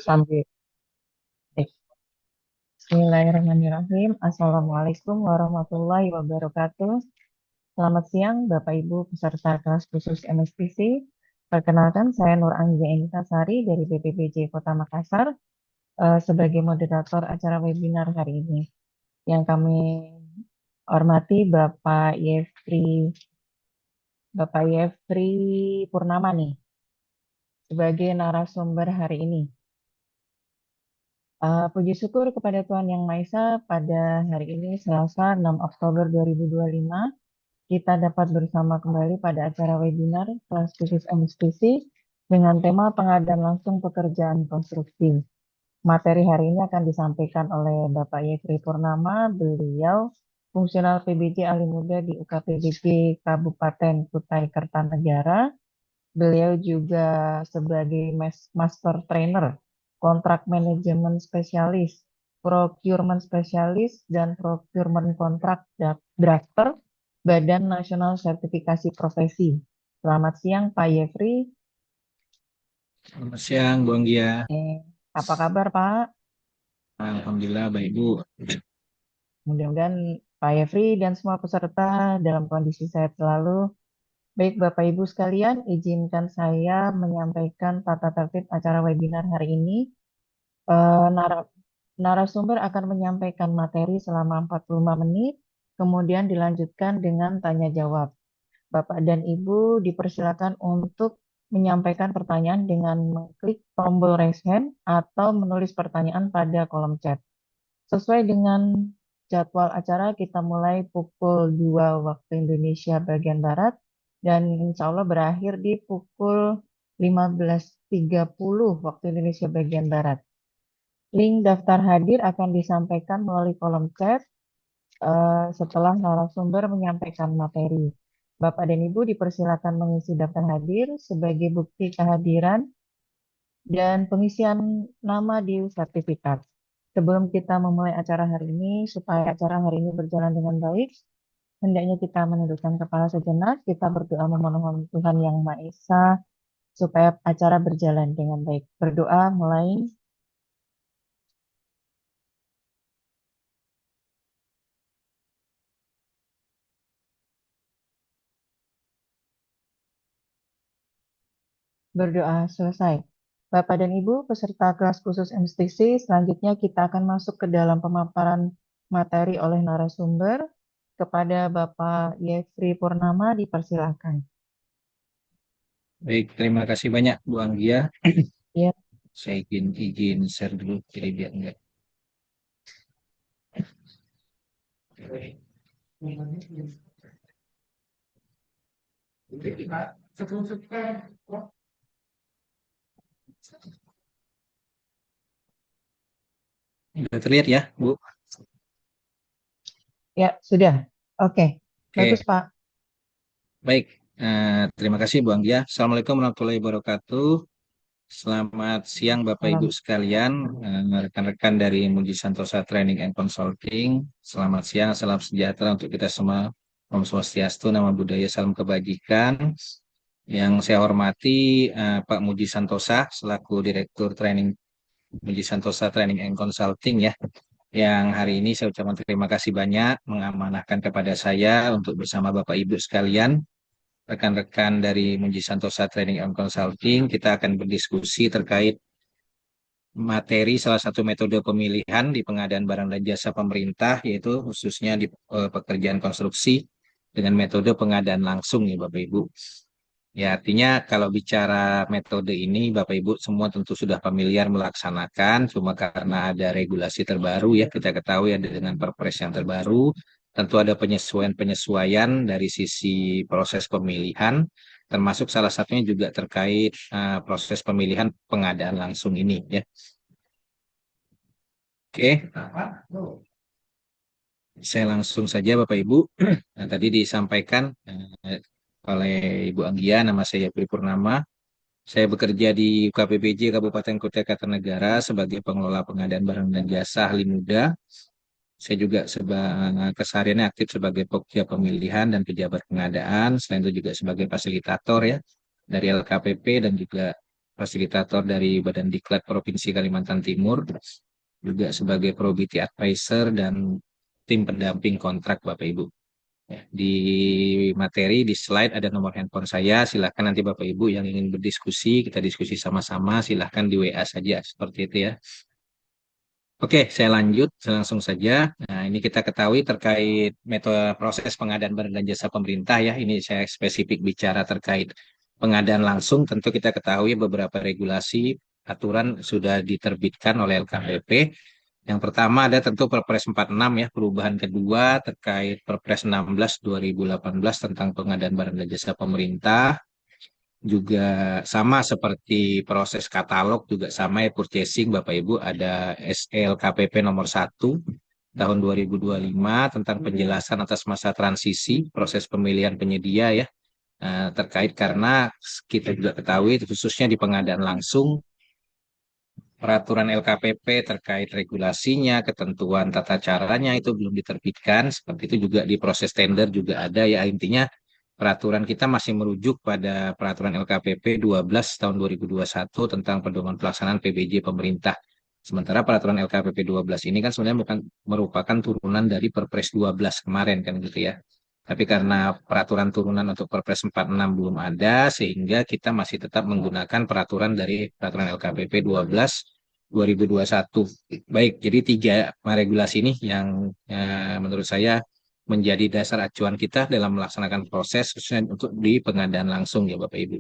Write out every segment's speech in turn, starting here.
Sambil Bismillahirrahmanirrahim. Assalamualaikum warahmatullahi wabarakatuh. Selamat siang, Bapak Ibu peserta kelas khusus MSTC. Perkenalkan, saya Nur Anggia Intasari dari BPPJ Kota Makassar sebagai moderator acara webinar hari ini. Yang kami hormati Bapak Yefri Purnama nih sebagai narasumber hari ini. Puji syukur kepada Tuhan Yang Maha Esa, pada hari ini Selasa 6 Oktober 2025 kita dapat bersama kembali pada acara webinar kelas khusus MSTC dengan tema pengadaan langsung pekerjaan konstruksi. Materi hari ini akan disampaikan oleh Bapak Yefri Purnama, beliau fungsional PBJ ahli muda di UKPBJ Kabupaten Kutai Kertanegara. Beliau juga sebagai master trainer, kontrak manajemen spesialis, procurement spesialis, dan procurement kontrak drafter Badan Nasional Sertifikasi Profesi. Selamat siang, Pak Yefri. Selamat siang, Bu Anggia. Apa kabar, Pak? Alhamdulillah, baik Bu. Mudah-mudahan Pak Yefri dan semua peserta dalam kondisi sehat selalu. Baik, Bapak Ibu sekalian, izinkan saya menyampaikan tata tertib acara webinar hari ini. Narasumber akan menyampaikan materi selama 45 menit, kemudian dilanjutkan dengan tanya jawab. Bapak dan Ibu dipersilakan untuk menyampaikan pertanyaan dengan mengklik tombol raise hand atau menulis pertanyaan pada kolom chat. Sesuai dengan jadwal acara, kita mulai pukul 2 waktu Indonesia bagian Barat dan insya Allah berakhir di pukul 15.30 waktu Indonesia bagian Barat. Link daftar hadir akan disampaikan melalui kolom chat setelah narasumber menyampaikan materi. Bapak dan Ibu dipersilakan mengisi daftar hadir sebagai bukti kehadiran dan pengisian nama di sertifikat. Sebelum kita memulai acara hari ini, supaya acara hari ini berjalan dengan baik, hendaknya kita menundukkan kepala sejenak, kita berdoa memohon Tuhan Yang Maha Esa supaya acara berjalan dengan baik. Berdoa mulai. Berdoa selesai. Bapak dan Ibu, peserta kelas khusus MSTC, selanjutnya kita akan masuk ke dalam pemaparan materi oleh narasumber. Kepada Bapak Yefri Purnama, dipersilakan. Baik, terima kasih banyak Bu Anggia. Ya, Saya izin share dulu, jadi biar enggak. Sudah terlihat ya, Bu? ya sudah. Oke, bagus Oke, Pak. baik. Terima kasih Bu Anggia. Assalamualaikum warahmatullahi wabarakatuh. Selamat siang Bapak Ibu Salam. sekalian, rekan-rekan dari Muji Santosa Training and Consulting. Selamat siang, salam sejahtera untuk kita semua. Om Swastiastu, Namo Buddhaya, salam kebajikan. Yang saya hormati Pak Muji Santosa selaku Direktur Training Muji Santosa Training and Consulting ya. Yang hari ini saya ucapkan terima kasih banyak mengamanahkan kepada saya untuk bersama Bapak Ibu sekalian, rekan-rekan dari Muji Santosa Training and Consulting, kita akan berdiskusi terkait materi salah satu metode pemilihan di pengadaan barang dan jasa pemerintah, yaitu khususnya di pekerjaan konstruksi dengan metode pengadaan langsung ya Bapak Ibu. Ya, artinya kalau bicara metode ini, Bapak Ibu semua tentu sudah familiar melaksanakan, cuma karena ada regulasi terbaru ya, kita ketahui ada dengan Perpres yang terbaru, tentu ada penyesuaian-penyesuaian dari sisi proses pemilihan, termasuk salah satunya juga terkait proses pemilihan pengadaan langsung ini ya. Oke, saya langsung saja Bapak Ibu. Nah, tadi disampaikan oleh Ibu Anggia, nama saya Pri Purnama. Saya bekerja di UKPBJ Kabupaten Kutai Kartanegara sebagai pengelola pengadaan barang dan jasa ahli muda. Saya juga kesehariannya aktif sebagai pokja pemilihan dan pejabat pengadaan. Selain itu juga sebagai fasilitator ya dari LKPP dan juga fasilitator dari Badan Diklat Provinsi Kalimantan Timur, juga sebagai Probity Advisor dan tim pendamping kontrak Bapak Ibu. Ya, di materi, di slide ada nomor handphone saya, silahkan nanti Bapak Ibu yang ingin berdiskusi, kita diskusi sama-sama, silahkan di WA saja, seperti itu ya. Oke, saya lanjut langsung saja. Nah, ini kita ketahui terkait metode proses pengadaan barang dan jasa pemerintah ya. Ini saya spesifik bicara terkait pengadaan langsung. Tentu kita ketahui beberapa regulasi aturan sudah diterbitkan oleh LKPP. Yang pertama ada tentu Perpres 46 ya, perubahan kedua terkait Perpres 16 2018 tentang pengadaan barang dan jasa pemerintah. Juga sama seperti proses katalog, juga sama ya, purchasing Bapak Ibu, ada SLKPP nomor 1 tahun 2025 tentang penjelasan atas masa transisi proses pemilihan penyedia ya. Terkait karena kita juga ketahui khususnya di pengadaan langsung, peraturan LKPP terkait regulasinya, ketentuan tata caranya itu belum diterbitkan. Seperti itu juga di proses tender juga ada ya. Intinya peraturan kita masih merujuk pada peraturan LKPP 12 tahun 2021 tentang pedoman pelaksanaan PBJ pemerintah. Sementara peraturan LKPP 12 ini kan sebenarnya bukan merupakan turunan dari Perpres 12 kemarin kan gitu ya. Tapi karena peraturan turunan untuk Perpres 46 belum ada, sehingga kita masih tetap menggunakan peraturan dari peraturan LKPP 12 2021. Baik, jadi tiga regulasi ini yang menurut saya menjadi dasar acuan kita dalam melaksanakan proses khususnya untuk di pengadaan langsung ya Bapak Ibu.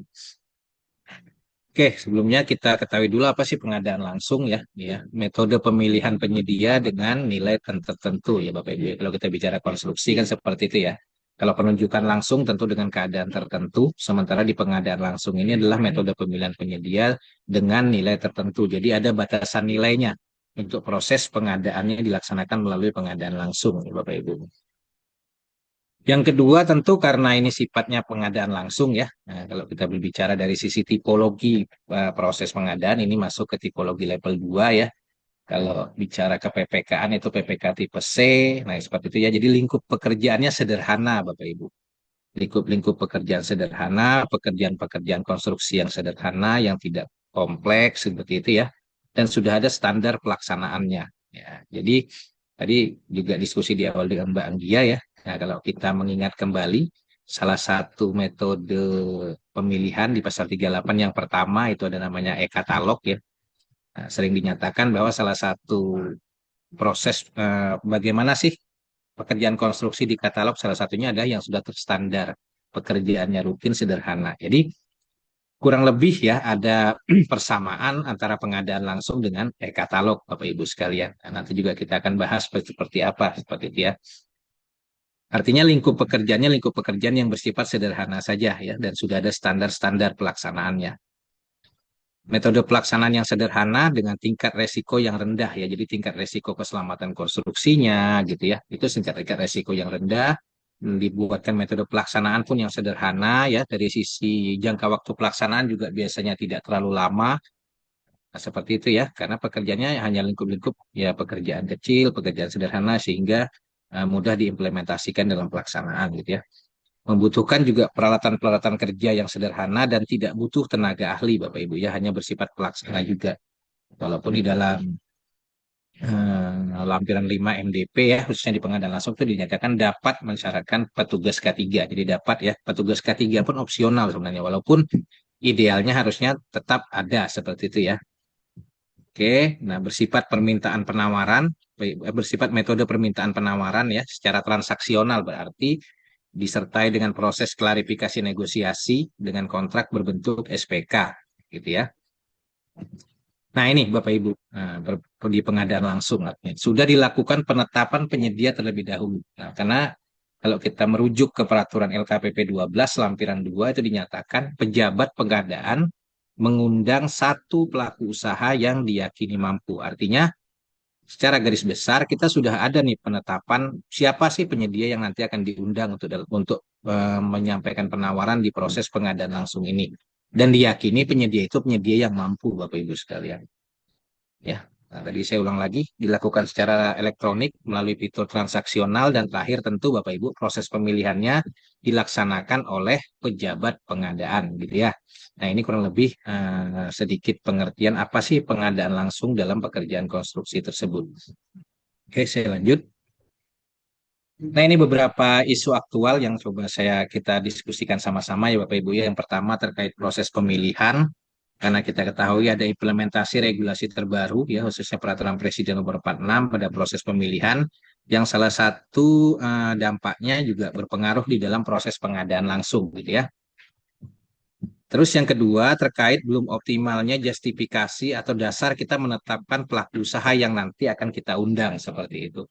Oke, sebelumnya kita ketahui dulu apa sih pengadaan langsung ya, metode pemilihan penyedia dengan nilai tertentu ya Bapak Ibu. Kalau kita bicara konstruksi kan seperti itu ya. Kalau penunjukan langsung tentu dengan keadaan tertentu, sementara di pengadaan langsung ini adalah metode pemilihan penyedia dengan nilai tertentu. Jadi ada batasan nilainya untuk proses pengadaannya dilaksanakan melalui pengadaan langsung ya Bapak Ibu. Yang kedua tentu karena ini sifatnya pengadaan langsung ya. Nah, kalau kita berbicara dari sisi tipologi proses pengadaan ini masuk ke tipologi level 2 ya. Kalau bicara ke PPK-an itu PPK tipe C. Nah, seperti itu ya. Jadi lingkup pekerjaannya sederhana Bapak Ibu. Lingkup pekerjaan sederhana, pekerjaan-pekerjaan konstruksi yang sederhana, yang tidak kompleks seperti itu ya. Dan sudah ada standar pelaksanaannya. Ya, jadi tadi juga diskusi di awal dengan Mbak Anggia ya. Nah, kalau kita mengingat kembali, salah satu metode pemilihan di pasal 38 yang pertama itu ada namanya e-katalog ya. Nah, sering dinyatakan bahwa salah satu proses bagaimana sih pekerjaan konstruksi di katalog, salah satunya adalah yang sudah terstandar, pekerjaannya rutin, sederhana. Jadi kurang lebih ya ada persamaan antara pengadaan langsung dengan e-katalog Bapak Ibu sekalian. Nah, nanti juga kita akan bahas seperti apa, seperti itu ya. Artinya lingkup pekerjaan yang bersifat sederhana saja ya, dan sudah ada standar-standar pelaksanaannya. Metode pelaksanaan yang sederhana dengan tingkat resiko yang rendah ya, jadi tingkat resiko keselamatan konstruksinya gitu ya, itu tingkat resiko yang rendah. Dibuatkan metode pelaksanaan pun yang sederhana ya, dari sisi jangka waktu pelaksanaan juga biasanya tidak terlalu lama. Nah, seperti itu ya, karena pekerjaannya hanya lingkup-lingkup ya, pekerjaan kecil, pekerjaan sederhana sehingga mudah diimplementasikan dalam pelaksanaan gitu ya. Membutuhkan juga peralatan-peralatan kerja yang sederhana dan tidak butuh tenaga ahli Bapak Ibu ya, hanya bersifat pelaksana juga. Walaupun di dalam lampiran 5 MDP ya, khususnya di pengadaan langsung itu dinyatakan dapat mensyaratkan petugas K3. Jadi dapat ya, petugas K3 pun opsional sebenarnya, walaupun idealnya harusnya tetap ada seperti itu ya. Oke, nah bersifat permintaan penawaran, bersifat metode permintaan penawaran ya, secara transaksional berarti disertai dengan proses klarifikasi negosiasi dengan kontrak berbentuk SPK, gitu ya. Nah ini Bapak Ibu, di pengadaan langsung artinya sudah dilakukan penetapan penyedia terlebih dahulu. Nah, karena kalau kita merujuk ke peraturan LKPP 12 lampiran 2 itu dinyatakan pejabat pengadaan mengundang satu pelaku usaha yang diyakini mampu. Artinya secara garis besar kita sudah ada nih penetapan siapa sih penyedia yang nanti akan diundang untuk menyampaikan penawaran di proses pengadaan langsung ini. Dan diyakini penyedia itu penyedia yang mampu Bapak Ibu sekalian. Ya. Nah, tadi saya ulang lagi, dilakukan secara elektronik melalui fitur transaksional dan terakhir tentu Bapak Ibu proses pemilihannya dilaksanakan oleh pejabat pengadaan gitu ya. Nah, ini kurang lebih sedikit pengertian apa sih pengadaan langsung dalam pekerjaan konstruksi tersebut. Oke, saya lanjut. Nah, ini beberapa isu aktual yang coba kita diskusikan sama-sama ya Bapak Ibu ya. Yang pertama terkait proses pemilihan, karena kita ketahui ada implementasi regulasi terbaru ya, khususnya Peraturan Presiden Nomor 46 pada proses pemilihan, yang salah satu dampaknya juga berpengaruh di dalam proses pengadaan langsung gitu ya. Terus yang kedua terkait belum optimalnya justifikasi atau dasar kita menetapkan pelaku usaha yang nanti akan kita undang seperti itu.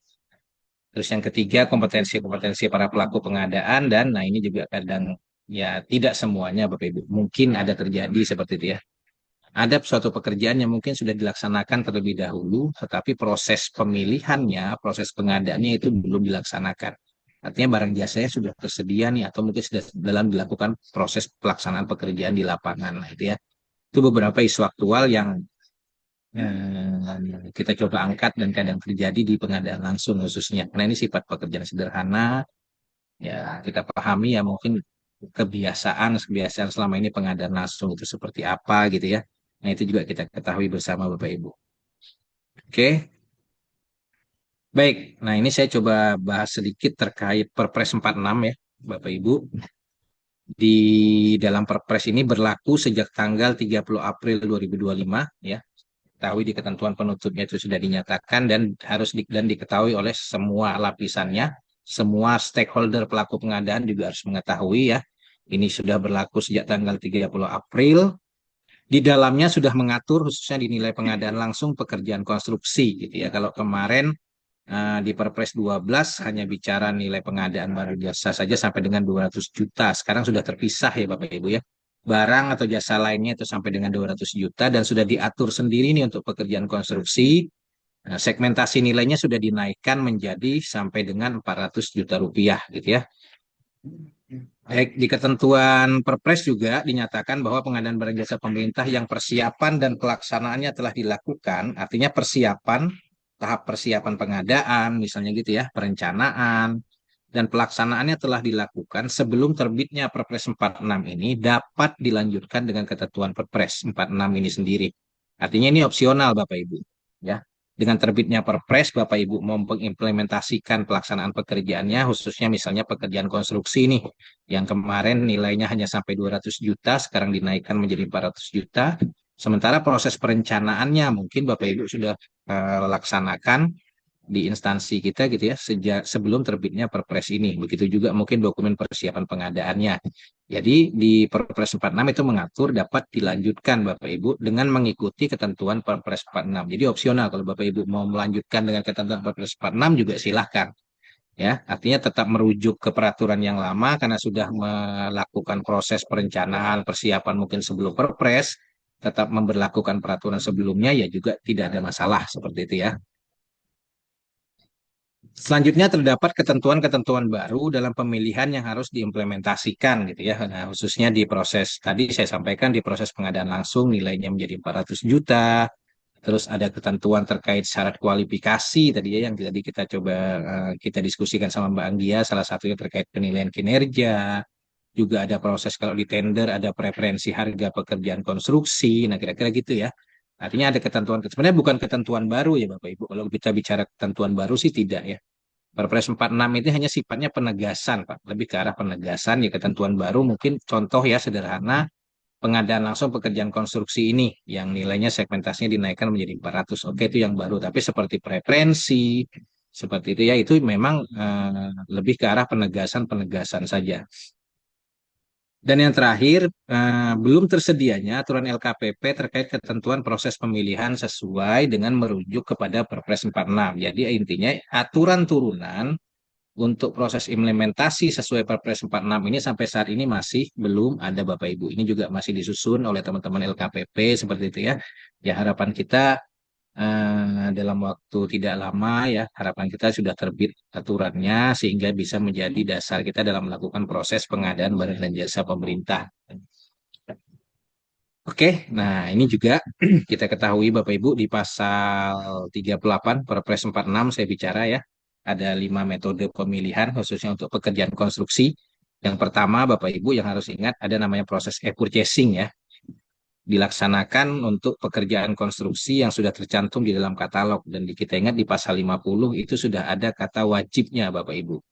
Terus yang ketiga, kompetensi-kompetensi para pelaku pengadaan dan nah ini juga kadang ya tidak semuanya Bapak Ibu. Mungkin ada terjadi seperti itu ya. Ada suatu pekerjaan yang mungkin sudah dilaksanakan terlebih dahulu, tetapi proses pemilihannya, proses pengadaannya itu belum dilaksanakan. Artinya barang jasanya sudah tersedia nih atau mungkin sudah dalam dilakukan proses pelaksanaan pekerjaan di lapangan. Nah, itu ya. Itu beberapa isu aktual yang kita coba angkat dan kadang terjadi di pengadaan langsung khususnya. Karena ini sifat pekerjaan sederhana, ya kita pahami ya mungkin kebiasaan selama ini pengadaan langsung itu seperti apa gitu ya. Nah itu juga kita ketahui bersama Bapak Ibu. Oke, baik. Nah ini saya coba bahas sedikit terkait Perpres 46 ya Bapak Ibu. Di dalam Perpres ini berlaku sejak tanggal 30 April 2025 ya. Ketahui di ketentuan penutupnya itu sudah dinyatakan dan dan diketahui oleh semua lapisannya, semua stakeholder pelaku pengadaan juga harus mengetahui ya. Ini sudah berlaku sejak tanggal 30 April. Di dalamnya sudah mengatur khususnya dinilai pengadaan langsung pekerjaan konstruksi gitu ya. Kalau kemarin di Perpres 12 hanya bicara nilai pengadaan barang jasa saja sampai dengan 200 juta. Sekarang sudah terpisah ya Bapak Ibu ya. Barang atau jasa lainnya itu sampai dengan 200 juta dan sudah diatur sendiri nih untuk pekerjaan konstruksi. Nah, segmentasi nilainya sudah dinaikkan menjadi sampai dengan 400 juta rupiah gitu ya. Baik, di ketentuan Perpres juga dinyatakan bahwa pengadaan barang jasa pemerintah yang persiapan dan pelaksanaannya telah dilakukan, artinya persiapan, tahap persiapan pengadaan, misalnya gitu ya, perencanaan, dan pelaksanaannya telah dilakukan sebelum terbitnya Perpres 46 ini dapat dilanjutkan dengan ketentuan Perpres 46 ini sendiri. Artinya ini opsional Bapak Ibu. Ya, dengan terbitnya Perpres, Bapak Ibu mau mengimplementasikan pelaksanaan pekerjaannya, khususnya misalnya pekerjaan konstruksi nih, yang kemarin nilainya hanya sampai 200 juta, sekarang dinaikkan menjadi 400 juta. Sementara proses perencanaannya mungkin Bapak Ibu sudah laksanakan di instansi kita gitu ya sejak sebelum terbitnya Perpres ini. Begitu juga mungkin dokumen persiapan pengadaannya. Jadi di Perpres 46 itu mengatur dapat dilanjutkan Bapak Ibu dengan mengikuti ketentuan Perpres 46. Jadi opsional kalau Bapak Ibu mau melanjutkan dengan ketentuan Perpres 46 juga silahkan. Ya, artinya tetap merujuk ke peraturan yang lama karena sudah melakukan proses perencanaan, persiapan mungkin sebelum Perpres, tetap memberlakukan peraturan sebelumnya ya juga tidak ada masalah seperti itu ya. Selanjutnya terdapat ketentuan-ketentuan baru dalam pemilihan yang harus diimplementasikan gitu ya. Nah, khususnya di proses tadi saya sampaikan di proses pengadaan langsung nilainya menjadi 400 juta. Terus ada ketentuan terkait syarat kualifikasi tadi ya yang tadi kita coba kita diskusikan sama Mbak Anggia, salah satunya terkait penilaian kinerja. Juga ada proses kalau di tender ada preferensi harga pekerjaan konstruksi. Nah, kira-kira gitu ya. Artinya ada ketentuan, sebenarnya bukan ketentuan baru ya Bapak Ibu. Kalau kita bicara ketentuan baru sih tidak ya. Perpres 46 itu hanya sifatnya penegasan, Pak. Lebih ke arah penegasan, ya ketentuan baru mungkin contoh ya sederhana, pengadaan langsung pekerjaan konstruksi ini yang nilainya segmentasinya dinaikkan menjadi 400. Oke, itu yang baru. Tapi seperti preferensi, seperti itu ya, itu memang lebih ke arah penegasan-penegasan saja. Dan yang terakhir, belum tersedianya aturan LKPP terkait ketentuan proses pemilihan sesuai dengan merujuk kepada Perpres 46. Jadi intinya aturan turunan untuk proses implementasi sesuai Perpres 46 ini sampai saat ini masih belum ada Bapak Ibu. Ini juga masih disusun oleh teman-teman LKPP seperti itu ya. Ya harapan kita dalam waktu tidak lama ya harapan kita sudah terbit aturannya sehingga bisa menjadi dasar kita dalam melakukan proses pengadaan barang dan jasa pemerintah. Oke, nah ini juga kita ketahui Bapak Ibu di pasal 38 Perpres 46 saya bicara ya. Ada 5 metode pemilihan khususnya untuk pekerjaan konstruksi. Yang pertama Bapak Ibu yang harus ingat ada namanya proses e-purchasing ya. Dilaksanakan untuk pekerjaan konstruksi yang sudah tercantum di dalam katalog. Dan kita ingat di pasal 50 itu sudah ada kata wajibnya Bapak Ibu.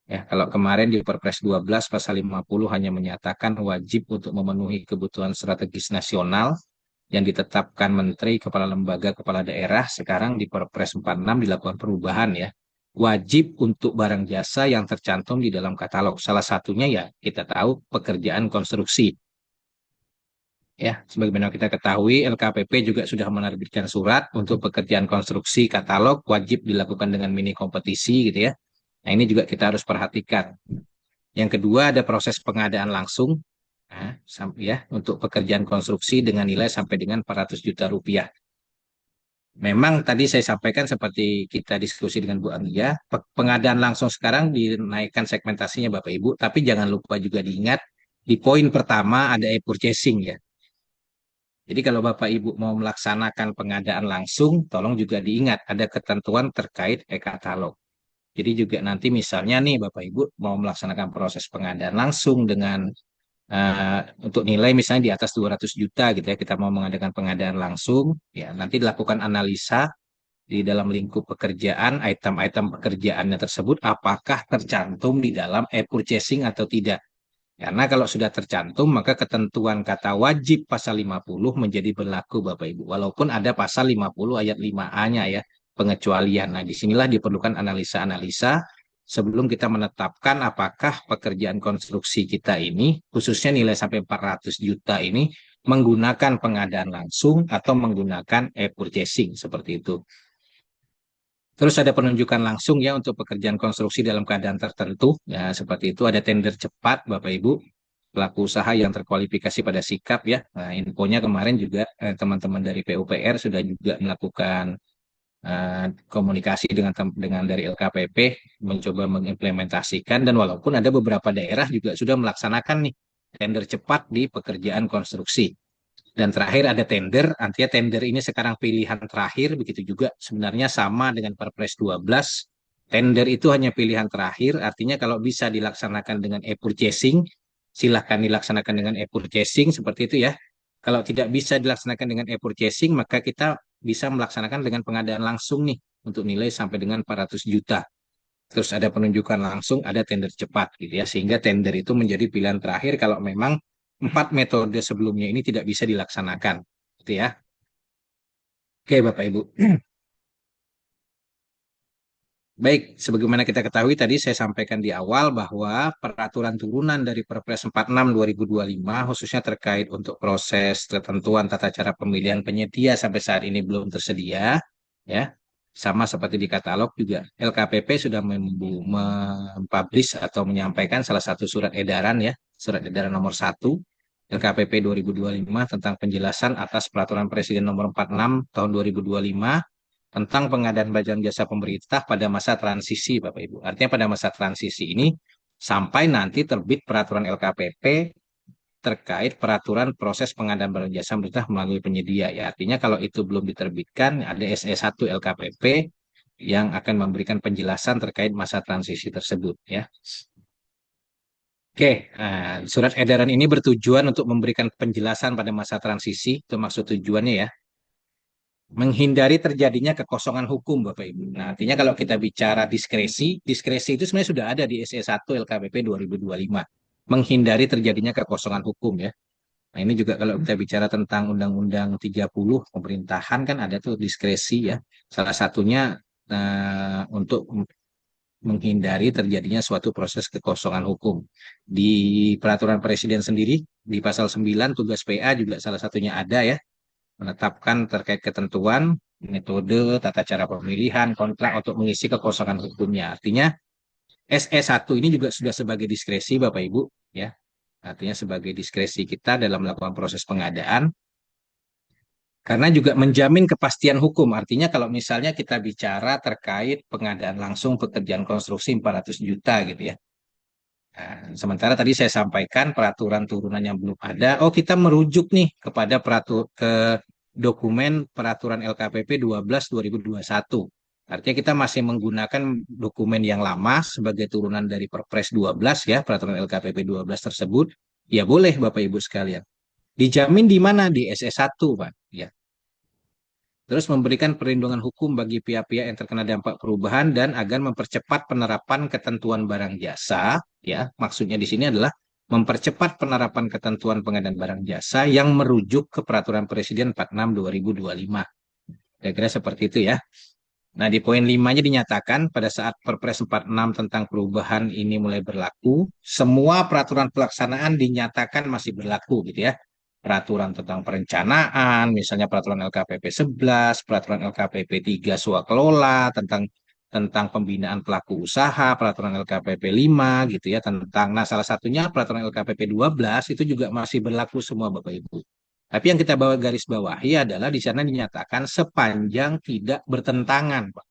Ya, kalau kemarin di Perpres 12 pasal 50 hanya menyatakan wajib untuk memenuhi kebutuhan strategis nasional yang ditetapkan menteri, kepala lembaga, kepala daerah, sekarang di Perpres 46 dilakukan perubahan ya. Wajib untuk barang jasa yang tercantum di dalam katalog. Salah satunya ya kita tahu pekerjaan konstruksi. Ya, sebagaimana kita ketahui, LKPP juga sudah menerbitkan surat untuk pekerjaan konstruksi katalog wajib dilakukan dengan mini kompetisi gitu ya. Nah, ini juga kita harus perhatikan. Yang kedua ada proses pengadaan langsung, nah, ya, untuk pekerjaan konstruksi dengan nilai sampai dengan 400 juta rupiah. Memang tadi saya sampaikan seperti kita diskusi dengan Bu Anggia, pengadaan langsung sekarang dinaikkan segmentasinya Bapak Ibu, tapi jangan lupa juga diingat di poin pertama ada e-purchasing ya. Jadi kalau Bapak Ibu mau melaksanakan pengadaan langsung, tolong juga diingat ada ketentuan terkait e-katalog. Jadi juga nanti misalnya nih Bapak Ibu mau melaksanakan proses pengadaan langsung dengan untuk nilai misalnya di atas 200 juta gitu ya, kita mau mengadakan pengadaan langsung, ya nanti dilakukan analisa di dalam lingkup pekerjaan, item-item pekerjaannya tersebut apakah tercantum di dalam e-purchasing atau tidak. Karena kalau sudah tercantum, maka ketentuan kata wajib pasal 50 menjadi berlaku Bapak Ibu. Walaupun ada pasal 50 ayat 5A-nya ya, pengecualian. Nah, disinilah diperlukan analisa-analisa sebelum kita menetapkan apakah pekerjaan konstruksi kita ini, khususnya nilai sampai 400 juta ini, menggunakan pengadaan langsung atau menggunakan e-purchasing, seperti itu. Terus ada penunjukan langsung ya untuk pekerjaan konstruksi dalam keadaan tertentu. Ya, seperti itu ada tender cepat Bapak Ibu, pelaku usaha yang terkualifikasi pada sikap ya. Nah, infonya kemarin juga teman-teman dari PUPR sudah juga melakukan komunikasi dengan dari LKPP mencoba mengimplementasikan dan walaupun ada beberapa daerah juga sudah melaksanakan nih tender cepat di pekerjaan konstruksi. Dan terakhir ada tender, artinya tender ini sekarang pilihan terakhir, begitu juga sebenarnya sama dengan Perpres 12. Tender itu hanya pilihan terakhir, artinya kalau bisa dilaksanakan dengan e-purchasing, silahkan dilaksanakan dengan e-purchasing, seperti itu ya. Kalau tidak bisa dilaksanakan dengan e-purchasing, maka kita bisa melaksanakan dengan pengadaan langsung nih, untuk nilai sampai dengan 400 juta. Terus ada penunjukan langsung, ada tender cepat gitu ya. Sehingga tender itu menjadi pilihan terakhir kalau memang 4 metode sebelumnya ini tidak bisa dilaksanakan. Gitu ya. Oke Bapak Ibu. Baik, sebagaimana kita ketahui tadi saya sampaikan di awal bahwa peraturan turunan dari Perpres 46 2025 khususnya terkait untuk proses ketentuan tata cara pemilihan penyedia sampai saat ini belum tersedia ya. Sama seperti di katalog juga LKPP sudah mempublish atau menyampaikan salah satu surat edaran ya, surat edaran nomor 1 LKPP 2025 tentang penjelasan atas peraturan Presiden nomor 46 tahun 2025 tentang pengadaan barang jasa pemerintah pada masa transisi, Bapak Ibu. Artinya pada masa transisi ini sampai nanti terbit peraturan LKPP terkait peraturan proses pengadaan barang jasa pemerintah melalui penyedia. Ya, artinya kalau itu belum diterbitkan, ada SE1 LKPP yang akan memberikan penjelasan terkait masa transisi tersebut. Ya. Oke, nah, surat edaran ini bertujuan untuk memberikan penjelasan pada masa transisi, itu maksud tujuannya ya, menghindari terjadinya kekosongan hukum Bapak Ibu. Nah, artinya kalau kita bicara diskresi, diskresi itu sebenarnya sudah ada di SE1 LKPP 2025. Menghindari terjadinya kekosongan hukum ya. Nah, ini juga kalau kita bicara tentang Undang-Undang 30 pemerintahan kan ada tuh diskresi ya. Salah satunya untuk menghindari terjadinya suatu proses kekosongan hukum. Di peraturan presiden sendiri di pasal 9 tugas PA juga salah satunya ada ya, menetapkan terkait ketentuan, metode, tata cara pemilihan, kontrak untuk mengisi kekosongan hukumnya. Artinya SE1 ini juga sudah sebagai diskresi Bapak Ibu ya. Artinya sebagai diskresi kita dalam melakukan proses pengadaan karena juga menjamin kepastian hukum. Artinya kalau misalnya kita bicara terkait pengadaan langsung pekerjaan konstruksi 400 juta gitu ya. Nah, sementara tadi saya sampaikan peraturan turunan yang belum ada. Oh, kita merujuk nih kepada ke dokumen peraturan LKPP 12 2021. Artinya kita masih menggunakan dokumen yang lama sebagai turunan dari Perpres 12 ya, peraturan LKPP 12 tersebut. Ya boleh Bapak Ibu sekalian. Dijamin di mana? Di SS1, Pak. Ya. Terus memberikan perlindungan hukum bagi pihak-pihak yang terkena dampak perubahan dan agar mempercepat penerapan ketentuan barang jasa, ya, maksudnya di sini adalah mempercepat penerapan ketentuan pengadaan barang jasa yang merujuk ke Peraturan Presiden 46 2025. Kira-kira seperti itu ya. Nah, di poin 5-nya dinyatakan pada saat Perpres 46 tentang perubahan ini mulai berlaku, semua peraturan pelaksanaan dinyatakan masih berlaku gitu ya. Peraturan tentang perencanaan, misalnya peraturan LKPP 11, peraturan LKPP 3 swakelola, tentang pembinaan pelaku usaha, peraturan LKPP 5 gitu ya, nah salah satunya peraturan LKPP 12 itu juga masih berlaku semua Bapak Ibu. Tapi yang kita bawa garis bawahi adalah di sana dinyatakan sepanjang tidak bertentangan, Pak.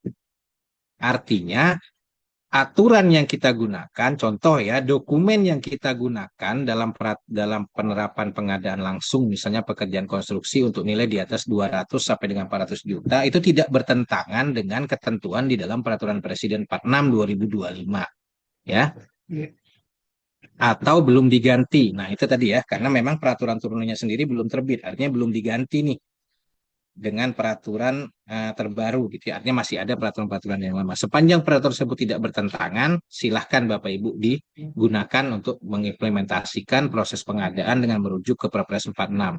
Artinya aturan yang kita gunakan, contoh ya, dokumen yang kita gunakan dalam penerapan pengadaan langsung, misalnya pekerjaan konstruksi untuk nilai di atas 200 sampai dengan 400 juta, itu tidak bertentangan dengan ketentuan di dalam Peraturan Presiden 46 2025. Ya, atau belum diganti. Nah, itu tadi ya, karena memang peraturan turunannya sendiri belum terbit, artinya belum diganti nih dengan peraturan terbaru gitu ya. Artinya masih ada peraturan-peraturan yang lama. Sepanjang peraturan tersebut tidak bertentangan, silahkan Bapak Ibu digunakan untuk mengimplementasikan proses pengadaan dengan merujuk ke Perpres 46.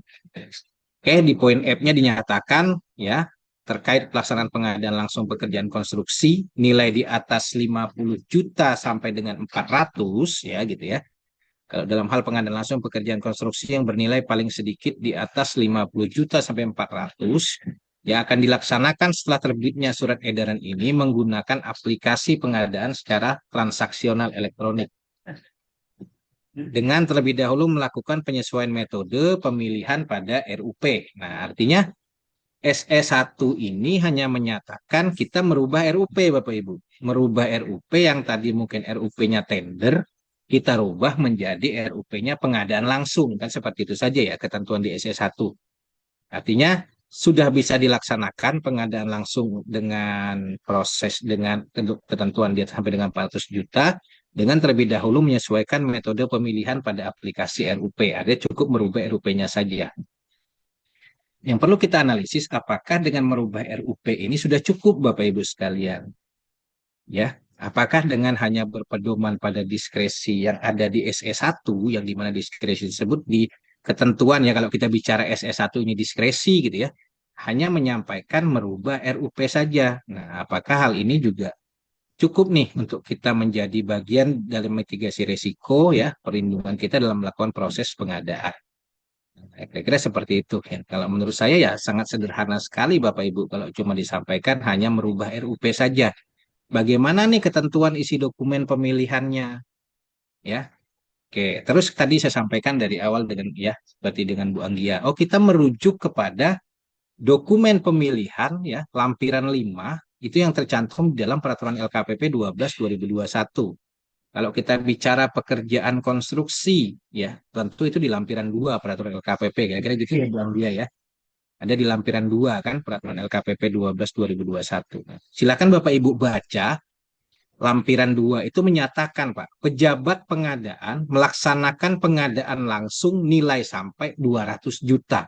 Oke, di poin F-nya dinyatakan ya, terkait pelaksanaan pengadaan langsung pekerjaan konstruksi nilai di atas 50 juta sampai dengan 400 ya gitu ya. Kalau dalam hal pengadaan langsung pekerjaan konstruksi yang bernilai paling sedikit di atas 50 juta sampai 400, yang akan dilaksanakan setelah terbitnya surat edaran ini menggunakan aplikasi pengadaan secara transaksional elektronik. Dengan terlebih dahulu melakukan penyesuaian metode pemilihan pada RUP. Nah, artinya SE1 ini hanya menyatakan kita merubah RUP, Bapak Ibu. Merubah RUP yang tadi mungkin RUP-nya tender, kita rubah menjadi RUP-nya pengadaan langsung. Kan seperti itu saja ya ketentuan di SE1. Artinya sudah bisa dilaksanakan pengadaan langsung dengan proses dengan ketentuan dia sampai dengan 400 juta dengan terlebih dahulu menyesuaikan metode pemilihan pada aplikasi RUP. Ada cukup merubah RUP-nya saja. Yang perlu kita analisis apakah dengan merubah RUP ini sudah cukup Bapak Ibu sekalian. Ya, apakah dengan hanya berpedoman pada diskresi yang ada di SE1 yang dimana diskresi tersebut di ketentuan ya kalau kita bicara SE1 ini diskresi gitu ya, hanya menyampaikan merubah RUP saja. Nah, apakah hal ini juga cukup nih untuk kita menjadi bagian dalam mitigasi risiko ya, perlindungan kita dalam melakukan proses pengadaan. Kira-kira seperti itu. Ya. Kalau menurut saya ya sangat sederhana sekali Bapak Ibu kalau cuma disampaikan hanya merubah RUP saja. Bagaimana nih ketentuan isi dokumen pemilihannya? Ya. Oke, terus tadi saya sampaikan dari awal dengan ya seperti dengan Bu Anggia. Oh, kita merujuk kepada dokumen pemilihan ya lampiran 5 itu yang tercantum dalam peraturan LKPP 12 2021. Kalau kita bicara pekerjaan konstruksi, ya tentu itu di lampiran 2 peraturan LKPP, kira-kira gitu ya bilang dia ya. Ada di lampiran 2 kan peraturan LKPP 12 2021. Silakan Bapak Ibu baca lampiran 2 itu menyatakan Pak, pejabat pengadaan melaksanakan pengadaan langsung nilai sampai 200 juta.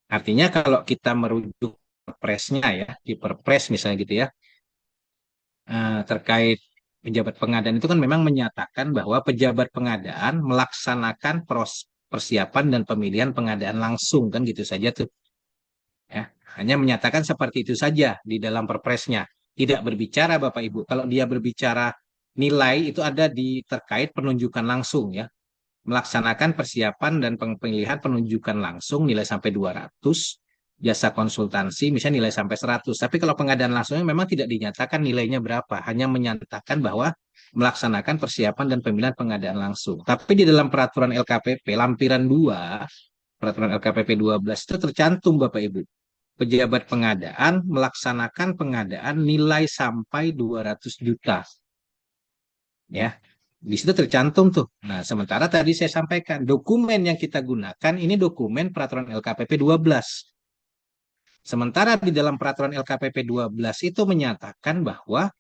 Artinya kalau kita merujuk perpresnya ya, di perpres misalnya gitu ya, terkait pejabat pengadaan itu kan memang menyatakan bahwa pejabat pengadaan melaksanakan persiapan dan pemilihan pengadaan langsung kan gitu saja tuh ya hanya menyatakan seperti itu saja di dalam perpresnya tidak berbicara Bapak Ibu kalau dia berbicara nilai itu ada di terkait penunjukan langsung ya melaksanakan persiapan dan pemilihan penunjukan langsung nilai sampai 200 jasa konsultansi misalnya nilai sampai 100. Tapi kalau pengadaan langsungnya memang tidak dinyatakan nilainya berapa, hanya menyatakan bahwa melaksanakan persiapan dan pemilihan pengadaan langsung. Tapi di dalam peraturan LKPP lampiran 2, peraturan LKPP 12 itu tercantum Bapak Ibu. Pejabat pengadaan melaksanakan pengadaan nilai sampai 200 juta. Ya. Di situ tercantum tuh. Nah, sementara tadi saya sampaikan dokumen yang kita gunakan ini dokumen peraturan LKPP 12. Sementara di dalam peraturan LKPP 12 itu menyatakan bahwa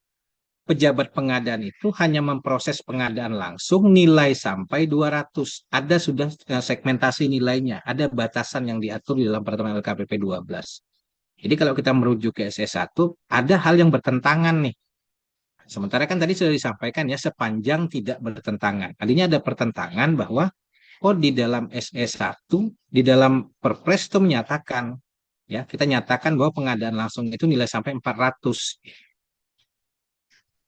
pejabat pengadaan itu hanya memproses pengadaan langsung nilai sampai 200. Ada sudah segmentasi nilainya, ada batasan yang diatur di dalam peraturan LKPP 12. Jadi kalau kita merujuk ke SS1, ada hal yang bertentangan nih. Sementara kan tadi sudah disampaikan ya, sepanjang tidak bertentangan. Artinya ada pertentangan bahwa, oh di dalam SS1, di dalam Perpres itu menyatakan, ya kita nyatakan bahwa pengadaan langsung itu nilai sampai 400.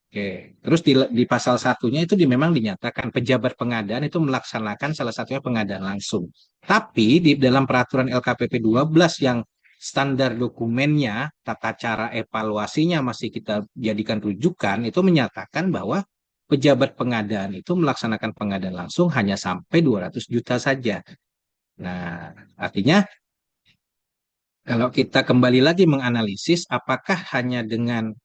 Oke, terus di pasal satunya itu memang dinyatakan pejabat pengadaan itu melaksanakan salah satunya pengadaan langsung. Tapi di dalam peraturan LKPP 12 yang standar dokumennya, tata cara evaluasinya masih kita jadikan rujukan, itu menyatakan bahwa pejabat pengadaan itu melaksanakan pengadaan langsung hanya sampai 200 juta saja. Nah, artinya kalau kita kembali lagi menganalisis apakah hanya dengan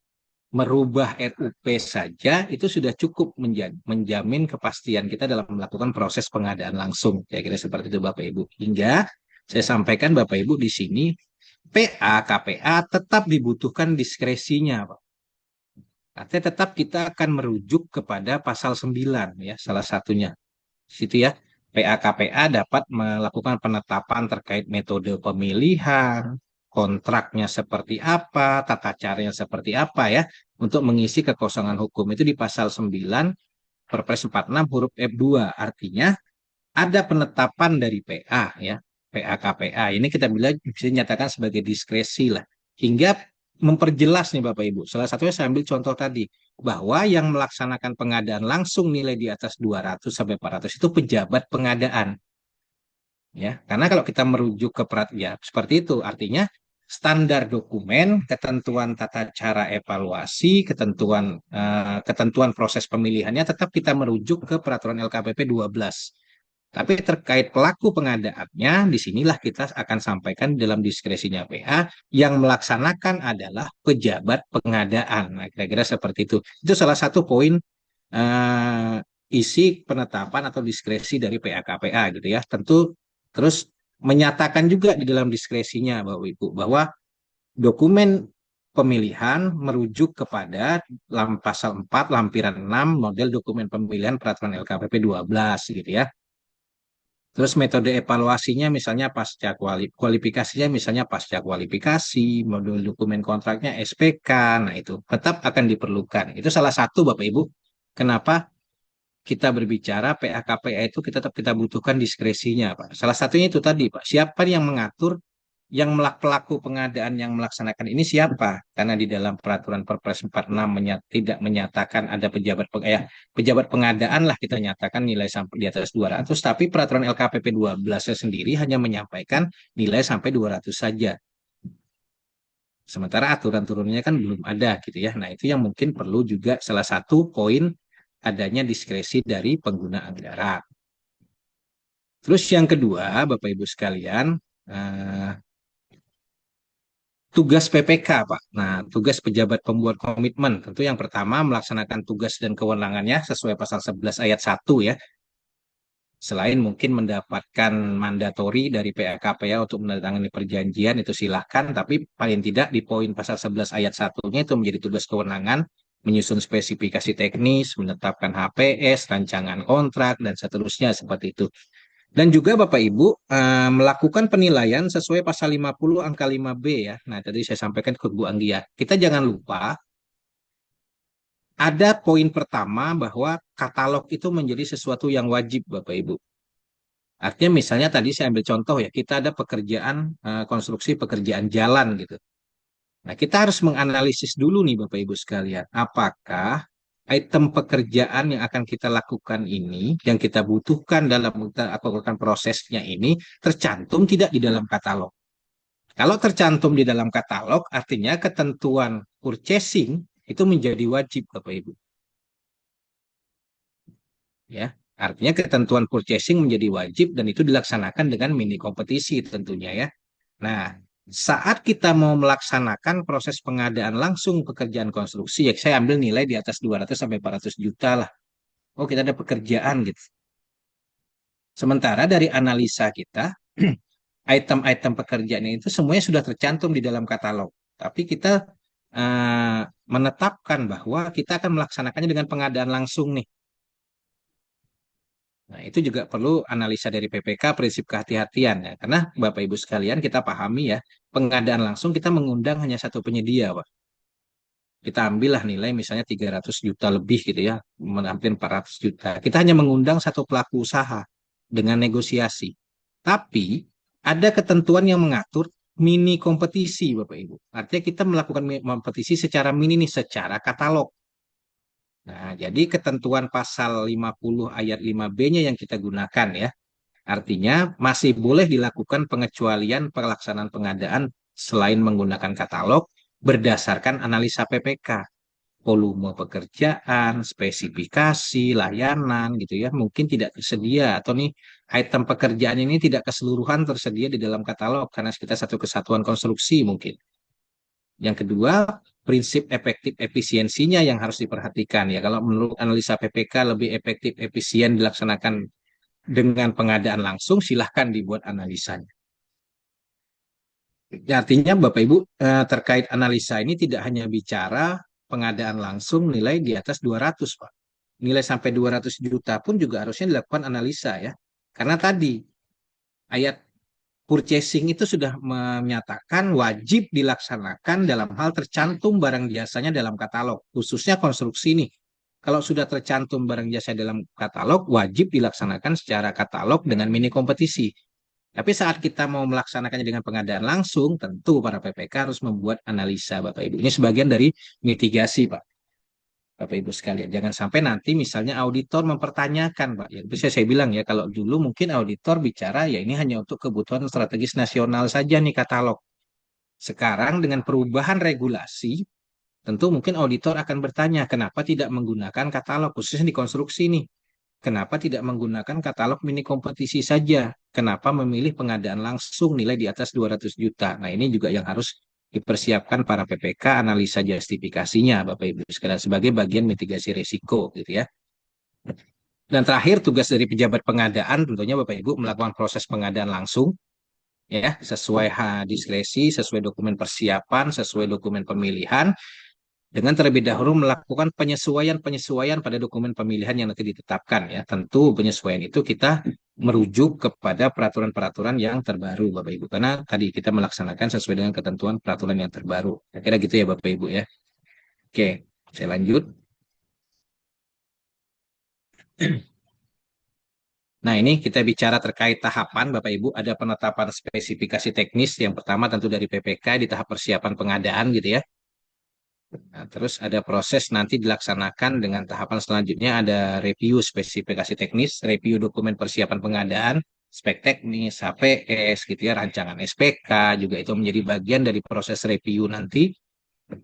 merubah RUP saja itu sudah cukup menjamin kepastian kita dalam melakukan proses pengadaan langsung. Kira-kira seperti itu Bapak Ibu. Hingga saya sampaikan Bapak Ibu di sini PA, KPA tetap dibutuhkan diskresinya, Pak. Artinya tetap kita akan merujuk kepada pasal 9 ya, salah satunya. Situ ya. PA KPA dapat melakukan penetapan terkait metode pemilihan, kontraknya seperti apa, tata caranya seperti apa ya, untuk mengisi kekosongan hukum itu di pasal 9 Perpres 46 huruf F2. Artinya ada penetapan dari PA ya, PA KPA. Ini kita bisa nyatakan sebagai diskresi lah. Hingga memperjelas nih Bapak Ibu. Salah satunya saya ambil contoh tadi bahwa yang melaksanakan pengadaan langsung nilai di atas 200 sampai 400 itu pejabat pengadaan. Ya, karena kalau kita merujuk ke ya seperti itu artinya standar dokumen, ketentuan tata cara evaluasi, ketentuan proses pemilihannya tetap kita merujuk ke peraturan LKPP 12. Tapi terkait pelaku pengadaannya, disinilah kita akan sampaikan dalam diskresinya PA yang melaksanakan adalah pejabat pengadaan. Nah, kira-kira seperti itu. Itu salah satu poin uh, isi penetapan atau diskresi dari PA KPA gitu ya. Tentu terus menyatakan juga di dalam diskresinya Bapak Ibu bahwa dokumen pemilihan merujuk kepada pasal 4 lampiran 6 model dokumen pemilihan peraturan LKPP 12 gitu ya. Terus metode evaluasinya misalnya kualifikasinya misalnya pasca kualifikasi, modul dokumen kontraknya SPK, nah itu tetap akan diperlukan. Itu salah satu Bapak Ibu, kenapa kita berbicara PAKPA itu kita tetap kita butuhkan diskresinya, Pak. Salah satunya itu tadi, Pak. Siapa yang mengatur yang pelaku pengadaan yang melaksanakan ini siapa? Karena di dalam peraturan Perpres 46 tidak menyatakan ada pejabat pengadaan lah kita nyatakan nilai sampai di atas 200, tapi peraturan LKPP 12 sendiri hanya menyampaikan nilai sampai 200 saja. Sementara aturan turunnya kan belum ada gitu ya. Nah, itu yang mungkin perlu juga salah satu poin adanya diskresi dari pengguna anggaran. Terus yang kedua, Bapak Ibu sekalian, tugas PPK, Pak. Nah, tugas pejabat pembuat komitmen. Tentu yang pertama melaksanakan tugas dan kewenangannya sesuai pasal 11 ayat 1 ya. Selain mungkin mendapatkan mandatori dari PAKPA untuk menandatangani perjanjian itu silahkan, tapi paling tidak di poin pasal 11 ayat 1-nya itu menjadi tugas kewenangan, menyusun spesifikasi teknis, menetapkan HPS, rancangan kontrak, dan seterusnya seperti itu. Dan juga Bapak Ibu melakukan penilaian sesuai pasal 50 angka 5B ya. Nah, tadi saya sampaikan ke Bu Anggia. Kita jangan lupa ada poin pertama bahwa katalog itu menjadi sesuatu yang wajib Bapak Ibu. Artinya misalnya tadi saya ambil contoh ya, kita ada pekerjaan konstruksi pekerjaan jalan gitu. Nah, kita harus menganalisis dulu nih Bapak Ibu sekalian, apakah item pekerjaan yang akan kita lakukan ini, yang kita butuhkan dalam kita lakukan prosesnya ini, tercantum tidak di dalam katalog. Kalau tercantum di dalam katalog, artinya ketentuan purchasing itu menjadi wajib Bapak Ibu. Ya, artinya ketentuan purchasing menjadi wajib dan itu dilaksanakan dengan mini kompetisi tentunya ya. Nah, saat kita mau melaksanakan proses pengadaan langsung pekerjaan konstruksi, ya saya ambil nilai di atas 200 sampai 400 juta lah. oh kita ada pekerjaan gitu. Sementara dari analisa kita, item-item pekerjaan itu semuanya sudah tercantum di dalam katalog. Tapi kita menetapkan bahwa kita akan melaksanakannya dengan pengadaan langsung nih. Nah, itu juga perlu analisa dari PPK, prinsip kehati-hatian ya. Karena Bapak Ibu sekalian kita pahami ya, pengadaan langsung kita mengundang hanya satu penyedia, Pak. Kita ambillah nilai misalnya 300 juta lebih gitu ya, hampir 400 juta. Kita hanya mengundang satu pelaku usaha dengan negosiasi. Tapi ada ketentuan yang mengatur mini kompetisi, Bapak Ibu. Artinya kita melakukan kompetisi secara mini nih, secara katalog. Nah, jadi ketentuan pasal 50 ayat 5B-nya yang kita gunakan ya. Artinya masih boleh dilakukan pengecualian pelaksanaan pengadaan selain menggunakan katalog berdasarkan analisa PPK, volume pekerjaan, spesifikasi, layanan gitu ya. Mungkin tidak tersedia atau nih item pekerjaan ini tidak keseluruhan tersedia di dalam katalog karena kita satu kesatuan konstruksi mungkin. Yang kedua, prinsip efektif efisiensinya yang harus diperhatikan ya. Kalau menurut analisa PPK lebih efektif efisien dilaksanakan dengan pengadaan langsung, silahkan dibuat analisanya. Ya, artinya Bapak Ibu terkait analisa ini tidak hanya bicara pengadaan langsung nilai di atas 200, Pak. Nilai sampai 200 juta pun juga harusnya dilakukan analisa ya. Karena tadi ayat purchasing itu sudah menyatakan wajib dilaksanakan dalam hal tercantum barang jasanya dalam katalog, khususnya konstruksi nih. Kalau sudah tercantum barang jasa dalam katalog, wajib dilaksanakan secara katalog dengan mini kompetisi. Tapi saat kita mau melaksanakannya dengan pengadaan langsung, tentu para PPK harus membuat analisa, Bapak Ibu. Ini sebagian dari mitigasi, Pak. Bapak Ibu sekalian, jangan sampai nanti misalnya auditor mempertanyakan, Pak. Ya, itu saya bilang ya, kalau dulu mungkin auditor bicara ya ini hanya untuk kebutuhan strategis nasional saja nih katalog. Sekarang dengan perubahan regulasi, tentu mungkin auditor akan bertanya, kenapa tidak menggunakan katalog khususnya di konstruksi nih? Kenapa tidak menggunakan katalog mini kompetisi saja? Kenapa memilih pengadaan langsung nilai di atas 200 juta? Nah, ini juga yang harus dipersiapkan para PPK analisa justifikasinya Bapak Ibu sekalian sebagai bagian mitigasi risiko gitu ya. Dan terakhir tugas dari pejabat pengadaan tentunya Bapak Ibu melakukan proses pengadaan langsung ya sesuai diskresi, sesuai dokumen persiapan, sesuai dokumen pemilihan dengan terlebih dahulu melakukan penyesuaian-penyesuaian pada dokumen pemilihan yang nanti ditetapkan ya. Tentu penyesuaian itu kita merujuk kepada peraturan-peraturan yang terbaru Bapak Ibu karena tadi kita melaksanakan sesuai dengan ketentuan peraturan yang terbaru. Kira-kira gitu ya Bapak Ibu ya. Oke, saya lanjut. Nah, ini kita bicara terkait tahapan Bapak Ibu, ada penetapan spesifikasi teknis yang pertama tentu dari PPK di tahap persiapan pengadaan gitu ya. Nah, terus ada proses nanti dilaksanakan dengan tahapan selanjutnya ada review spesifikasi teknis, review dokumen persiapan pengadaan, spek teknis, HPS gitu ya, rancangan SPK juga itu menjadi bagian dari proses review nanti.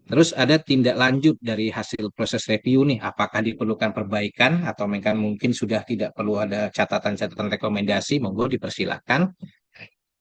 Terus ada tindak lanjut dari hasil proses review nih, apakah diperlukan perbaikan atau mungkin sudah tidak perlu ada catatan-catatan rekomendasi, monggo dipersilakan.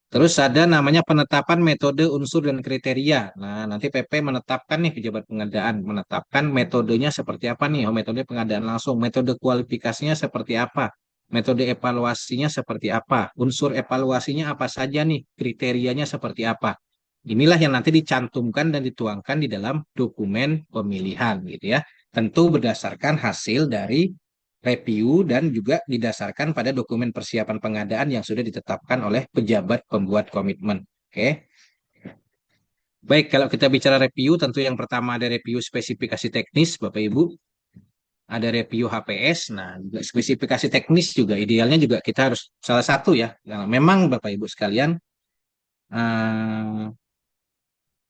Terus ada namanya penetapan metode unsur dan kriteria. Nah, nanti PP menetapkan nih pejabat pengadaan, menetapkan metodenya seperti apa nih. Oh, metode pengadaan langsung, metode kualifikasinya seperti apa, metode evaluasinya seperti apa, unsur evaluasinya apa saja nih, kriterianya seperti apa. Inilah yang nanti dicantumkan dan dituangkan di dalam dokumen pemilihan gitu ya. Tentu berdasarkan hasil dari review dan juga didasarkan pada dokumen persiapan pengadaan yang sudah ditetapkan oleh pejabat pembuat komitmen. Oke. Baik, kalau kita bicara review, tentu yang pertama ada review spesifikasi teknis, Bapak Ibu. Ada review HPS. Nah, juga spesifikasi teknis juga idealnya juga kita harus salah satu ya. Nah, memang Bapak Ibu sekalian, eh,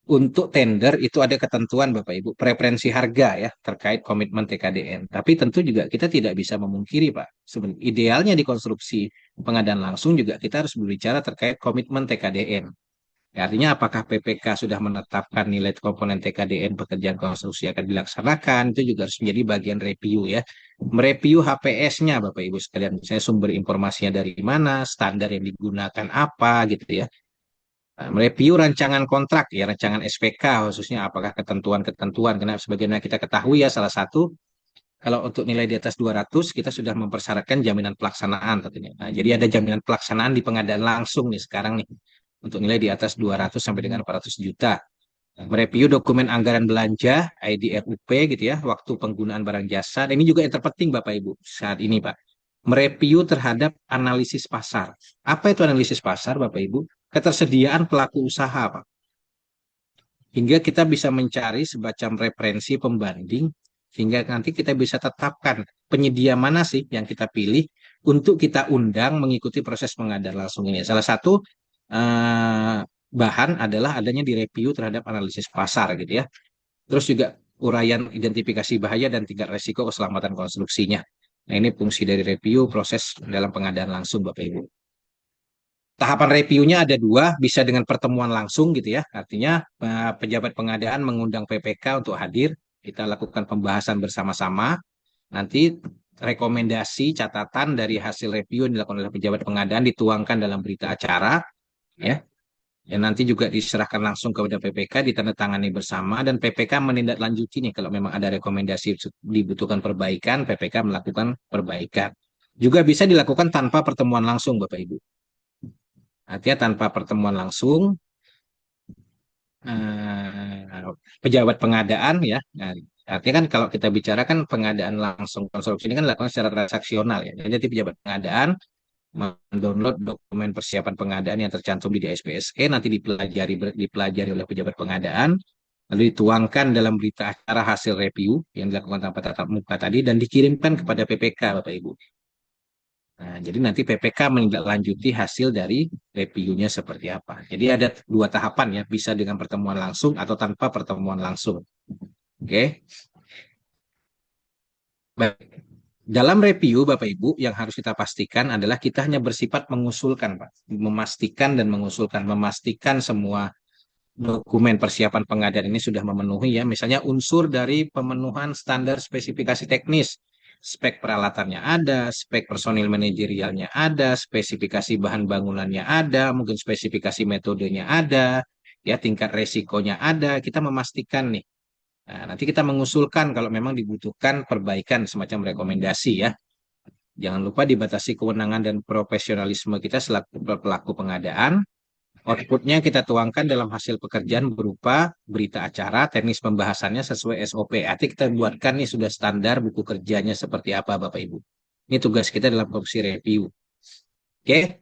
untuk tender itu ada ketentuan Bapak Ibu, preferensi harga ya terkait komitmen TKDN. Tapi tentu juga kita tidak bisa memungkiri Pak. Idealnya di konstruksi pengadaan langsung juga kita harus berbicara terkait komitmen TKDN. Ya, artinya apakah PPK sudah menetapkan nilai komponen TKDN pekerjaan konstruksi akan dilaksanakan, itu juga harus menjadi bagian review ya. Mereview HPS-nya Bapak Ibu sekalian, saya sumber informasinya dari mana, standar yang digunakan apa gitu ya. Nah, mereview rancangan kontrak ya, rancangan SPK khususnya apakah ketentuan-ketentuan karena sebagaimana kita ketahui ya salah satu Kalau untuk nilai di atas 200, kita sudah mempersyaratkan jaminan pelaksanaan tentunya. Nah, jadi ada jaminan pelaksanaan di pengadaan langsung nih sekarang nih. Untuk nilai di atas 200 sampai dengan 400 juta. Mereview dokumen anggaran belanja, IDRUP gitu ya, waktu penggunaan barang jasa. Dan ini juga yang terpenting Bapak Ibu saat ini Pak. Mereview terhadap analisis pasar. Apa itu analisis pasar Bapak Ibu? Ketersediaan pelaku usaha Pak. Hingga kita bisa mencari semacam referensi pembanding, hingga nanti kita bisa tetapkan penyedia mana sih yang kita pilih untuk kita undang mengikuti proses pengadaan langsung ini. Salah satu bahan adalah adanya di review terhadap analisis pasar gitu ya. Terus juga uraian identifikasi bahaya dan tingkat resiko keselamatan konstruksinya. Nah, ini fungsi dari review proses dalam pengadaan langsung Bapak Ibu. Tahapan reviewnya ada dua, bisa dengan pertemuan langsung gitu ya. Artinya pejabat pengadaan mengundang PPK untuk hadir, kita lakukan pembahasan bersama-sama. Nanti rekomendasi catatan dari hasil review yang dilakukan oleh pejabat pengadaan dituangkan dalam berita acara, ya. Dan nanti juga diserahkan langsung kepada PPK, ditandatangani bersama, dan PPK menindaklanjuti nih kalau memang ada rekomendasi dibutuhkan perbaikan, PPK melakukan perbaikan. Juga bisa dilakukan tanpa pertemuan langsung, Bapak Ibu. Artinya tanpa pertemuan langsung, pejabat pengadaan ya. Nah, artinya kan kalau kita bicara kan pengadaan langsung konstruksi ini kan dilakukan secara transaksional ya. Jadi pejabat pengadaan mendownload dokumen persiapan pengadaan yang tercantum di DSPSE, nanti dipelajari oleh pejabat pengadaan, lalu dituangkan dalam berita acara hasil review yang dilakukan tanpa tatap muka tadi dan dikirimkan kepada PPK Bapak Ibu. Nah, jadi nanti PPK menindaklanjuti hasil dari reviewnya seperti apa. Jadi ada dua tahapan ya, bisa dengan pertemuan langsung atau tanpa pertemuan langsung. Oke. Baik. Dalam review Bapak Ibu yang harus kita pastikan adalah kita hanya bersifat mengusulkan Pak, memastikan dan mengusulkan, memastikan semua dokumen persiapan pengadaan ini sudah memenuhi ya, misalnya unsur dari pemenuhan standar spesifikasi teknis, spek peralatannya ada, spek personil manajerialnya ada, spesifikasi bahan bangunannya ada, mungkin spesifikasi metodenya ada, ya tingkat resikonya ada, kita memastikan nih. Nah, nanti kita mengusulkan kalau memang dibutuhkan perbaikan semacam rekomendasi ya. Jangan lupa dibatasi kewenangan dan profesionalisme kita selaku pelaku pengadaan. Outputnya kita tuangkan dalam hasil pekerjaan berupa berita acara, teknis pembahasannya sesuai SOP. Artinya kita buatkan nih sudah standar buku kerjanya seperti apa Bapak Ibu. Ini tugas kita dalam fungsi review. Oke.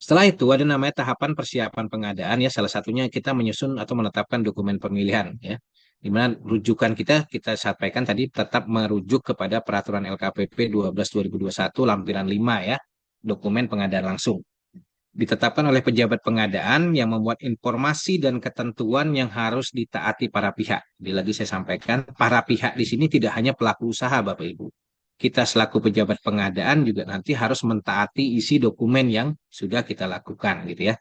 Setelah itu ada namanya tahapan persiapan pengadaan ya. Salah satunya kita menyusun atau menetapkan dokumen pemilihan ya. Di mana rujukan kita sampaikan tadi tetap merujuk kepada peraturan LKPP 12/2021 lampiran 5 ya. Dokumen pengadaan langsung ditetapkan oleh pejabat pengadaan yang membuat informasi dan ketentuan yang harus ditaati para pihak. Jadi lagi saya sampaikan, para pihak di sini tidak hanya pelaku usaha, Bapak Ibu. Kita selaku pejabat pengadaan juga nanti harus mentaati isi dokumen yang sudah kita lakukan, gitu ya.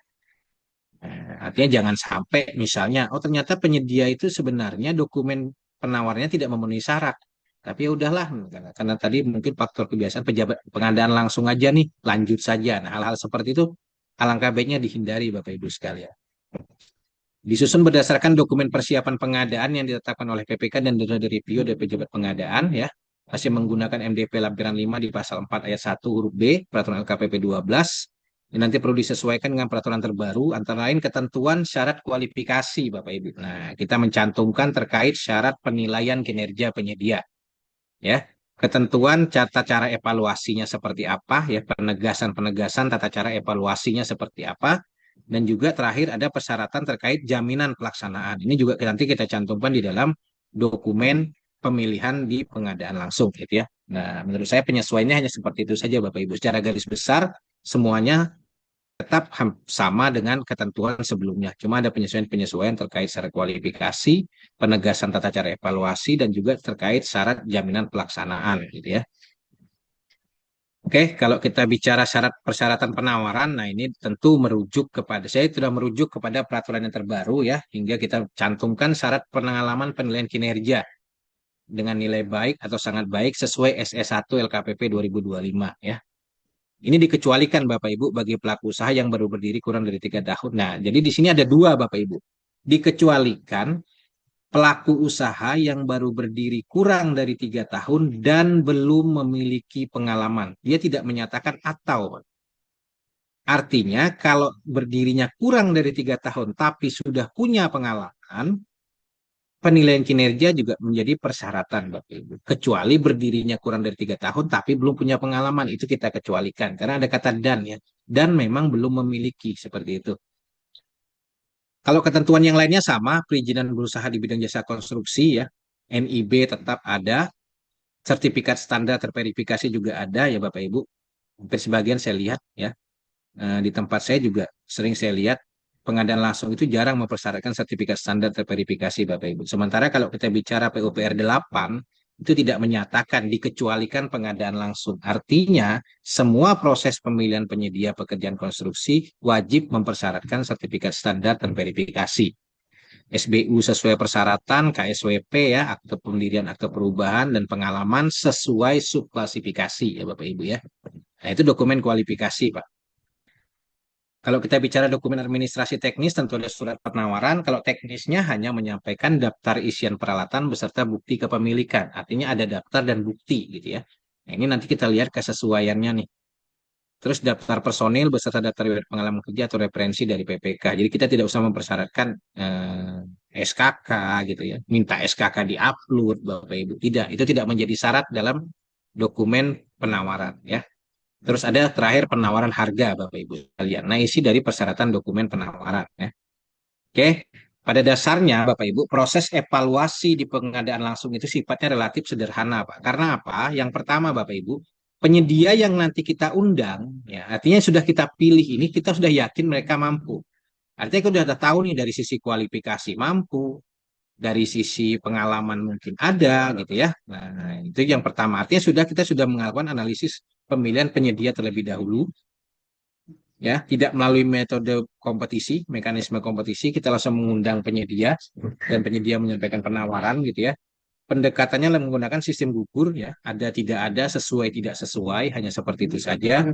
Artinya jangan sampai misalnya, oh ternyata penyedia itu sebenarnya dokumen penawarnya tidak memenuhi syarat. Tapi ya udahlah, karena tadi mungkin faktor kebiasaan pejabat pengadaan langsung aja nih, lanjut saja. Nah, hal-hal seperti itu alangkah baiknya dihindari Bapak Ibu sekalian. Disusun berdasarkan dokumen persiapan pengadaan yang ditetapkan oleh PPK dan direview dari pejabat pengadaan ya. Masih menggunakan MDP lampiran 5 di pasal 4 ayat 1 huruf B peraturan LKPP 12. Ini nanti perlu disesuaikan dengan peraturan terbaru antara lain ketentuan syarat kualifikasi Bapak Ibu. Nah, kita mencantumkan terkait syarat penilaian kinerja penyedia ya. Ketentuan tata cara evaluasinya seperti apa ya, penegasan tata cara evaluasinya seperti apa, dan juga terakhir ada persyaratan terkait jaminan pelaksanaan. Ini juga nanti kita cantumkan di dalam dokumen pemilihan di pengadaan langsung gitu ya. Nah, menurut saya penyesuaiannya hanya seperti itu saja Bapak Ibu. Secara garis besar semuanya tetap sama dengan ketentuan sebelumnya. Cuma ada penyesuaian-penyesuaian terkait syarat kualifikasi, penegasan tata cara evaluasi, dan juga terkait syarat jaminan pelaksanaan gitu ya. Oke, kalau kita bicara syarat persyaratan penawaran, nah ini tentu merujuk kepada, saya sudah merujuk kepada peraturan yang terbaru ya, hingga kita cantumkan syarat pengalaman penilaian kinerja dengan nilai baik atau sangat baik sesuai SE1 LKPP 2025 ya. Ini dikecualikan Bapak Ibu bagi pelaku usaha yang baru berdiri kurang dari 3 tahun. Nah, jadi di sini ada dua Bapak Ibu. Dikecualikan pelaku usaha yang baru berdiri kurang dari 3 tahun dan belum memiliki pengalaman. Dia tidak menyatakan atau. Artinya kalau berdirinya kurang dari 3 tahun tapi sudah punya pengalaman, penilaian kinerja juga menjadi persyaratan, Bapak Ibu. Kecuali berdirinya kurang dari 3 tahun tapi belum punya pengalaman, itu kita kecualikan. Karena ada kata dan ya, dan memang belum memiliki seperti itu. Kalau ketentuan yang lainnya sama, perizinan berusaha di bidang jasa konstruksi ya, NIB tetap ada, sertifikat standar terverifikasi juga ada ya Bapak Ibu. Hampir sebagian saya lihat ya. Di tempat saya juga sering saya lihat pengadaan langsung itu jarang mempersyaratkan sertifikat standar terverifikasi Bapak Ibu. Sementara kalau kita bicara PUPR 8 itu tidak menyatakan dikecualikan pengadaan langsung. Artinya semua proses pemilihan penyedia pekerjaan konstruksi wajib mempersyaratkan sertifikat standar terverifikasi. SBU sesuai persyaratan, KSWP ya, akte pendirian, akte perubahan, dan pengalaman sesuai subklasifikasi ya Bapak Ibu ya. Nah itu dokumen kualifikasi Pak. Kalau kita bicara dokumen administrasi teknis, tentu ada surat penawaran. Kalau teknisnya hanya menyampaikan daftar isian peralatan beserta bukti kepemilikan. Artinya ada daftar dan bukti gitu ya. Nah, ini nanti kita lihat kesesuaiannya nih. Terus daftar personil beserta daftar riwayat pengalaman kerja atau referensi dari PPK. Jadi kita tidak usah mempersyaratkan SKK gitu ya. Minta SKK di-upload Bapak Ibu. Tidak, itu tidak menjadi syarat dalam dokumen penawaran ya. Terus ada terakhir penawaran harga Bapak Ibu sekalian. Nah, isi dari persyaratan dokumen penawaran ya. Oke, pada dasarnya Bapak Ibu, proses evaluasi di pengadaan langsung itu sifatnya relatif sederhana, Pak. Karena apa? Yang pertama Bapak Ibu, penyedia yang nanti kita undang ya, artinya sudah kita pilih ini kita sudah yakin mereka mampu. Artinya kita sudah tahu nih dari sisi kualifikasi mampu, dari sisi pengalaman mungkin ada gitu ya. Nah, itu yang pertama. Artinya kita sudah melakukan analisis pemilihan penyedia terlebih dahulu ya, tidak melalui metode kompetisi, mekanisme kompetisi, kita langsung mengundang penyedia dan penyedia menyampaikan penawaran gitu ya. Pendekatannya menggunakan sistem gugur ya, ada tidak ada, sesuai tidak sesuai, hanya seperti itu saja.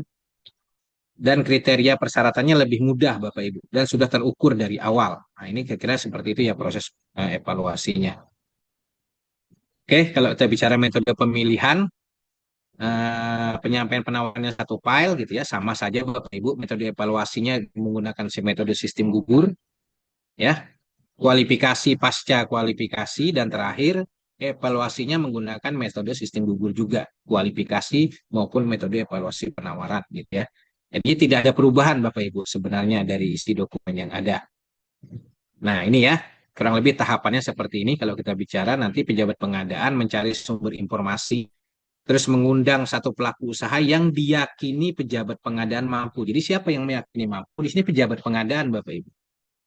Dan kriteria persyaratannya lebih mudah Bapak Ibu dan sudah terukur dari awal. Nah, ini kira-kira seperti itu ya proses evaluasinya. Oke, kalau kita bicara metode pemilihan, penyampaian penawarannya satu file gitu ya, sama saja Bapak Ibu, metode evaluasinya menggunakan metode sistem gugur ya, kualifikasi pasca kualifikasi, dan terakhir evaluasinya menggunakan metode sistem gugur juga, kualifikasi maupun metode evaluasi penawaran gitu ya. Jadi tidak ada perubahan Bapak Ibu sebenarnya dari isi dokumen yang ada. Nah ini ya, kurang lebih tahapannya seperti ini. Kalau kita bicara nanti pejabat pengadaan mencari sumber informasi, terus mengundang satu pelaku usaha yang diyakini pejabat pengadaan mampu. Jadi siapa yang meyakini mampu? Di sini pejabat pengadaan Bapak Ibu.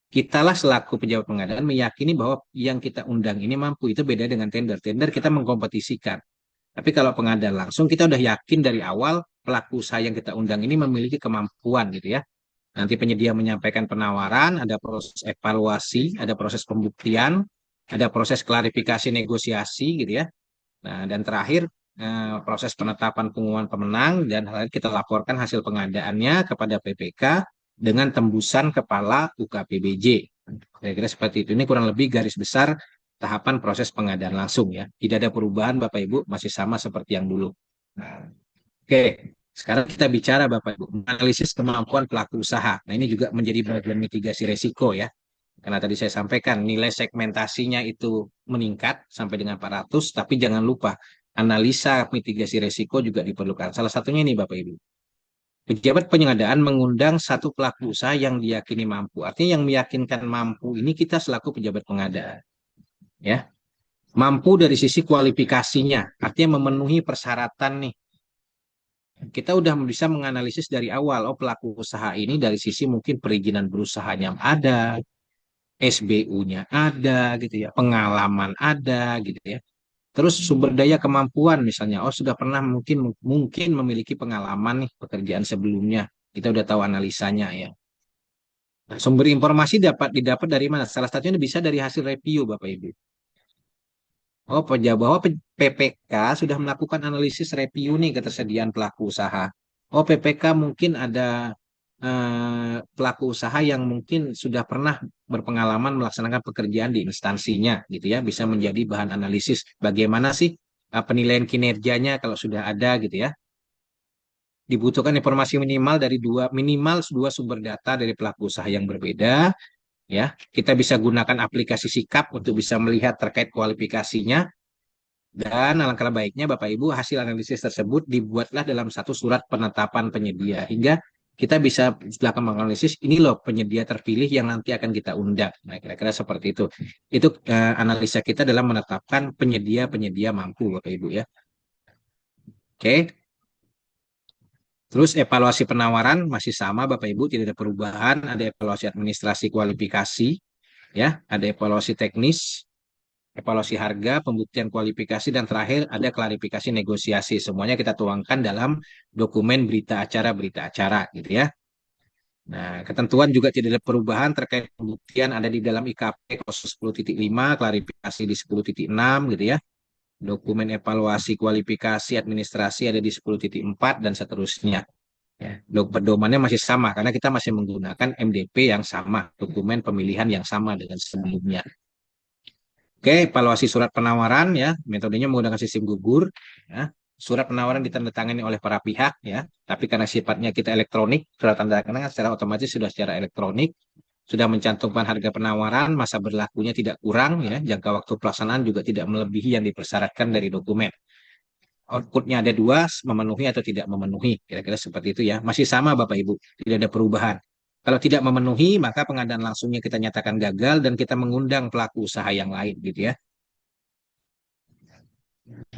Kitalah selaku pejabat pengadaan meyakini bahwa yang kita undang ini mampu. Itu beda dengan tender. Tender kita mengkompetisikan. Tapi kalau pengadaan langsung kita udah yakin dari awal pelaku usaha yang kita undang ini memiliki kemampuan gitu ya. Nanti penyedia menyampaikan penawaran, ada proses evaluasi, ada proses pembuktian, ada proses klarifikasi negosiasi gitu ya. Nah, dan terakhir proses penetapan pengumuman pemenang, dan hal ini kita laporkan hasil pengadaannya kepada PPK dengan tembusan kepala UKPBJ. Kira-kira seperti itu. Ini kurang lebih garis besar tahapan proses pengadaan langsung ya. Tidak ada perubahan Bapak Ibu, masih sama seperti yang dulu. Nah, oke, sekarang kita bicara Bapak Ibu, analisis kemampuan pelaku usaha. Nah, ini juga menjadi bagian mitigasi resiko ya. Karena tadi saya sampaikan nilai segmentasinya itu meningkat sampai dengan 400, tapi jangan lupa analisa mitigasi resiko juga diperlukan. Salah satunya ini Bapak Ibu. Pejabat pengadaan mengundang satu pelaku usaha yang diyakini mampu. Artinya yang meyakinkan mampu ini kita selaku pejabat pengadaan. Ya, mampu dari sisi kualifikasinya, artinya memenuhi persyaratan nih. Kita udah bisa menganalisis dari awal, oh pelaku usaha ini dari sisi mungkin perizinan berusahanya ada, SBU-nya ada gitu ya, pengalaman ada gitu ya. Terus sumber daya kemampuan misalnya, oh sudah pernah mungkin memiliki pengalaman nih pekerjaan sebelumnya. Kita udah tahu analisanya ya. Nah, sumber informasi didapat dari mana? Salah satunya bisa dari hasil review Bapak Ibu. Oh, bahwa PPK sudah melakukan analisis review nih ketersediaan pelaku usaha. Oh, PPK mungkin ada pelaku usaha yang mungkin sudah pernah berpengalaman melaksanakan pekerjaan di instansinya gitu ya, bisa menjadi bahan analisis bagaimana sih penilaian kinerjanya kalau sudah ada gitu ya. Dibutuhkan informasi minimal dua sumber data dari pelaku usaha yang berbeda ya. Kita bisa gunakan aplikasi Sikap untuk bisa melihat terkait kualifikasinya, dan alangkah baiknya Bapak Ibu hasil analisis tersebut dibuatlah dalam satu surat penetapan penyedia hingga kita bisa setelah menganalisis ini loh penyedia terpilih yang nanti akan kita undang. Nah, kira-kira seperti itu. Itu analisa kita dalam menetapkan penyedia-penyedia mampu Bapak Ibu ya. Oke. Terus evaluasi penawaran masih sama Bapak Ibu, tidak ada perubahan, ada evaluasi administrasi kualifikasi ya, ada evaluasi teknis, evaluasi harga, pembuktian kualifikasi, dan terakhir ada klarifikasi negosiasi. Semuanya kita tuangkan dalam dokumen berita acara gitu ya. Nah, ketentuan juga tidak ada perubahan terkait pembuktian ada di dalam IKP 10.5, klarifikasi di 10.6 gitu ya. Dokumen evaluasi kualifikasi administrasi ada di 10.4 dan seterusnya. Ya, pedomannya masih sama karena kita masih menggunakan MDP yang sama, dokumen pemilihan yang sama dengan sebelumnya. Oke, evaluasi surat penawaran ya, metodenya menggunakan sistem gugur. Ya. Surat penawaran ditandatangani oleh para pihak ya, tapi karena sifatnya kita elektronik, surat tanda tangan secara otomatis sudah secara elektronik, sudah mencantumkan harga penawaran, masa berlakunya tidak kurang ya, jangka waktu pelaksanaan juga tidak melebihi yang dipersyaratkan dari dokumen. Outputnya ada dua, memenuhi atau tidak memenuhi, kira-kira seperti itu ya. Masih sama Bapak Ibu, tidak ada perubahan. Kalau tidak memenuhi, maka pengadaan langsungnya kita nyatakan gagal dan kita mengundang pelaku usaha yang lain gitu ya.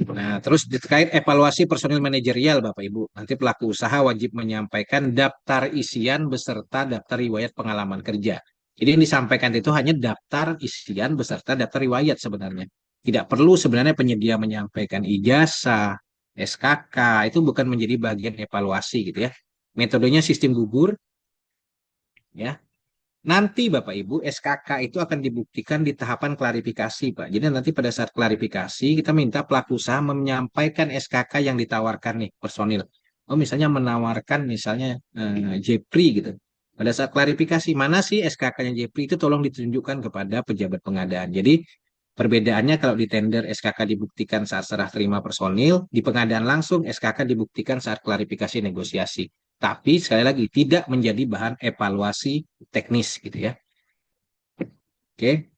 Nah, terus terkait evaluasi personil manajerial Bapak Ibu, nanti pelaku usaha wajib menyampaikan daftar isian beserta daftar riwayat pengalaman kerja. Jadi yang disampaikan itu hanya daftar isian beserta daftar riwayat sebenarnya. Tidak perlu sebenarnya penyedia menyampaikan ijazah, SKK, itu bukan menjadi bagian evaluasi gitu ya. Metodenya sistem gugur ya. Nanti Bapak Ibu, SKK itu akan dibuktikan di tahapan klarifikasi, Pak. Jadi nanti pada saat klarifikasi, kita minta pelaku usaha menyampaikan SKK yang ditawarkan nih personil. Oh, misalnya menawarkan misalnya Jepri gitu. Pada saat klarifikasi, mana sih SKK-nya Jepri itu tolong ditunjukkan kepada pejabat pengadaan. Jadi perbedaannya kalau di tender SKK dibuktikan saat serah terima personil, di pengadaan langsung SKK dibuktikan saat klarifikasi negosiasi. Tapi sekali lagi tidak menjadi bahan evaluasi teknis gitu ya. Oke.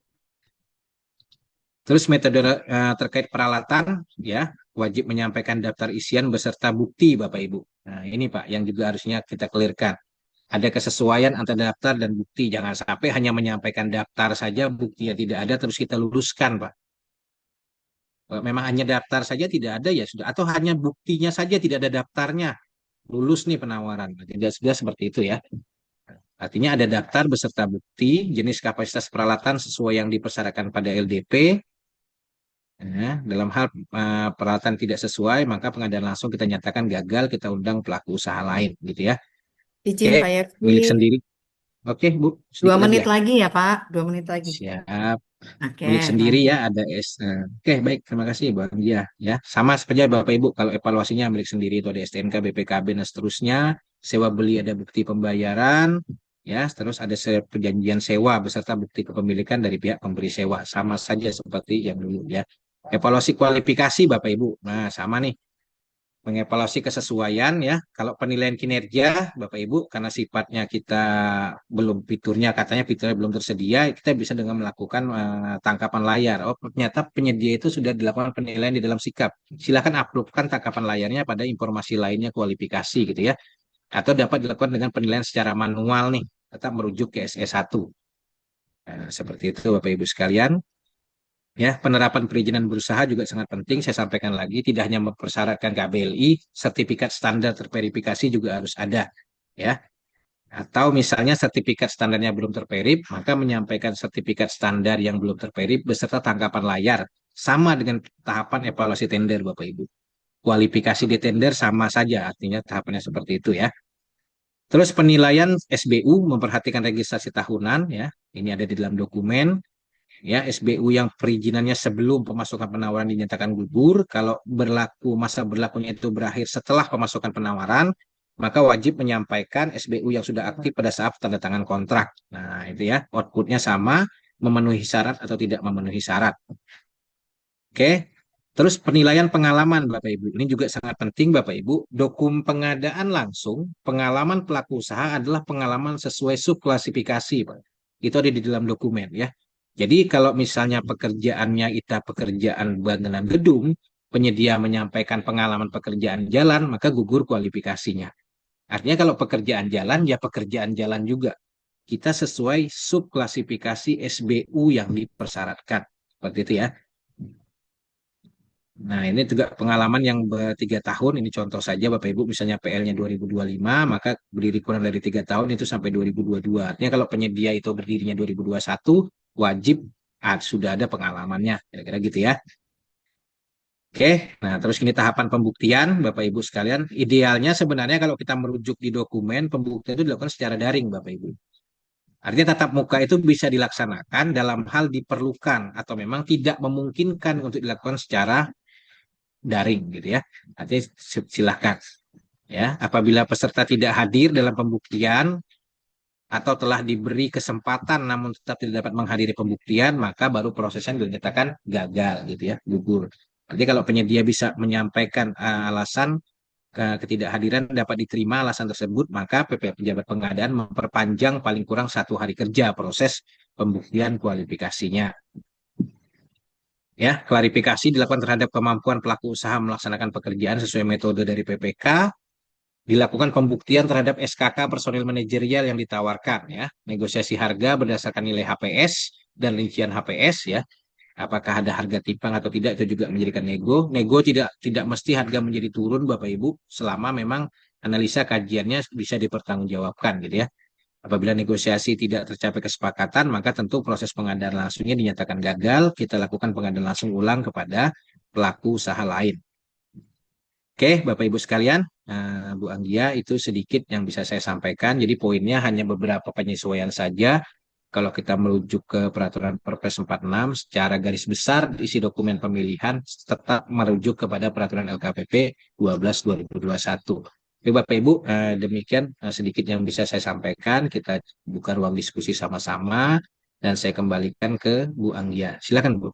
Terus metode terkait peralatan ya wajib menyampaikan daftar isian beserta bukti Bapak Ibu. Nah, ini Pak yang juga harusnya kita clearkan. Ada kesesuaian antara daftar dan bukti. Jangan sampai hanya menyampaikan daftar saja, buktinya tidak ada terus kita luluskan, Pak. Kalau memang hanya daftar saja tidak ada ya sudah, atau hanya buktinya saja tidak ada daftarnya, lulus nih penawaran. Tidak sudah seperti itu ya. Artinya ada daftar beserta bukti, jenis kapasitas peralatan sesuai yang dipersyaratkan pada LDP. Ya, dalam hal peralatan tidak sesuai, maka pengadaan langsung kita nyatakan gagal, kita undang pelaku usaha lain, gitu ya. Izin Oke, Pak Yakti, milik sendiri. Oke, Bu, 2 sedikit lagi menit ya. lagi ya Pak, 2 menit lagi. Siap. Oke, Milik sendiri lanjut. ya, ada Oke, baik, terima kasih Bang Dia. Ya, sama seperti Bapak Ibu, kalau evaluasinya milik sendiri itu ada STNK, BPKB, dan seterusnya. Sewa beli ada bukti pembayaran, ya, terus ada perjanjian sewa beserta bukti kepemilikan dari pihak pemberi sewa. Sama saja seperti yang dulu ya. Evaluasi kualifikasi Bapak Ibu. Nah, sama nih. Mengevaluasi kesesuaian ya. Kalau penilaian kinerja Bapak Ibu karena sifatnya kita belum fiturnya katanya fiturnya belum tersedia, kita bisa dengan melakukan tangkapan layar. Oh, ternyata penyedia itu sudah dilakukan penilaian di dalam sikap. Silakan uploadkan tangkapan layarnya pada informasi lainnya kualifikasi gitu ya. Atau dapat dilakukan dengan penilaian secara manual nih, tetap merujuk ke SE1. Nah, seperti itu Bapak Ibu sekalian. Ya, penerapan perizinan berusaha juga sangat penting. Saya sampaikan lagi, tidak hanya mempersyaratkan KBLI, sertifikat standar terverifikasi juga harus ada. Ya, atau misalnya sertifikat standarnya belum terperip, maka menyampaikan sertifikat standar yang belum terperip beserta tangkapan layar. Sama dengan tahapan evaluasi tender, Bapak Ibu. Kualifikasi di tender sama saja, artinya tahapannya seperti itu ya. Terus penilaian SBU memperhatikan registrasi tahunan, ya. Ini ada di dalam dokumen. Ya, SBU yang perizinannya sebelum pemasukan penawaran dinyatakan gugur, kalau berlaku masa berlakunya itu berakhir setelah pemasukan penawaran, maka wajib menyampaikan SBU yang sudah aktif pada saat tanda tangan kontrak. Nah, itu ya, outputnya sama, memenuhi syarat atau tidak memenuhi syarat. Oke. Terus penilaian pengalaman Bapak Ibu. Ini juga sangat penting Bapak Ibu. Dokumen pengadaan langsung, pengalaman pelaku usaha adalah pengalaman sesuai subklasifikasi, Pak. Itu ada di dalam dokumen ya. Jadi kalau misalnya pekerjaannya kita pekerjaan bangunan gedung, penyedia menyampaikan pengalaman pekerjaan jalan, maka gugur kualifikasinya. Artinya kalau pekerjaan jalan, ya pekerjaan jalan juga. Kita sesuai subklasifikasi SBU yang dipersyaratkan. Seperti itu ya. Nah, ini juga pengalaman yang 3 tahun, ini contoh saja Bapak Ibu, misalnya PL-nya 2025, maka berdiri kurang dari 3 tahun itu sampai 2022. Artinya kalau penyedia itu berdirinya 2021, wajib sudah ada pengalamannya, kira-kira gitu ya. Oke, nah terus ini tahapan pembuktian, Bapak Ibu sekalian. Idealnya sebenarnya kalau kita merujuk di dokumen, pembuktian itu dilakukan secara daring, Bapak Ibu. Artinya tatap muka itu bisa dilaksanakan dalam hal diperlukan atau memang tidak memungkinkan untuk dilakukan secara daring gitu ya. Nanti silahkan ya. Apabila peserta tidak hadir dalam pembuktian atau telah diberi kesempatan namun tetap tidak dapat menghadiri pembuktian, maka baru prosesnya dinyatakan gagal gitu ya, gugur. Jadi kalau penyedia bisa menyampaikan alasan ketidakhadiran dapat diterima alasan tersebut, maka PP pejabat pengadaan memperpanjang paling kurang 1 hari kerja proses pembuktian kualifikasinya. Ya, klarifikasi dilakukan terhadap kemampuan pelaku usaha melaksanakan pekerjaan sesuai metode dari PPK, dilakukan pembuktian terhadap SKK personil manajerial yang ditawarkan ya, negosiasi harga berdasarkan nilai HPS dan rincian HPS ya. Apakah ada harga timpang atau tidak itu juga menjadikan nego. Nego tidak mesti harga menjadi turun Bapak Ibu selama memang analisa kajiannya bisa dipertanggungjawabkan gitu ya. Apabila negosiasi tidak tercapai kesepakatan, maka tentu proses pengadaan langsungnya dinyatakan gagal. Kita lakukan pengadaan langsung ulang kepada pelaku usaha lain. Oke, Bapak Ibu sekalian, Bu Anggia, itu sedikit yang bisa saya sampaikan. Jadi poinnya hanya beberapa penyesuaian saja. Kalau kita merujuk ke peraturan Perpres 46, secara garis besar isi dokumen pemilihan tetap merujuk kepada peraturan LKPP 12 2021. Oke Bapak Ibu, demikian sedikit yang bisa saya sampaikan. Kita buka ruang diskusi sama-sama dan saya kembalikan ke Bu Anggia. Silakan Bu.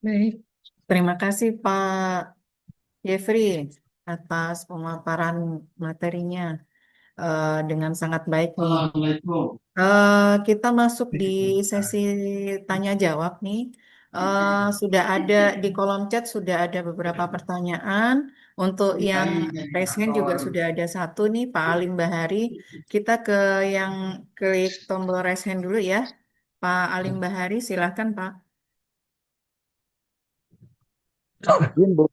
Baik, terima kasih Pak Jeffrey atas pemaparan materinya dengan sangat baik nih. Kita masuk di sesi tanya jawab nih. Sudah ada di kolom chat sudah ada beberapa pertanyaan. Untuk yang raise hand juga sudah ada satu nih, Pak Alim Bahari. Kita ke yang klik tombol raise hand dulu ya. Pak Alim Bahari, silahkan Pak. Izin Bu,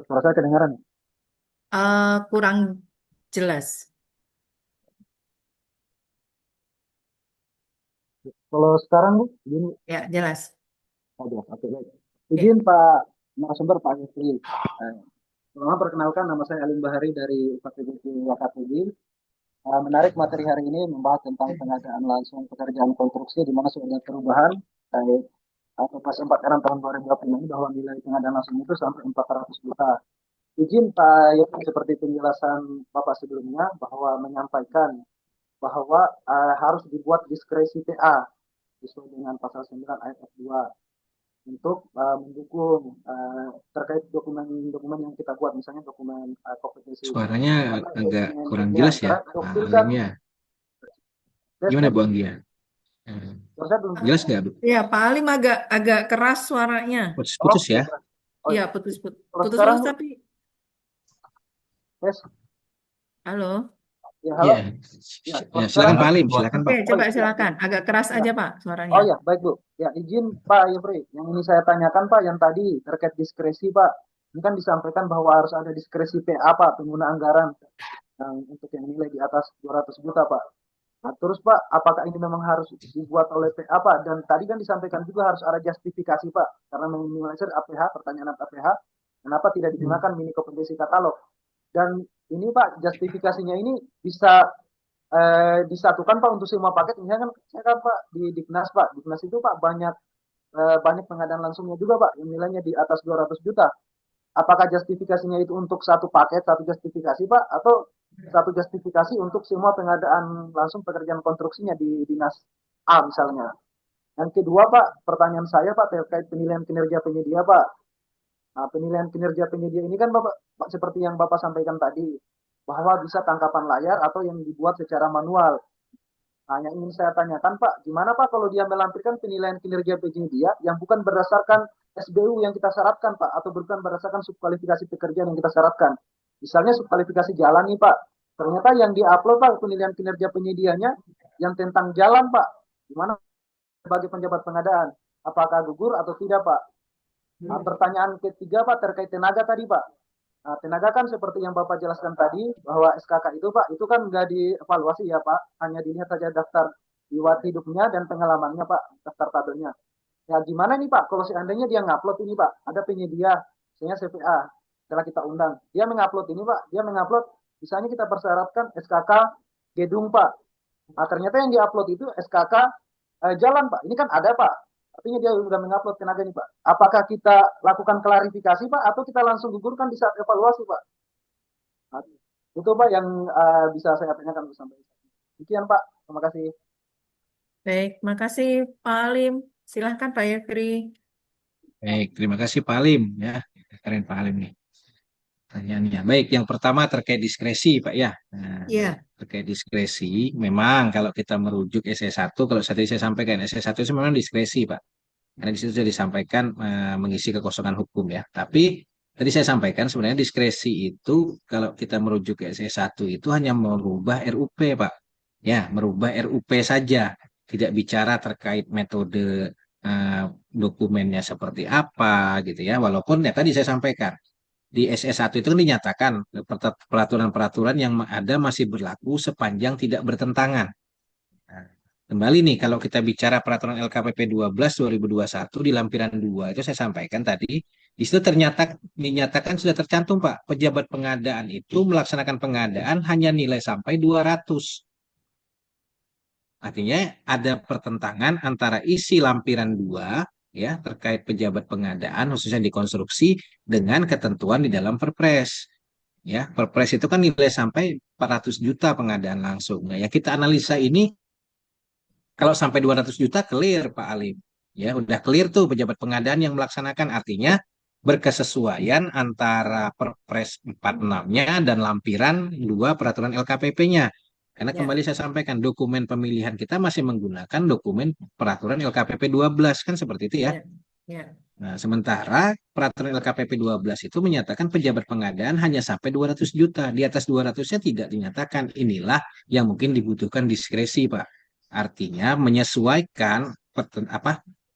suara saya kedengaran. Kurang jelas. Kalau sekarang Bu, izin Ya, jelas. aja. Oke, baik. Izin Pak narasumber Pak Yusri. Pertama perkenalkan, nama saya Alim Bahari dari UKPBP Wakatobi. Menarik materi hari ini membahas tentang pengadaan langsung pekerjaan konstruksi di mana sudah ada perubahan terkait atau pas 4 tahun 2025 ini bahwa nilai pengadaan langsung itu sampai 400 juta. Izin Pak Yusri seperti penjelasan Bapak sebelumnya bahwa menyampaikan bahwa harus dibuat diskresi PA sesuai dengan pasal 9 ayat 2 untuk mendukung terkait dokumen-dokumen yang kita buat, misalnya dokumen kompetensi. Suaranya agak kurang Ya, jelas ya, karena Pak dokter kan Alimnya. Gimana Bu Anggia? saya belum Jelas nggak Bu? Ya, Pak Alim agak keras suaranya. Putus-putus ya. Oh, Iya, iya. putus-putus. Kalau Putus-putus sekarang tapi yes. halo. Ya, halo. Iya. Ya, Ya, silakan Pak Alim, silakan Oke, Pak. coba iya. silakan. Agak keras Ya. aja, Pak, suaranya. Oh ya, baik Bu. Ya, izin Pak Yufri. Yang ini saya tanyakan Pak, yang tadi terkait diskresi Pak. Ini kan disampaikan bahwa harus ada diskresi PA Pak, pengguna anggaran untuk yang nilai di atas 200 juta Pak. Nah, terus Pak, apakah ini memang harus dibuat oleh PA Pak? Dan tadi kan disampaikan juga harus ada justifikasi Pak. Karena meminimalisir APH, pertanyaan APH, kenapa tidak digunakan mini kompetensi katalog? Dan ini Pak, justifikasinya ini bisa disatukan Pak untuk semua paket. Misalnya kan saya kan Pak di Dignas Pak, Dignas itu Pak banyak pengadaan langsungnya juga Pak yang nilainya di atas 200 juta. Apakah justifikasinya itu untuk satu paket, satu justifikasi Pak, atau satu justifikasi untuk semua pengadaan langsung pekerjaan konstruksinya di dinas A misalnya. Yang kedua Pak, pertanyaan saya Pak terkait penilaian kinerja penyedia Pak. Nah, penilaian kinerja penyedia ini kan Bapak, Pak, seperti yang Bapak sampaikan tadi, bahwa bisa tangkapan layar atau yang dibuat secara manual. Nah, yang ingin saya tanyakan Pak, gimana Pak kalau dia melampirkan penilaian kinerja penyedia yang bukan berdasarkan SBU yang kita syaratkan Pak, atau bukan berdasarkan subkualifikasi pekerjaan yang kita syaratkan. Misalnya subkualifikasi jalan nih Pak, ternyata yang diupload Pak penilaian kinerja penyedianya yang tentang jalan Pak. Gimana sebagai penjabat pengadaan? Apakah gugur atau tidak Pak? Nah, pertanyaan ketiga Pak terkait tenaga tadi Pak. Nah, tenaga kan seperti yang Bapak jelaskan tadi bahwa SKK itu Pak itu kan nggak dievaluasi ya Pak, hanya dilihat saja daftar riwayat hidupnya dan pengalamannya Pak, daftar tabelnya. Ya gimana nih Pak kalau seandainya dia ngupload ini Pak, ada penyedia, misalnya CPA, setelah kita undang, dia mengupload ini Pak, dia mengupload, misalnya kita persyaratkan SKK gedung Pak. Nah, ternyata yang diupload itu SKK jalan Pak. Ini kan ada Pak. Artinya dia sudah mengupload tenaga nih Pak. Apakah kita lakukan klarifikasi Pak atau kita langsung gugurkan di saat evaluasi Pak? Nah, itu Pak yang bisa saya tanyakan sampai. Sekian Pak. Terima kasih. Baik, makasih Pak Alim. Silahkan Pak Yefri. Baik, terima kasih Pak Alim ya. Keren Pak Alim nih. Pertanyaannya. Baik, yang pertama terkait diskresi Pak ya. Nah, Iya, terkait diskresi, memang kalau kita merujuk SE1, kalau tadi saya sampaikan SE1 itu memang diskresi Pak. Karena di situ sudah disampaikan mengisi kekosongan hukum ya. Tapi tadi saya sampaikan sebenarnya diskresi itu kalau kita merujuk ke SE1 itu hanya merubah RUP Pak. Ya, merubah RUP saja. Tidak bicara terkait metode dokumennya seperti apa gitu ya. Walaupun ya tadi saya sampaikan di SE1 itu dinyatakan peraturan-peraturan yang ada masih berlaku sepanjang tidak bertentangan. Nah, kembali nih kalau kita bicara peraturan LKPP 12 2021 di lampiran 2 itu saya sampaikan tadi, di situ ternyata dinyatakan sudah tercantum Pak, pejabat pengadaan itu melaksanakan pengadaan hanya nilai sampai 200. Artinya ada pertentangan antara isi lampiran 2 ya terkait pejabat pengadaan khususnya di konstruksi dengan ketentuan di dalam Perpres. Ya, Perpres itu kan nilai sampai 400 juta pengadaan langsung. Nah, ya kita analisa ini kalau sampai 200 juta clear Pak Alim. Ya, udah clear tuh pejabat pengadaan yang melaksanakan, artinya berkesesuaian antara Perpres 46-nya dan lampiran 2 peraturan LKPP-nya. Karena ya, kembali saya sampaikan dokumen pemilihan kita masih menggunakan dokumen peraturan LKPP 12 kan seperti itu ya. ya, ya. Nah, sementara peraturan LKPP 12 itu menyatakan pejabat pengadaan hanya sampai 200 juta. Di atas 200-nya tidak dinyatakan. Inilah yang mungkin dibutuhkan diskresi, Pak. Artinya menyesuaikan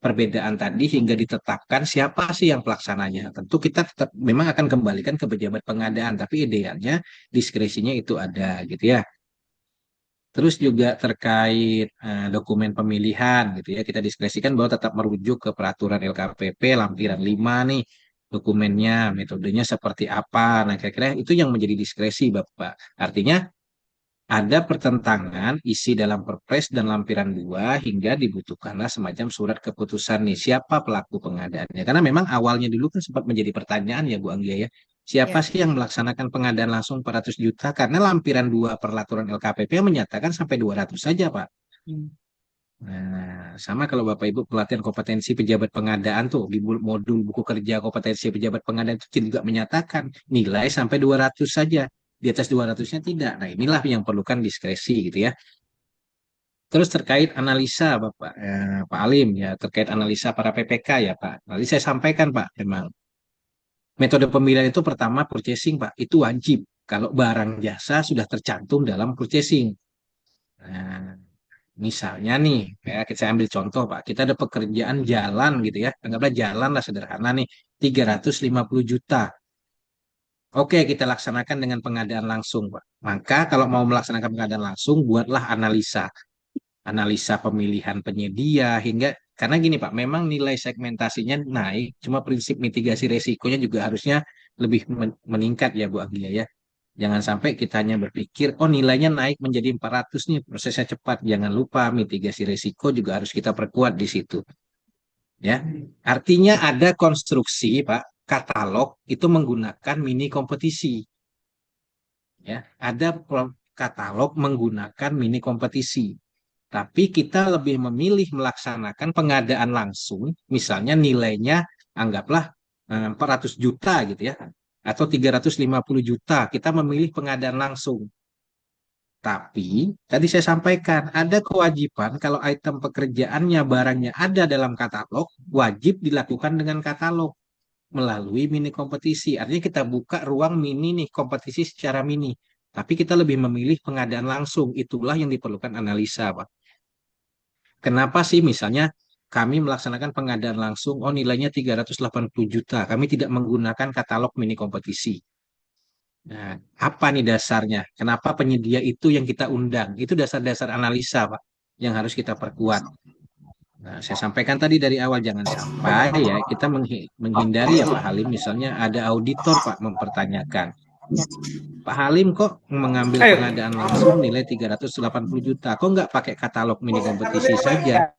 perbedaan tadi hingga ditetapkan siapa sih yang pelaksananya. Tentu kita tetap memang akan kembalikan ke pejabat pengadaan, tapi idealnya diskresinya itu ada gitu ya. Terus juga terkait dokumen pemilihan gitu ya, kita diskresikan bahwa tetap merujuk ke peraturan LKPP lampiran 5 nih dokumennya, metodenya seperti apa. Nah, kira-kira itu yang menjadi diskresi Bapak. Artinya ada pertentangan isi dalam Perpres dan lampiran 2 hingga dibutuhkanlah semacam surat keputusan nih siapa pelaku pengadaannya. Karena memang awalnya dulu kan sempat menjadi pertanyaan ya Bu Anggia ya. Siapa Ya. sih yang melaksanakan pengadaan langsung 400 juta? Karena lampiran 2 peraturan LKPP menyatakan sampai 200 saja Pak. Nah, sama kalau Bapak Ibu pelatihan kompetensi pejabat pengadaan tuh di modul buku kerja kompetensi pejabat pengadaan itu juga menyatakan nilai sampai 200 saja. Di atas 200-nya tidak. Nah, inilah yang perlukan diskresi gitu ya. Terus terkait analisa Bapak Pak Alim ya, terkait analisa para PPK ya Pak. Tadi saya sampaikan Pak, memang metode pemilihan itu pertama purchasing Pak, itu wajib kalau barang jasa sudah tercantum dalam purchasing. Nah, misalnya nih, ya saya ambil contoh Pak, kita ada pekerjaan jalan gitu ya, anggaplah jalan lah sederhana nih, 350 juta. Oke, kita laksanakan dengan pengadaan langsung Pak. Maka kalau mau melaksanakan pengadaan langsung, buatlah analisa pemilihan penyedia hingga karena gini Pak, memang nilai segmentasinya naik, cuma prinsip mitigasi resikonya juga harusnya lebih meningkat ya Bu Anggia ya. Jangan sampai kita hanya berpikir, oh nilainya naik menjadi 400 nih, prosesnya cepat. Jangan lupa mitigasi resiko juga harus kita perkuat di situ. Ya, artinya ada konstruksi Pak, katalog itu menggunakan mini kompetisi. ya, ada katalog menggunakan mini kompetisi. Tapi kita lebih memilih melaksanakan pengadaan langsung, misalnya nilainya anggaplah 400 juta gitu ya, atau 350 juta, kita memilih pengadaan langsung. Tapi tadi saya sampaikan ada kewajiban kalau item pekerjaannya barangnya ada dalam katalog, wajib dilakukan dengan katalog melalui mini kompetisi. Artinya kita buka ruang mini nih, kompetisi secara mini. Tapi kita lebih memilih pengadaan langsung. Itulah yang diperlukan analisa, Pak. Kenapa sih misalnya kami melaksanakan pengadaan langsung, oh nilainya 380 juta, kami tidak menggunakan katalog mini kompetisi. Nah, apa nih dasarnya? Kenapa penyedia itu yang kita undang? Itu dasar-dasar analisa, Pak, yang harus kita perkuat. Nah, saya sampaikan tadi dari awal, jangan sampai ya kita menghindari ya Pak Halim, misalnya ada auditor Pak mempertanyakan, Pak Halim kok mengambil pengadaan langsung nilai 380 juta, kok nggak pakai katalog mini kompetisi saja?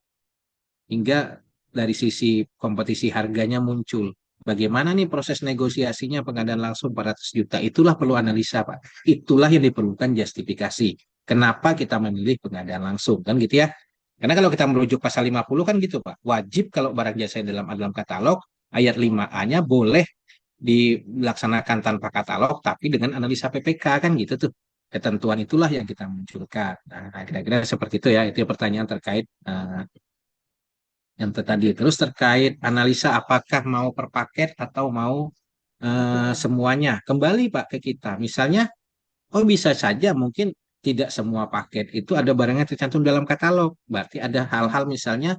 Hingga dari sisi kompetisi harganya muncul. Bagaimana nih proses negosiasinya pengadaan langsung 400 juta? Itulah perlu analisa, Pak. Itulah yang diperlukan justifikasi. Kenapa kita memilih pengadaan langsung? Kan gitu ya. Karena kalau kita merujuk pasal 50 kan gitu, Pak. Wajib kalau barang jasa dalam katalog, ayat 5A-nya boleh dilaksanakan tanpa katalog, tapi dengan analisa PPK kan gitu tuh. Ketentuan itulah yang kita munculkan. Nah, kira-kira seperti itu ya. Itu pertanyaan terkait yang tadi. Terus terkait analisa apakah mau per paket atau mau semuanya. Kembali Pak ke kita. Misalnya, oh bisa saja mungkin tidak semua paket itu ada barangnya tercantum dalam katalog. Berarti ada hal-hal misalnya,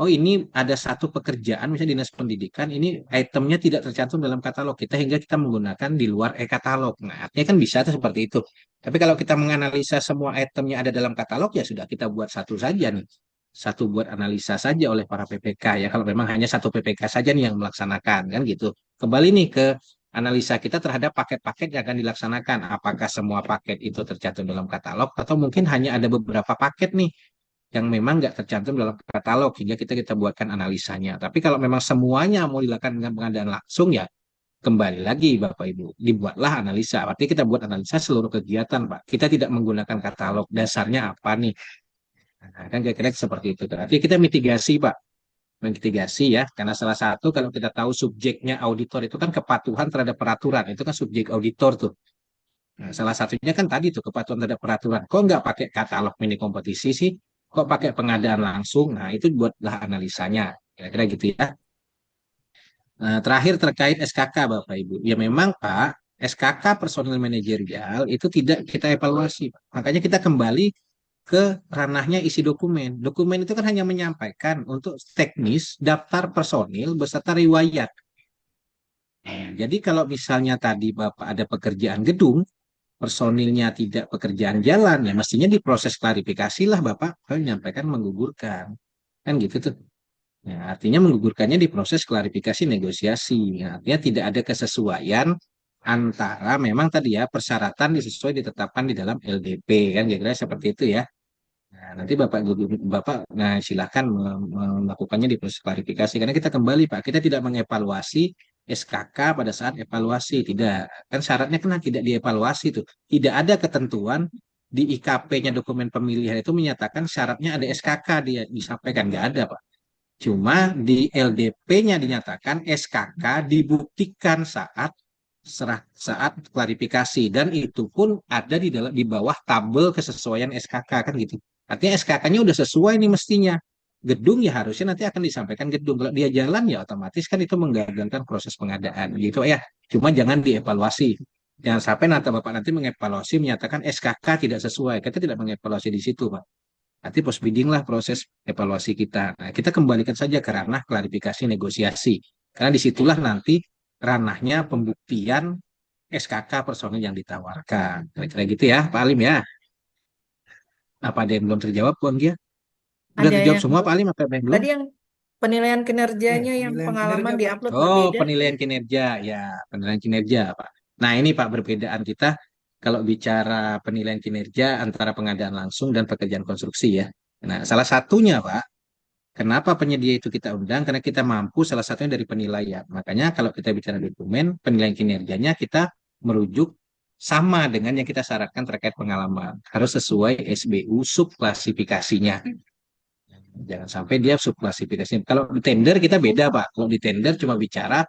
oh ini ada satu pekerjaan misalnya dinas pendidikan, ini itemnya tidak tercantum dalam katalog kita hingga kita menggunakan di luar e-katalog. Nah, artinya kan bisa tuh seperti itu. Tapi kalau kita menganalisa semua itemnya ada dalam katalog, ya sudah kita buat satu saja nih. Satu buat analisa saja oleh para PPK ya. Kalau memang hanya satu PPK saja nih yang melaksanakan kan gitu. Kembali nih ke analisa kita terhadap paket-paket yang akan dilaksanakan. Apakah semua paket itu tercantum dalam katalog atau mungkin hanya ada beberapa paket nih yang memang nggak tercantum dalam katalog hingga kita buatkan analisanya. Tapi kalau memang semuanya mau dilakukan dengan pengadaan langsung ya kembali lagi Bapak Ibu, dibuatlah analisa. Berarti kita buat analisa seluruh kegiatan, Pak. Kita tidak menggunakan katalog. Dasarnya apa nih? Nah, kan kira-kira seperti itu. Berarti kita mitigasi, Pak. Mitigasi ya, karena salah satu kalau kita tahu subjeknya auditor itu kan kepatuhan terhadap peraturan. Itu kan subjek auditor tuh. Nah, salah satunya kan tadi tuh kepatuhan terhadap peraturan. Kok nggak pakai katalog mini kompetisi sih? Kok pakai pengadaan langsung? Nah, itu buatlah analisanya. Kira-kira gitu ya. Nah, terakhir terkait SKK Bapak Ibu. Ya memang Pak, SKK personil manajerial itu tidak kita evaluasi, Pak. Makanya kita kembali ke ranahnya isi dokumen. Dokumen itu kan hanya menyampaikan untuk teknis daftar personil beserta riwayat. Jadi kalau misalnya tadi Bapak ada pekerjaan gedung, personilnya tidak pekerjaan jalan, ya mestinya diproses klarifikasi lah Bapak, menyampaikan menggugurkan. Kan gitu tuh. Ya, artinya menggugurkannya di proses klarifikasi negosiasi. Ya, artinya tidak ada kesesuaian antara memang tadi ya persyaratan sesuai ditetapkan di dalam LDP kan kira-kira seperti itu ya. Nah, nanti Bapak nah silakan melakukannya di proses klarifikasi karena kita kembali Pak, kita tidak mengevaluasi SKK pada saat evaluasi, tidak. Kan syaratnya kan tidak dievaluasi tuh. Tidak ada ketentuan di IKP-nya dokumen pemilihan itu menyatakan syaratnya ada SKK dia disampaikan nggak ada Pak. Cuma di LDP-nya dinyatakan SKK dibuktikan saat klarifikasi dan itu pun ada di bawah tabel kesesuaian SKK kan gitu. Artinya SKK-nya udah sesuai nih mestinya. Gedung ya harusnya nanti akan disampaikan gedung. Kalau dia jalan ya otomatis kan itu menggagalkan proses pengadaan gitu ya. Cuma jangan dievaluasi. Jangan sampai nanti Bapak nanti mengevaluasi menyatakan SKK tidak sesuai. Kita tidak mengevaluasi di situ, Pak. Nanti post bidding lah proses evaluasi kita. Nah, kita kembalikan saja ke ranah klarifikasi negosiasi. Karena disitulah nanti ranahnya pembuktian SKK personil yang ditawarkan. Kira-kira gitu ya, Pak Alim ya. Apa ada yang belum terjawab, Bu Anggia? Udah Ada terjawab yang semua, Pak Alim, apa yang belum? tadi yang penilaian kinerjanya yang pengalaman diupload Oh, berbeda. penilaian kinerja. Ya, penilaian kinerja, Pak. Nah, ini Pak, perbedaan kita kalau bicara penilaian kinerja antara pengadaan langsung dan pekerjaan konstruksi ya. Nah, salah satunya, Pak, kenapa penyedia itu kita undang? Karena kita mampu salah satunya dari penilaian. Makanya kalau kita bicara dokumen, penilaian kinerjanya kita merujuk sama dengan yang kita syaratkan terkait pengalaman. Harus sesuai SBU subklasifikasinya. Jangan sampai dia subklasifikasinya. Kalau di tender kita beda, Pak. Kalau di tender cuma bicara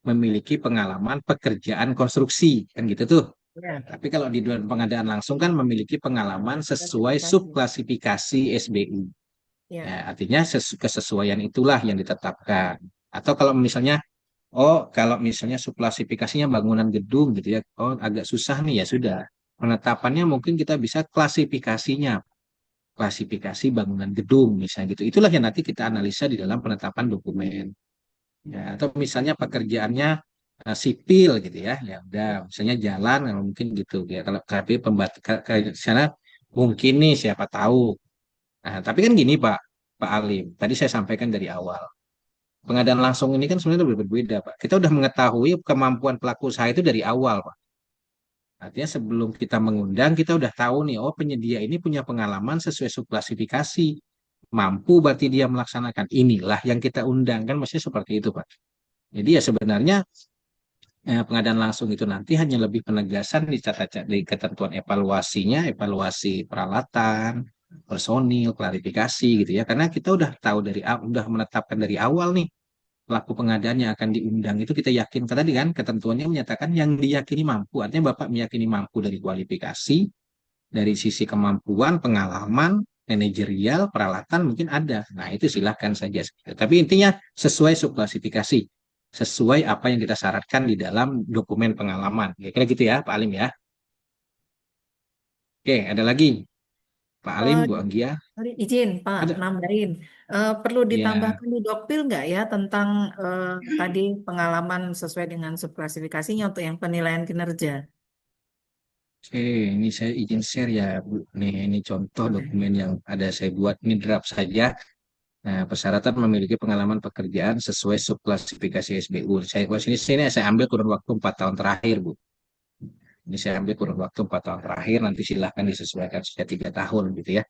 memiliki pengalaman pekerjaan konstruksi, kan gitu tuh. Ya, Tapi kalau di dalam pengadaan langsung kan memiliki pengalaman sesuai klasifikasi. subklasifikasi SBU. Ya. Ya, artinya kesesuaian itulah yang ditetapkan. Atau kalau misalnya, oh kalau misalnya subklasifikasinya bangunan gedung gitu ya, oh agak susah nih ya sudah. Penetapannya mungkin kita bisa klasifikasinya, klasifikasi bangunan gedung misalnya gitu. Itulah yang nanti kita analisa di dalam penetapan dokumen. Ya, atau misalnya pekerjaannya sipil gitu ya, ya udah misalnya jalan mungkin gitu ya. Kalau KP sana mungkin nih siapa tahu. Nah, tapi kan gini Pak Alim, tadi saya sampaikan dari awal. Pengadaan langsung ini kan sebenarnya berbeda, Pak. Kita udah mengetahui kemampuan pelaku usaha itu dari awal, Pak. Artinya sebelum kita mengundang, kita udah tahu nih, oh penyedia ini punya pengalaman sesuai subklasifikasi. Mampu berarti dia melaksanakan. Inilah yang kita undang, kan maksudnya seperti itu, Pak. Jadi ya sebenarnya pengadaan langsung itu nanti hanya lebih penegasan di ketentuan evaluasinya, evaluasi peralatan, personil, klarifikasi gitu ya. Karena kita udah tahu udah menetapkan dari awal nih pelaku pengadaan yang akan diundang itu kita yakinkan tadi kan ketentuannya menyatakan yang diyakini mampu. Artinya Bapak meyakini mampu dari kualifikasi, dari sisi kemampuan, pengalaman, manajerial, peralatan mungkin ada. Nah, itu silahkan saja. Tapi intinya sesuai subklasifikasi, sesuai apa yang kita syaratkan di dalam dokumen pengalaman. Kira-kira gitu ya, Pak Alim ya. Oke, ada lagi. Pak Alim, Eh, Bu Anggia. Sorry, izin Pak, Ada. nambahin. Perlu Ya, ditambahkan di Dokpil nggak ya tentang tadi pengalaman sesuai dengan subklasifikasinya untuk yang penilaian kinerja? oke, ini saya izin share ya, Bu. Nih, ini contoh Boleh. dokumen yang ada saya buat. Ini draft saja. Nah, persyaratan memiliki pengalaman pekerjaan sesuai subklasifikasi SBU. Saya buat sini saya ambil kurun waktu 4 tahun terakhir, Bu. Ini saya ambil kurun waktu 4 tahun terakhir, nanti silahkan disesuaikan sejak 3 tahun gitu ya.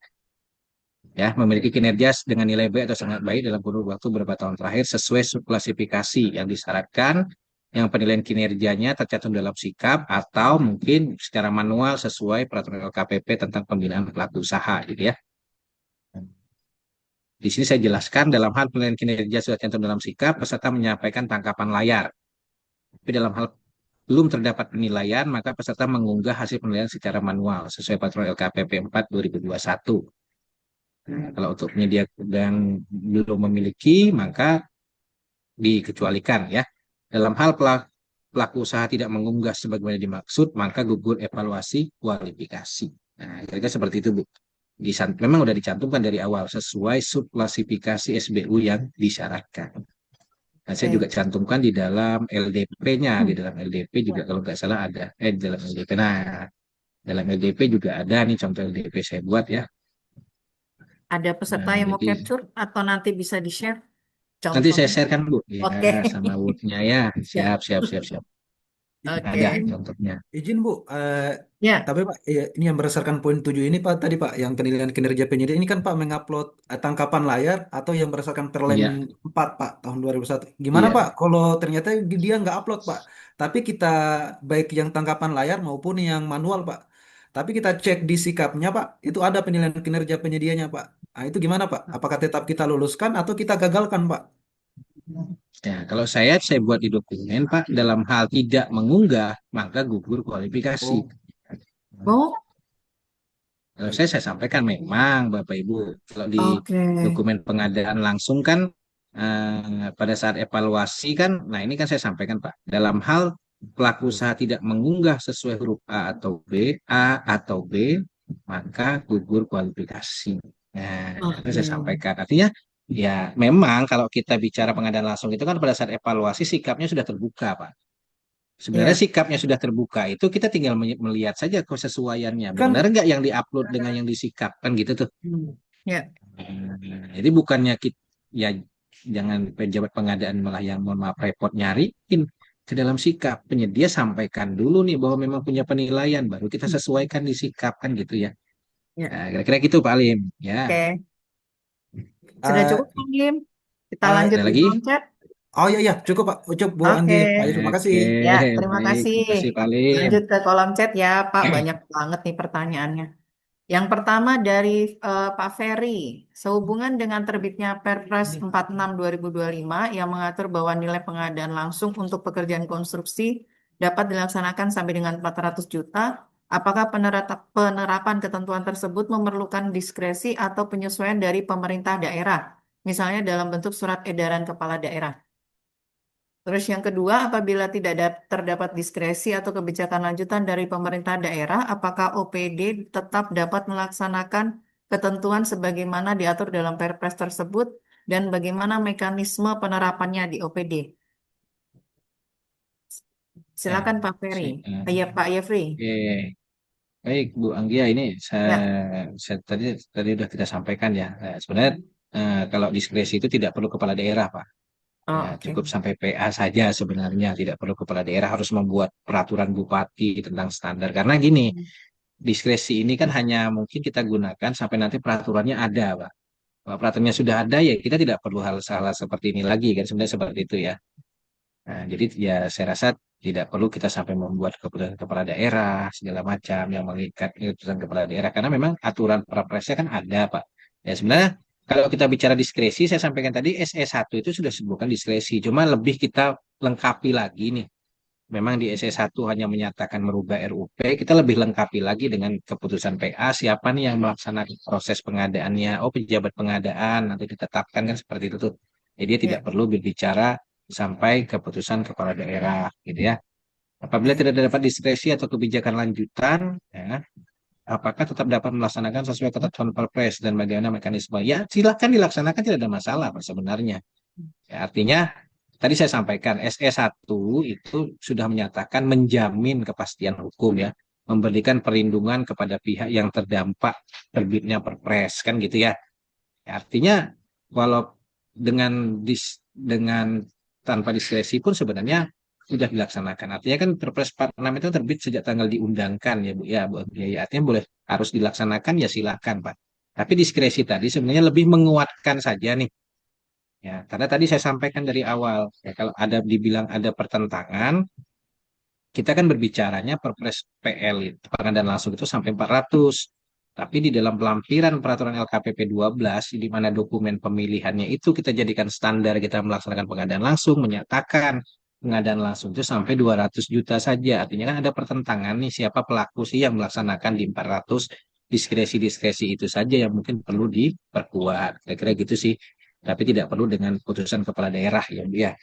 Ya, memiliki kinerja dengan nilai B atau sangat baik dalam kurun waktu beberapa tahun terakhir sesuai subklasifikasi yang disyaratkan, yang penilaian kinerjanya tercantum dalam sikap atau mungkin secara manual sesuai peraturan LKPP tentang pembinaan pelaku usaha gitu ya. Di sini saya jelaskan dalam hal penilaian kinerja sudah tercantum dalam sikap, peserta menyampaikan tangkapan layar. Tapi dalam hal belum terdapat penilaian, maka peserta mengunggah hasil penilaian secara manual sesuai peraturan LKPP 4 2021. Nah, kalau untuk penyedia yang belum memiliki, maka dikecualikan ya. Dalam hal pelaku usaha tidak mengunggah sebagaimana dimaksud, maka gugur evaluasi kualifikasi. Nah, kira-kira seperti itu, Bu. Memang sudah dicantumkan dari awal sesuai subklasifikasi SBU yang disyaratkan. Nah, saya juga Oke. cantumkan di dalam LDP-nya, di dalam LDP juga kalau nggak salah ada, di dalam LDP. Nah, dalam LDP juga ada nih contoh LDP saya buat ya. Ada peserta Nah, yang mau jadi capture atau nanti bisa di-share nanti saya contohnya? sharekan Bu, ya Oke. sama Word-nya ya. Ya. Siap, siap, siap, siap. Ada Oke. contohnya. Izin Bu, Ya. tapi Pak, ini yang berdasarkan poin 7 ini Pak tadi Pak, yang penilaian kinerja penyidik ini kan Pak mengupload tangkapan layar atau yang berdasarkan Perlem Iya, 4 Pak tahun 2001. Gimana iya. Pak kalau ternyata dia nggak upload Pak, tapi kita baik yang tangkapan layar maupun yang manual Pak, tapi kita cek di sikapnya Pak, itu ada penilaian kinerja penyedianya Pak. Nah itu gimana Pak? Apakah tetap kita luluskan atau kita gagalkan Pak? Ya, kalau saya buat di dokumen, Pak, dalam hal tidak mengunggah, maka gugur kualifikasi. Oh, Oh, Kalau saya sampaikan memang, Bapak Ibu, kalau di oke. dokumen pengadaan langsung kan, pada saat evaluasi kan, nah ini kan saya sampaikan, Pak, dalam hal pelaku usaha tidak mengunggah sesuai huruf A atau B, maka gugur kualifikasi. Nah, itu Oke. saya sampaikan. Artinya, ya memang kalau kita bicara pengadaan langsung itu kan pada saat evaluasi sikapnya sudah terbuka, Pak. Sebenarnya Ya. sikapnya sudah terbuka itu kita tinggal melihat saja kesesuaiannya. Benar kan nggak yang diupload dengan yang disikapkan gitu tuh. Ya. Jadi bukannya kita, ya jangan pejabat pengadaan malah yang mohon maaf repot nyariin ke dalam sikap. Penyedia sampaikan dulu nih bahwa memang punya penilaian, baru kita sesuaikan di sikap kan gitu ya. Ya. Nah, kira-kira gitu Pak Alim. Ya, Oke. Sudah eh, cukup, Pak Kim? Kita eh, lanjut ada di lagi? kolom chat. Oh iya iya, cukup Pak. Cukup Bu Oke, Anggi, Pak Yusuf. Makasih. Oke, ya, terima baik. kasih. Terima kasih, Pak Lim. Lanjut ke kolom chat ya, Pak. Banyak banget nih pertanyaannya. Yang pertama dari Pak Ferry, sehubungan dengan terbitnya Perpres 46/2025 yang mengatur bahwa nilai pengadaan langsung untuk pekerjaan konstruksi dapat dilaksanakan sampai dengan 400 juta, apakah penerapan ketentuan tersebut memerlukan diskresi atau penyesuaian dari pemerintah daerah, misalnya dalam bentuk surat edaran kepala daerah? Terus yang kedua, apabila tidak terdapat diskresi atau kebijakan lanjutan dari pemerintah daerah, apakah OPD tetap dapat melaksanakan ketentuan sebagaimana diatur dalam Perpres tersebut dan bagaimana mekanisme penerapannya di OPD? Ya, Silakan Pak Ferry. si- eh, Iya, Pak Yefri. oke. Baik, Bu Anggia, ini Ya. saya tadi sudah kita sampaikan ya. Sebenarnya kalau diskresi itu tidak perlu kepala daerah, Pak. Ya, Oh, oke. cukup sampai PA saja sebenarnya, tidak perlu kepala daerah harus membuat peraturan bupati tentang standar. Karena gini, diskresi ini kan hanya mungkin kita gunakan sampai nanti peraturannya ada, Pak. Kalau peraturannya sudah ada, ya kita tidak perlu hal-hal seperti ini lagi, kan sebenarnya seperti itu ya. Nah, jadi ya saya rasa tidak perlu kita sampai membuat keputusan kepala daerah segala macam yang mengikat keputusan kepala daerah karena memang aturan perpresnya kan ada, Pak. Ya sebenarnya kalau kita bicara diskresi saya sampaikan tadi SE1 itu sudah sebutkan diskresi, cuma lebih kita lengkapi lagi nih. Memang di SE1 hanya menyatakan merubah RUP, kita lebih lengkapi lagi dengan keputusan PA siapa nih yang melaksanakan proses pengadaannya. Oh, pejabat pengadaan nanti ditetapkan kan seperti itu tuh. Jadi dia tidak Ya. perlu berbicara sampai keputusan kepala daerah gitu ya. Apabila Oke. tidak dapat diskresi atau kebijakan lanjutan, ya, apakah tetap dapat melaksanakan sesuai ketentuan Perpres dan bagaimana mekanisme? Ya, silakan dilaksanakan tidak ada masalah Pak, sebenarnya. Ya, artinya tadi saya sampaikan SE1 itu sudah menyatakan menjamin kepastian hukum ya, memberikan perlindungan kepada pihak yang terdampak terbitnya Perpres kan gitu ya. Ya, artinya walau dengan tanpa diskresi pun sebenarnya sudah dilaksanakan. Artinya kan Perpres 46 itu terbit sejak tanggal diundangkan ya Bu ya, Bu. Ya, artinya boleh harus dilaksanakan ya silakan Pak. Tapi diskresi tadi sebenarnya lebih menguatkan saja nih. Ya, karena tadi saya sampaikan dari awal, ya, kalau ada dibilang ada pertentangan, kita kan berbicaranya Perpres PL itu, pengadaan langsung itu sampai 400. Tapi di dalam pelampiran peraturan LKPP 12, di mana dokumen pemilihannya itu kita jadikan standar kita melaksanakan pengadaan langsung, menyatakan pengadaan langsung itu sampai 200 juta saja. Artinya kan ada pertentangan nih, siapa pelaku sih yang melaksanakan di 400, diskresi-diskresi itu saja yang mungkin perlu diperkuat. Kira-kira gitu sih. Tapi tidak perlu dengan putusan kepala daerah ya, Bu ya.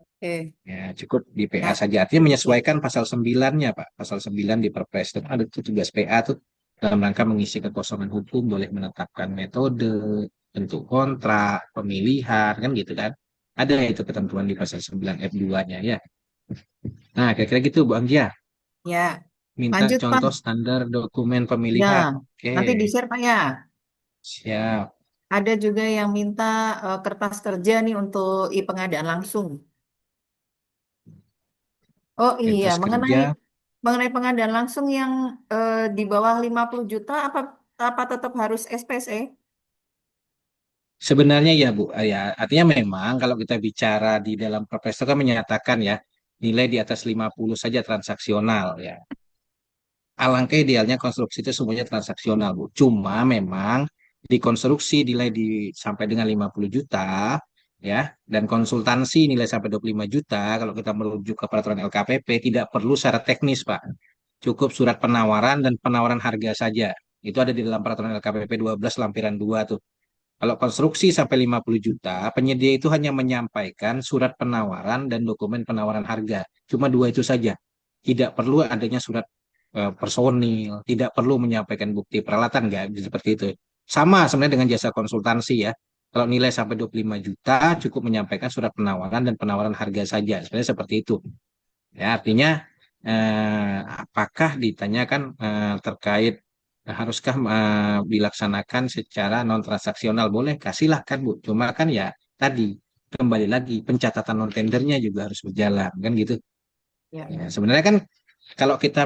Oke. Ya, cukup di PA Ya. saja. Artinya Ya. menyesuaikan pasal 9-nya, Pak. Pasal 9 di Perpres itu ada tugas PA tuh dalam rangka mengisi kekosongan hukum, boleh menetapkan metode, bentuk kontrak, pemilihan, kan gitu kan. Ada itu ketentuan di pasal 9 F2-nya ya. Nah, kira-kira gitu Bu Anggia. Ya. Minta Lanjut, Pak. contoh standar dokumen Ya. pemilihan. Oke, Nanti di-share, Pak ya. siap. Ada juga yang minta kertas kerja nih untuk pengadaan langsung. Oh iya, Kertas mengenai kerja. mengenai pengadaan langsung yang di bawah 50 juta apa tetap harus SPSE? Sebenarnya ya Bu, ya artinya memang kalau kita bicara di dalam Perpres itu kan menyatakan ya nilai di atas 50 saja transaksional ya. Alangkah idealnya konstruksi itu semuanya transaksional Bu. Cuma memang di konstruksi nilai sampai dengan 50 juta ya dan konsultansi nilai sampai 25 juta kalau kita merujuk ke peraturan LKPP tidak perlu syarat teknis Pak. Cukup surat penawaran dan penawaran harga saja. Itu ada di dalam peraturan LKPP 12 lampiran 2 tuh. Kalau konstruksi sampai 50 juta, penyedia itu hanya menyampaikan surat penawaran dan dokumen penawaran harga. Cuma dua itu saja. Tidak perlu adanya surat personil, tidak perlu menyampaikan bukti peralatan, enggak seperti itu. Sama sebenarnya dengan jasa konsultansi ya. Kalau nilai sampai 25 juta, cukup menyampaikan surat penawaran dan penawaran harga saja. Sebenarnya seperti itu. Ya, artinya apakah ditanyakan terkait haruskah dilaksanakan secara non transaksional? Boleh, kasihlah kan Bu. Cuma kan ya tadi kembali lagi pencatatan non tendernya juga harus berjalan kan gitu. Ya. Ya, sebenarnya kan kalau kita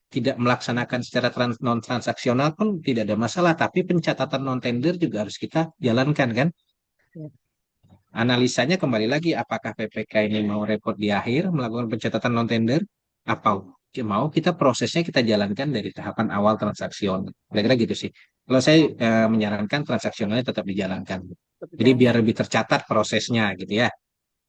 tidak melaksanakan secara non transaksional pun tidak ada masalah, tapi pencatatan non tender juga harus kita jalankan kan. Ya. Analisanya kembali lagi, apakah PPK ini mau repot di akhir melakukan pencatatan non tender, apa mau kita prosesnya kita jalankan dari tahapan awal transaksional. Kira-kira gitu sih. Kalau saya menyarankan transaksionalnya tetap dijalankan. Jadi biar Berjalan. lebih tercatat prosesnya gitu ya.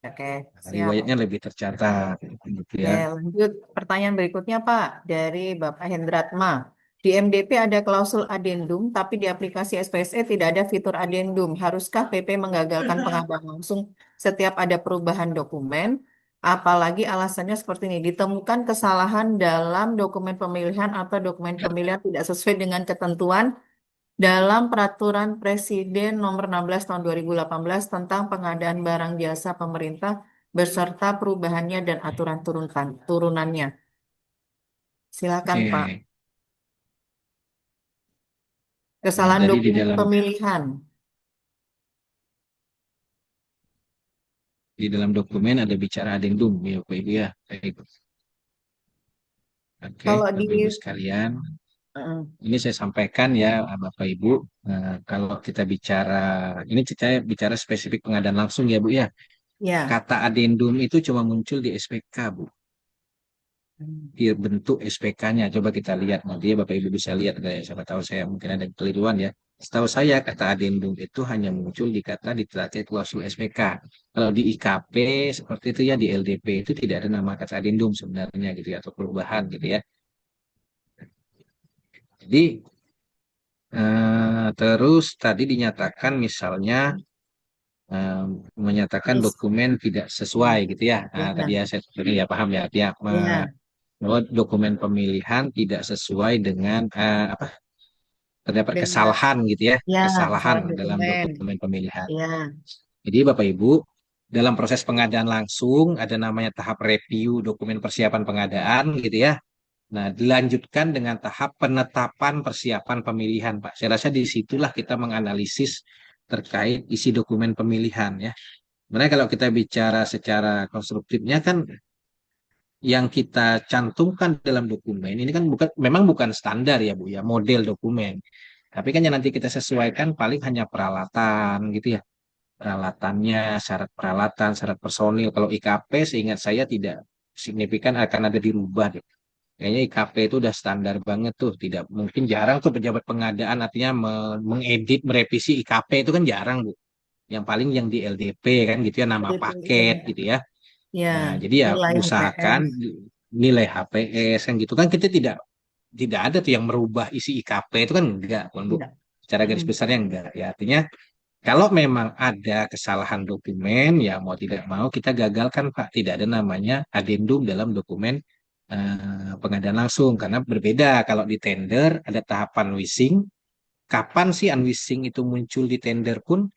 Oke, siap. Riwayatnya lebih tercatat gitu Oke, ya. lanjut pertanyaan berikutnya Pak dari Bapak Hendratma. Di MDP ada klausul adendum, tapi di aplikasi SPSE tidak ada fitur adendum. Haruskah PP menggagalkan pengadaan langsung setiap ada perubahan dokumen? Apalagi alasannya seperti ini, ditemukan kesalahan dalam dokumen pemilihan atau dokumen pemilihan tidak sesuai dengan ketentuan dalam Peraturan Presiden Nomor 16 Tahun 2018 tentang pengadaan barang jasa pemerintah beserta perubahannya dan aturan turunannya. Silakan Pak. Oke. Kesalahan Tadi di dokumen dalam pemilihan. dokumen ada bicara adendum ya Bapak Ibu ya. Baik. Oke, Kalau di Bapak Ibu sekalian, eh, ini saya sampaikan ya Bapak Ibu, kalau kita bicara, ini saya bicara spesifik pengadaan langsung ya Bu ya. ya. Kata adendum itu cuma muncul di SPK Bu, di bentuk SPK-nya. Coba kita lihat nanti ya Bapak Ibu bisa lihat, kayak siapa tahu saya mungkin ada kekeliruan ya. Setahu saya kata adendum itu hanya muncul di kata di telaten klausul SPK. Kalau di IKP seperti itu ya, di LDP itu tidak ada nama kata adendum sebenarnya gitu ya, atau perubahan gitu ya. Jadi terus tadi dinyatakan misalnya eh, menyatakan Terus, dokumen tidak sesuai gitu ya. Nah, tadi ya, ya saya ya paham ya, dia ya, bahwa dokumen pemilihan tidak sesuai dengan apa, terdapat dengan kesalahan gitu ya, ya kesalahan kesalahan dalam dokumen. dokumen pemilihan. Ya, Jadi Bapak Ibu, dalam proses pengadaan langsung ada namanya tahap review dokumen persiapan pengadaan gitu ya. Nah, dilanjutkan dengan tahap penetapan persiapan pemilihan, Pak. Saya rasa disitulah kita menganalisis terkait isi dokumen pemilihan ya. Sebenarnya kalau kita bicara secara konstruktifnya kan yang kita cantumkan dalam dokumen ini kan memang bukan standar ya Bu ya, model dokumen. Tapi kan yang nanti kita sesuaikan paling hanya peralatan gitu ya. Peralatannya, syarat peralatan, syarat personil. Kalau IKP seingat saya tidak signifikan akan ada dirubah deh. Kayaknya IKP itu udah standar banget tuh. Tidak mungkin, jarang tuh pejabat pengadaan artinya mengedit, merevisi IKP itu kan jarang Bu. Yang paling yang di LDP kan gitu ya, nama DP, paket gitu ya. ya, Nah, jadi ya nilai usahakan HPS. nilai HPS kan gitu kan, kita tidak tidak ada tuh yang merubah isi IKP itu kan enggak kan Bu. Enggak. Secara garis Mm, besarnya enggak. Ya artinya kalau memang ada kesalahan dokumen, ya mau tidak mau kita gagalkan, Pak. Tidak ada namanya adendum dalam dokumen pengadaan langsung. Karena berbeda kalau di tender ada tahapan wishing. Kapan sih unwishing itu muncul di tender pun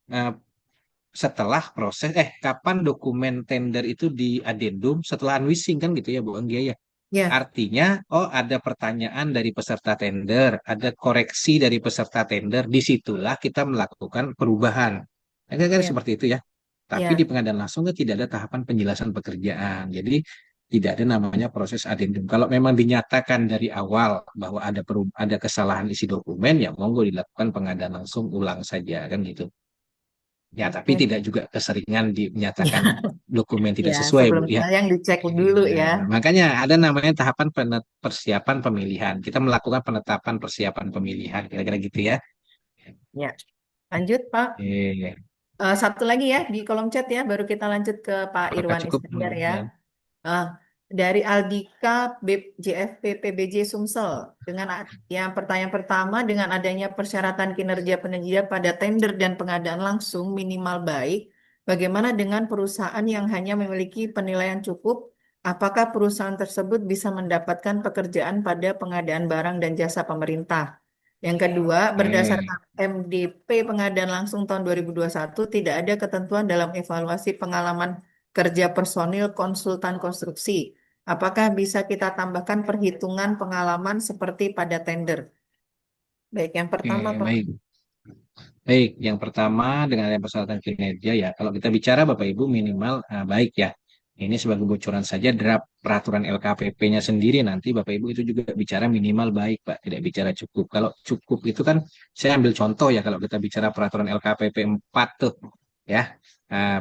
eh, setelah proses, kapan dokumen tender itu di adendum setelah unwishing kan gitu ya Bu Anggia ya. ya, Artinya, oh ada pertanyaan dari peserta tender, ada koreksi dari peserta tender, disitulah kita melakukan perubahan. Kan ya, seperti itu ya. Tapi di ya. pengadaan langsung kan tidak ada tahapan penjelasan pekerjaan. Jadi tidak ada namanya proses adendum. Kalau memang dinyatakan dari awal bahwa ada kesalahan isi dokumen, ya monggo dilakukan pengadaan langsung ulang saja kan gitu. Ya, tapi Oke. tidak juga keseringan dinyatakan Ya, dokumen tidak ya, sesuai, Bu sebelum ya. tayang dicek dulu ya. Nah, makanya ada namanya tahapan persiapan pemilihan. Kita melakukan penetapan persiapan pemilihan, kira-kira gitu ya. Ya, lanjut Pak. Iya, Satu lagi ya di kolom chat ya, baru kita lanjut ke Pak apakah Irwan cukup? Iskandar ya. Ya. Ah, dari Aldika JFP PBJ Sumsel dengan yang pertanyaan pertama, dengan adanya persyaratan kinerja penyedia pada tender dan pengadaan langsung minimal baik, bagaimana dengan perusahaan yang hanya memiliki penilaian cukup? Apakah perusahaan tersebut bisa mendapatkan pekerjaan pada pengadaan barang dan jasa pemerintah? Yang kedua, Oke. berdasarkan MDP pengadaan langsung tahun 2021, tidak ada ketentuan dalam evaluasi pengalaman kerja personil konsultan konstruksi. Apakah bisa kita tambahkan perhitungan pengalaman seperti pada tender? Baik, yang pertama, Oke, Pak. baik. Baik, yang pertama dengan yang persyaratan kinerja ya. Kalau kita bicara Bapak Ibu minimal baik ya. Ini sebagai bocoran saja draft peraturan LKPP-nya sendiri, nanti Bapak Ibu itu juga bicara minimal baik Pak, tidak bicara cukup. Kalau cukup itu kan saya ambil contoh ya, kalau kita bicara peraturan LKPP 4 tuh. ya,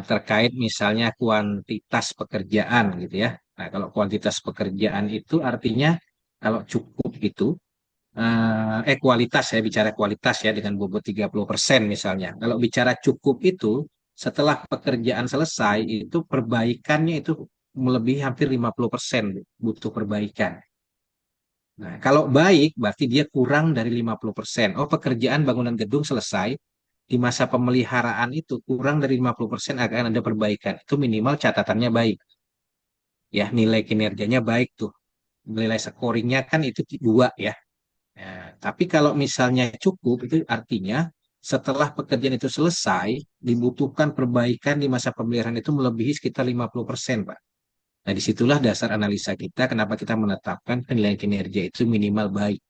terkait misalnya kuantitas pekerjaan gitu ya. Nah, kalau kuantitas pekerjaan itu artinya kalau cukup itu, kualitas, saya bicara kualitas ya dengan bobot 30% misalnya. Kalau bicara cukup itu setelah pekerjaan selesai itu perbaikannya itu melebihi hampir 50% butuh perbaikan. Nah, kalau baik berarti dia kurang dari 50%. Oh, pekerjaan bangunan gedung selesai, di masa pemeliharaan itu kurang dari 50% akan ada perbaikan. Itu minimal catatannya baik. Ya, nilai kinerjanya baik tuh. Nilai scoringnya kan itu 2 ya. Nah, tapi kalau misalnya cukup, itu artinya setelah pekerjaan itu selesai, dibutuhkan perbaikan di masa pemeliharaan itu melebihi sekitar 50%, Pak. Nah, disitulah dasar analisa kita, kenapa kita menetapkan penilaian kinerja itu minimal baik.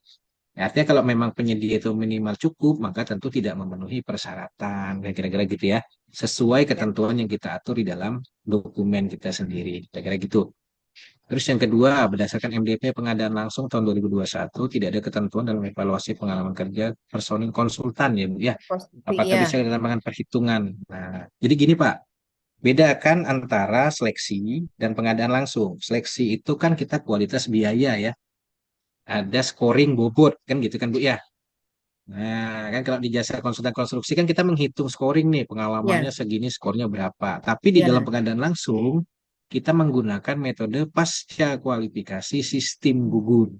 Artinya kalau memang penyedia itu minimal cukup, maka tentu tidak memenuhi persyaratan, kira-kira gitu ya. Sesuai ketentuan yang kita atur di dalam dokumen kita sendiri, kira-kira gitu. Terus yang kedua, berdasarkan MDP pengadaan langsung tahun 2021, tidak ada ketentuan dalam evaluasi pengalaman kerja personil konsultan ya Bu ya. Apakah Iya. bisa dilakukan perhitungan? Nah, jadi gini Pak, bedakan antara seleksi dan pengadaan langsung. Seleksi itu kan kita kualitas biaya ya. Ada scoring bobot kan gitu kan Bu ya. Nah, kan kalau di jasa konsultan konstruksi kan kita menghitung scoring nih, pengalamannya Ya, segini, skornya berapa. Tapi di dalam ya. pengadaan langsung, kita menggunakan metode pasca kualifikasi sistem gugur.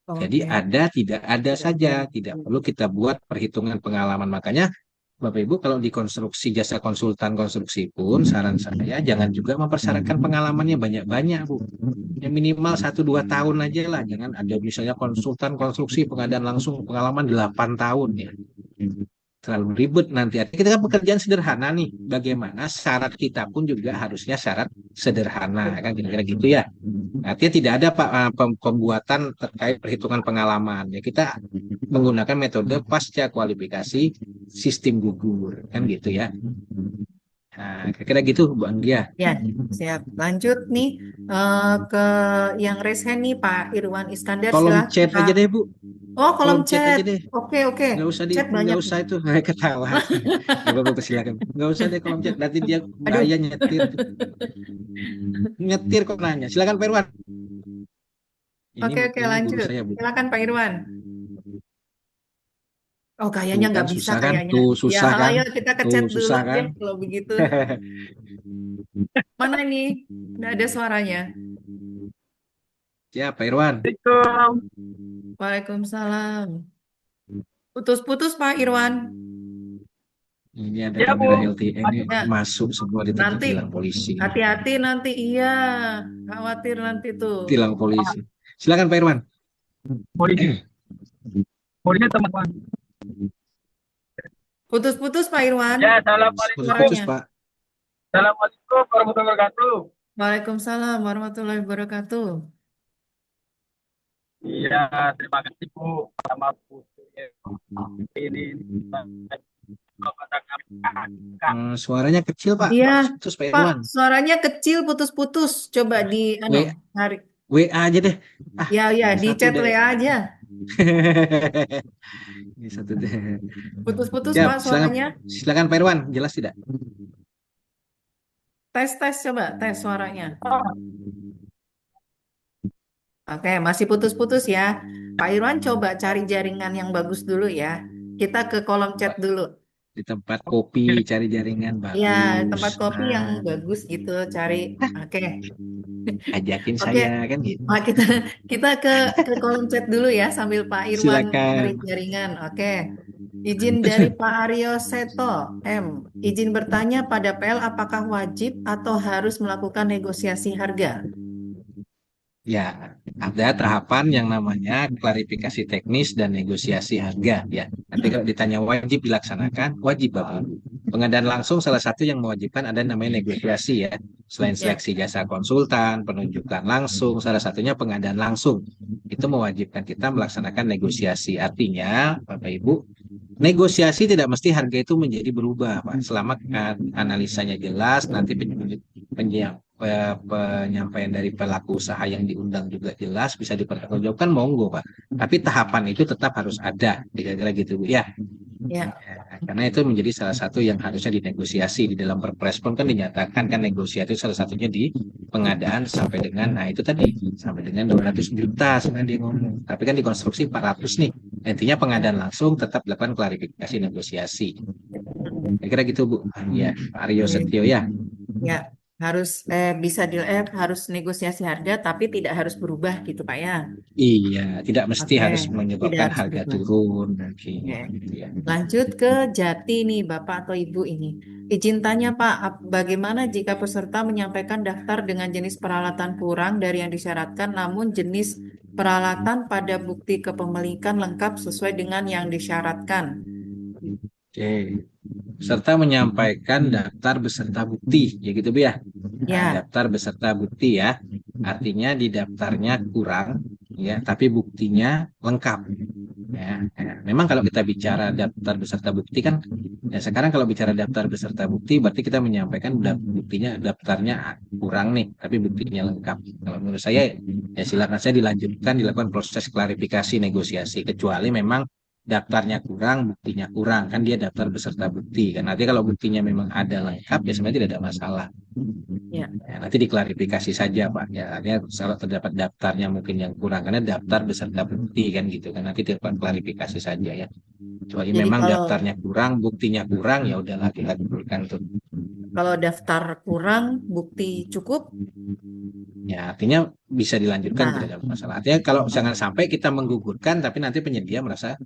Jadi Oke. ada, tidak ada saja. Tidak perlu kita buat perhitungan pengalaman. Makanya Bapak Ibu kalau di konstruksi jasa konsultan konstruksi pun saran saya jangan juga mempersyaratkan pengalamannya banyak-banyak Bu. Ya minimal 1-2 tahun aja lah. Jangan ada misalnya konsultan konstruksi pengadaan langsung pengalaman 8 tahun ya. Terlalu ribet nanti. Artinya kita kan pekerjaan sederhana nih. Bagaimana syarat kita pun juga harusnya syarat sederhana kan kira-kira gitu ya. Artinya tidak ada Pak pembuatan terkait perhitungan pengalaman. Ya kita menggunakan metode pasca kualifikasi sistem gugur kan gitu ya. Nah, kira-kira gitu Bu Anggia. Ya, siap. Lanjut nih ke yang raise hand nih Pak Irwan Iskandar, Kolom chat aja silakan. deh Bu. Oh, kolom Kolom chat chat. aja deh. Oke, oke. Chat Nggak banyak nih. usah itu ketawa. Nggak apa-apa silakan. Nggak usah deh kolom chat. Nanti dia Aduh. bahaya nyetir. Nyetir kok nanya. Silakan Pak Irwan. Oke, oke, Ini guru lanjut. saya Bu. Silakan Pak Irwan. Oh, kayaknya Tuh kan nggak bisa susah kan? kayaknya. Tuh Ya, susah kan? ayo kita ke Tuh chat dulu susah kan? deh kalau begitu. Mana ini? Nggak ada suaranya. Ya Pak Irwan. Waalaikumsalam. Putus-putus Pak Irwan. Ini ada kamera LTE ini Ya, masuk semua ditangkap nanti tilang polisi. hati-hati nanti. Iya, khawatir nanti tuh. Tilang polisi. Silakan Pak Irwan. Putus-putus Pak Irwan. Ya, assalamualaikum. Putus-putus Suaranya. Pak. Assalamualaikum warahmatullahi wabarakatuh. Waalaikumsalam warahmatullahi wabarakatuh. Iya, terima kasih Bu sama Bu. Ini Suaranya kecil Pak. Iya, Terus Pak Pak, Irwan. suaranya kecil putus-putus. Coba di tarik. WA aja deh. Ya, ya, di Satu chat deh. WA aja. Ini satu deh. Putus-putus Ya, Pak suaranya. silakan Pak Irwan, jelas tidak? Tes coba, tes suaranya. Oke, masih putus-putus ya. Pak Irwan coba cari jaringan yang bagus dulu ya. Kita ke kolom chat dulu. Di tempat kopi cari jaringan bagus. Ya, tempat kopi yang Nah, bagus gitu cari. Oke. ajakin Oke. saya kan gitu. Nah, kita ke kolom chat dulu ya sambil Pak Irwan Silakan. cari jaringan. Oke. Izin dari Pak Aryo Seto M. Izin bertanya pada PL apakah wajib atau harus melakukan negosiasi harga? Ya, ada tahapan yang namanya klarifikasi teknis dan negosiasi harga ya. Nanti kalau ditanya wajib dilaksanakan, wajib Bapak. Pengadaan langsung salah satu yang mewajibkan ada namanya negosiasi ya. Selain seleksi jasa konsultan, penunjukan langsung, salah satunya pengadaan langsung. Itu mewajibkan kita melaksanakan negosiasi. Artinya, Bapak Ibu, negosiasi tidak mesti harga itu menjadi berubah, Pak. Selama analisanya jelas, nanti penyampaian dari pelaku usaha yang diundang juga jelas, bisa dipertanggungjawabkan, monggo Pak. Tapi tahapan itu tetap harus ada, kira-kira gitu Bu ya. Ya, Ya, karena itu menjadi salah satu yang harusnya dinegosiasi di dalam Perpres pun kan dinyatakan kan negosiasi itu salah satunya di pengadaan sampai dengan nah itu tadi sampai dengan 200 juta sebenarnya dia ngomong. Tapi kan dikonstruksi 400 nih. Intinya pengadaan langsung tetap dilakukan klarifikasi negosiasi. Kira-kira gitu Bu. Ya, Pak Aryo Setio ya. ya harus harus negosiasi harga, tapi tidak harus berubah gitu Pak ya. Iya, tidak mesti Oke, harus tidak menyebabkan harus harga berubah. turun mungkin Oke. gitu ya. Lanjut ke Jati nih Bapak atau Ibu ini. Izin tanya Pak, bagaimana jika peserta menyampaikan daftar dengan jenis peralatan kurang dari yang disyaratkan, namun jenis peralatan pada bukti kepemilikan lengkap sesuai dengan yang disyaratkan? Oke. Serta menyampaikan daftar beserta bukti, ya gitu Bu ya. Nah, Ya, daftar beserta bukti ya. Artinya di daftarnya kurang, ya, tapi buktinya lengkap. Ya, ya. Memang kalau kita bicara daftar beserta bukti kan, ya sekarang kalau bicara daftar beserta bukti berarti kita menyampaikan buktinya daftarnya kurang nih, tapi buktinya lengkap. Kalau menurut saya ya silakan saya dilanjutkan dilakukan proses klarifikasi negosiasi kecuali memang daftarnya kurang, buktinya kurang kan dia daftar beserta bukti kan. Nanti kalau buktinya memang ada lengkap ya sebenarnya tidak ada masalah. ya. Ya, nanti diklarifikasi saja Pak. Ya, artinya kalau terdapat daftarnya mungkin yang kurang karena daftar beserta bukti kan gitu kan. Nanti dilakukan klarifikasi saja ya. Kecuali Jadi memang kalau daftarnya kurang, buktinya kurang ya udahlah kita kabulkan tuh. kalau daftar kurang, bukti cukup, Ya, artinya bisa dilanjutkan nah, tidak ada masalah. Artinya kalau jangan sampai kita menggugurkan tapi nanti penyedia merasa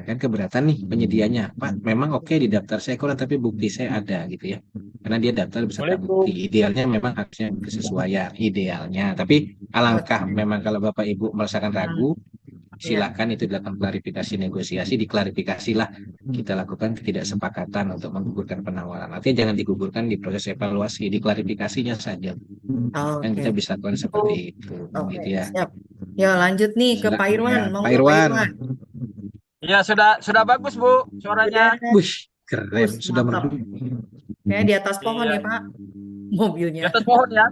kan keberatan nih penyedianya. Pak, memang oke di daftar saya kurang tapi bukti saya ada gitu ya. Karena dia daftar beserta bukti. Idealnya memang harusnya kesesuaian idealnya. Tapi alangkah memang kalau Bapak Ibu merasakan ragu, ya. silakan itu dilakukan klarifikasi negosiasi, diklarifikasilah kita lakukan ketidaksepakatan untuk menggugurkan penawaran. Artinya jangan digugurkan di proses evaluasi, diklarifikasinya saja. Kan Oke, kita bisa lakukan seperti itu, oke, gitu ya. siap. Ya, lanjut nih ke Pak Irwan. Ya, Pak Monggo Pak Irwan. Irwan. Iya, sudah bagus Bu suaranya. Udah, Wih, keren, sudah mantap. merdu. Kayak di atas pohon Iya, ya Pak, di mobilnya. atas pohon ya.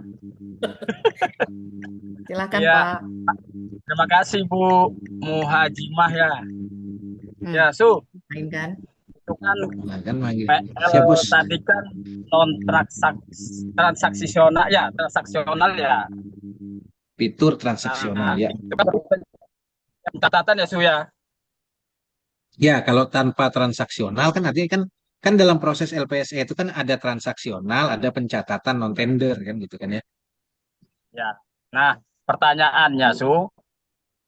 Silakan Iya, Pak. terima kasih Bu Muhajimah ya. Ya, Hmm, main kan? itu kan Nah, kan manggil. PL Siap, Bos. tadi kan non transaksional ya, transaksional ya. Fitur Nah, transaksional ya. itu kan catatan ya Su ya. Ya, kalau tanpa transaksional kan artinya kan dalam proses LPSE itu kan ada transaksional, ada pencatatan non tender kan gitu kan ya. Ya. Nah, pertanyaannya Su,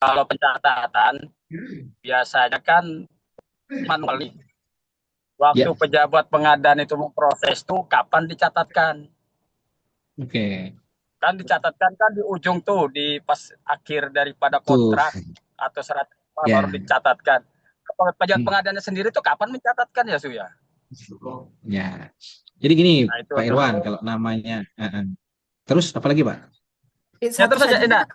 kalau pencatatan biasanya kan manual nih. Waktu Ya, pejabat pengadaan itu memproses tuh kapan dicatatkan? oke. Kan dicatatkan kan di ujung tuh di pas akhir daripada Tuh, kontrak atau serat baru ya. dicatatkan. Kalau pejabat Hmm, pengadaan sendiri tuh kapan mencatatkan ya Su ya? ya. Jadi gini, Nah itu Pak tuh. Irwan, kalau namanya terus apa lagi, Pak? Ya Satu terus aja, saja. Indah.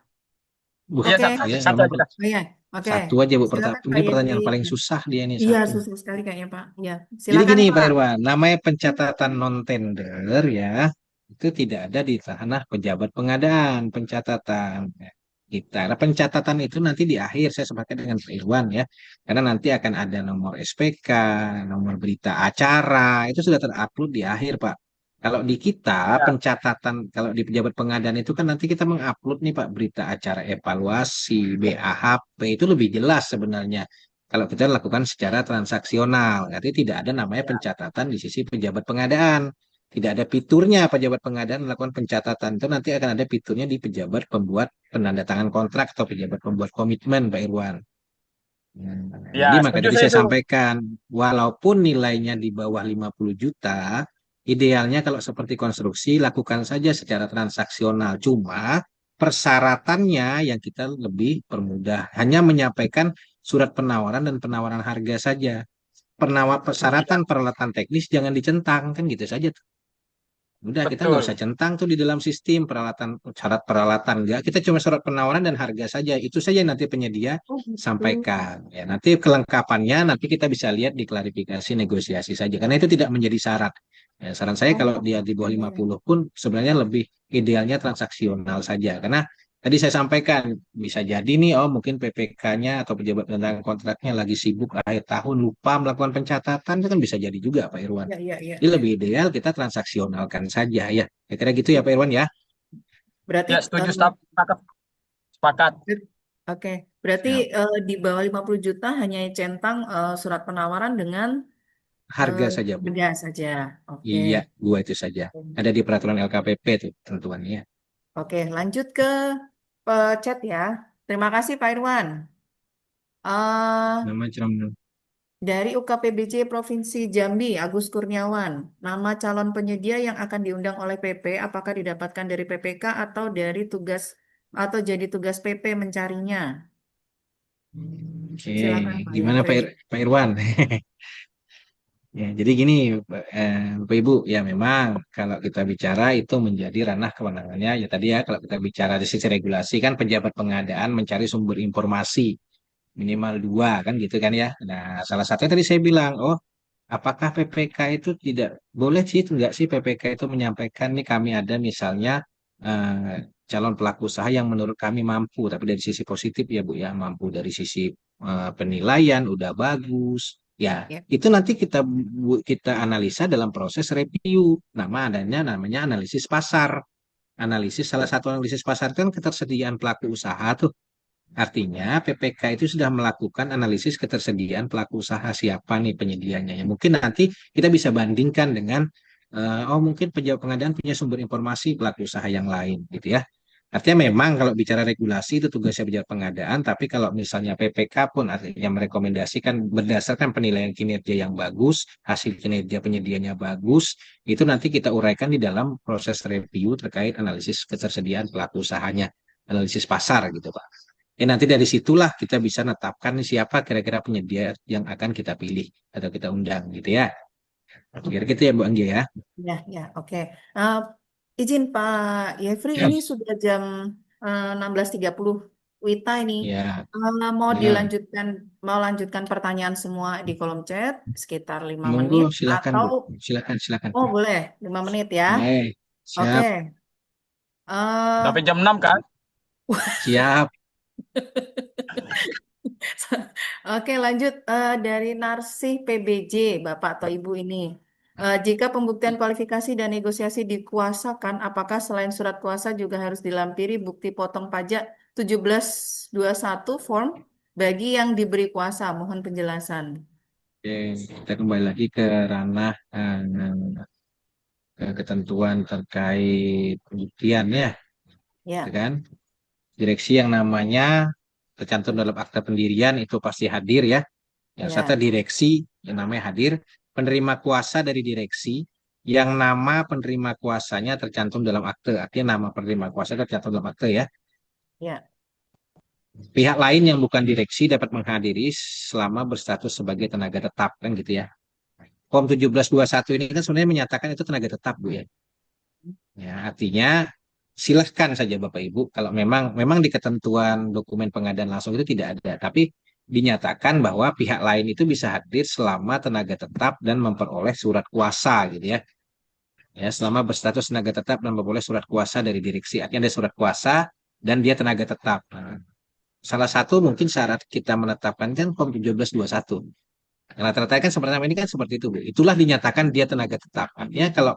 Oke, Iya Ya, nggak satu aja. apa-apa. oh ya, oke. Satu aja, Bu. Silakan Pak Ini pertanyaan Yefri. paling susah dia nih, Iya, satu. susah sekali kayaknya Pak. Iya, Jadi silakan gini Pak Pak. Irwan, namanya pencatatan non-tender ya, itu tidak ada di tanah pejabat pengadaan, pencatatan kita. Nah, pencatatan itu nanti di akhir, saya sepakat dengan Pak Irwan ya, karena nanti akan ada nomor SPK, nomor berita acara, itu sudah terupload di akhir Pak. Kalau di kita, Ya, pencatatan, kalau di pejabat pengadaan itu kan nanti kita mengupload nih Pak, berita acara evaluasi, BAHP, itu lebih jelas sebenarnya kalau kita lakukan secara transaksional. Artinya tidak ada namanya ya, pencatatan di sisi pejabat pengadaan. Tidak ada fiturnya pejabat pengadaan melakukan pencatatan. Itu nanti akan ada fiturnya di pejabat pembuat penandatangan kontrak atau pejabat pembuat komitmen, Pak Irwan. ya, Jadi maka setuju tadi saya saya itu. sampaikan, walaupun nilainya di bawah 50 juta, idealnya kalau seperti konstruksi, lakukan saja secara transaksional. Cuma persyaratannya yang kita lebih permudah. Hanya menyampaikan surat penawaran dan penawaran harga saja. Persyaratan peralatan teknis jangan dicentang, kan gitu saja. Udah kita nggak Betul. usah centang tuh di dalam sistem peralatan syarat peralatan enggak. Kita cuma surat penawaran dan harga saja. Itu saja nanti penyedia Oh, gitu. sampaikan. Ya, nanti kelengkapannya nanti kita bisa lihat di klarifikasi negosiasi saja. Karena itu tidak menjadi syarat. Ya, saran saya kalau Oh, dia di bawah oke. 50 pun sebenarnya lebih idealnya transaksional saja. Karena tadi saya sampaikan bisa jadi nih, oh mungkin PPK-nya atau pejabat penentang kontraknya lagi sibuk akhir tahun lupa melakukan pencatatan, itu kan bisa jadi juga Pak Irwan. Ya, ya, ya, Jadi ya. lebih ideal kita transaksionalkan saja ya. Kira-kira gitu ya Pak Irwan ya. Berarti Ya, setuju, staf. Sepakat. Sepakat. oke. Berarti Siap. di bawah 50 juta hanya centang surat penawaran dengan Harga saja Bu. harga saja. Oke. Iya, dua itu saja. Ada di peraturan LKPP tuh tentuannya. Oke, lanjut ke chat ya. Terima kasih Pak Irwan. Eh Nama calon dari UKPBC Provinsi Jambi, Agus Kurniawan. Nama calon penyedia yang akan diundang oleh PP, apakah didapatkan dari PPK atau dari tugas atau jadi tugas PP mencarinya? Oke, Silakan Pak gimana Yefri. Pak Irwan? Ya, jadi gini, Bapak Ibu, ya memang kalau kita bicara itu menjadi ranah kewenangannya, ya tadi ya kalau kita bicara dari sisi regulasi kan pejabat pengadaan mencari sumber informasi minimal dua kan gitu kan ya. Nah, salah satunya tadi saya bilang, oh apakah PPK itu tidak boleh sih, enggak sih PPK itu menyampaikan nih kami ada misalnya calon pelaku usaha yang menurut kami mampu, tapi dari sisi positif ya Bu ya, mampu dari sisi penilaian udah bagus. Ya, Ya, itu nanti kita analisa dalam proses review. Namanya analisis pasar. Analisis salah satu analisis pasar itu kan ketersediaan pelaku usaha tuh. Artinya PPK itu sudah melakukan analisis ketersediaan pelaku usaha siapa nih penyedianya. Ya, mungkin nanti kita bisa bandingkan dengan oh mungkin pejabat pengadaan punya sumber informasi pelaku usaha yang lain gitu ya. Artinya ya, memang kalau bicara regulasi itu tugasnya pejabat pengadaan, tapi kalau misalnya PPK pun artinya merekomendasikan berdasarkan penilaian kinerja yang bagus, hasil kinerja penyedianya bagus, itu nanti kita uraikan di dalam proses review terkait analisis ketersediaan pelaku usahanya, analisis pasar gitu Pak. Nanti dari situlah kita bisa menetapkan siapa kira-kira penyedia yang akan kita pilih atau kita undang gitu ya. Kira-kira gitu ya Bu Anggi ya. ya, ya, oke. Eh, izin Pak Yefri, Ya. ini sudah jam 16.30 WITA ini. Ya, Mau ya. dilanjutkan, mau lanjutkan pertanyaan semua di kolom chat sekitar 5 Monggo menit silakan atau Bu. Silakan silakan. oh boleh 5 menit ya. Oke. Siap. Eh Sampai jam 6 kan? Siap. Oke, lanjut dari Narsih PBJ, Bapak atau Ibu ini. Jika pembuktian kualifikasi dan negosiasi dikuasakan, apakah selain surat kuasa juga harus dilampiri bukti potong pajak 1721 form bagi yang diberi kuasa? Mohon penjelasan. Oke, kita kembali lagi ke ranah ke ketentuan terkait pembuktian ya, gitu Ya, kan? Direksi yang namanya tercantum dalam akta pendirian itu pasti hadir ya. Yang satu ya, direksi yang namanya hadir, penerima kuasa dari direksi yang nama penerima kuasanya tercantum dalam akte. Artinya nama penerima kuasa tercantum dalam akte ya. ya, Pihak lain yang bukan direksi dapat menghadiri selama berstatus sebagai tenaga tetap kan gitu ya. Form 1721 ini kan sebenarnya menyatakan itu tenaga tetap Bu ya. Ya, artinya silahkan saja Bapak Ibu kalau memang di ketentuan dokumen pengadaan langsung itu tidak ada, tapi dinyatakan bahwa pihak lain itu bisa hadir selama tenaga tetap dan memperoleh surat kuasa gitu ya. Ya, selama berstatus tenaga tetap dan memperoleh surat kuasa dari direksi. Artinya ada surat kuasa dan dia tenaga tetap. Nah, salah satu mungkin syarat kita menetapkan kan Form 1721. Rata-rata kan sebenarnya ini kan seperti itu, Bu. Itulah dinyatakan dia tenaga tetap. Artinya kalau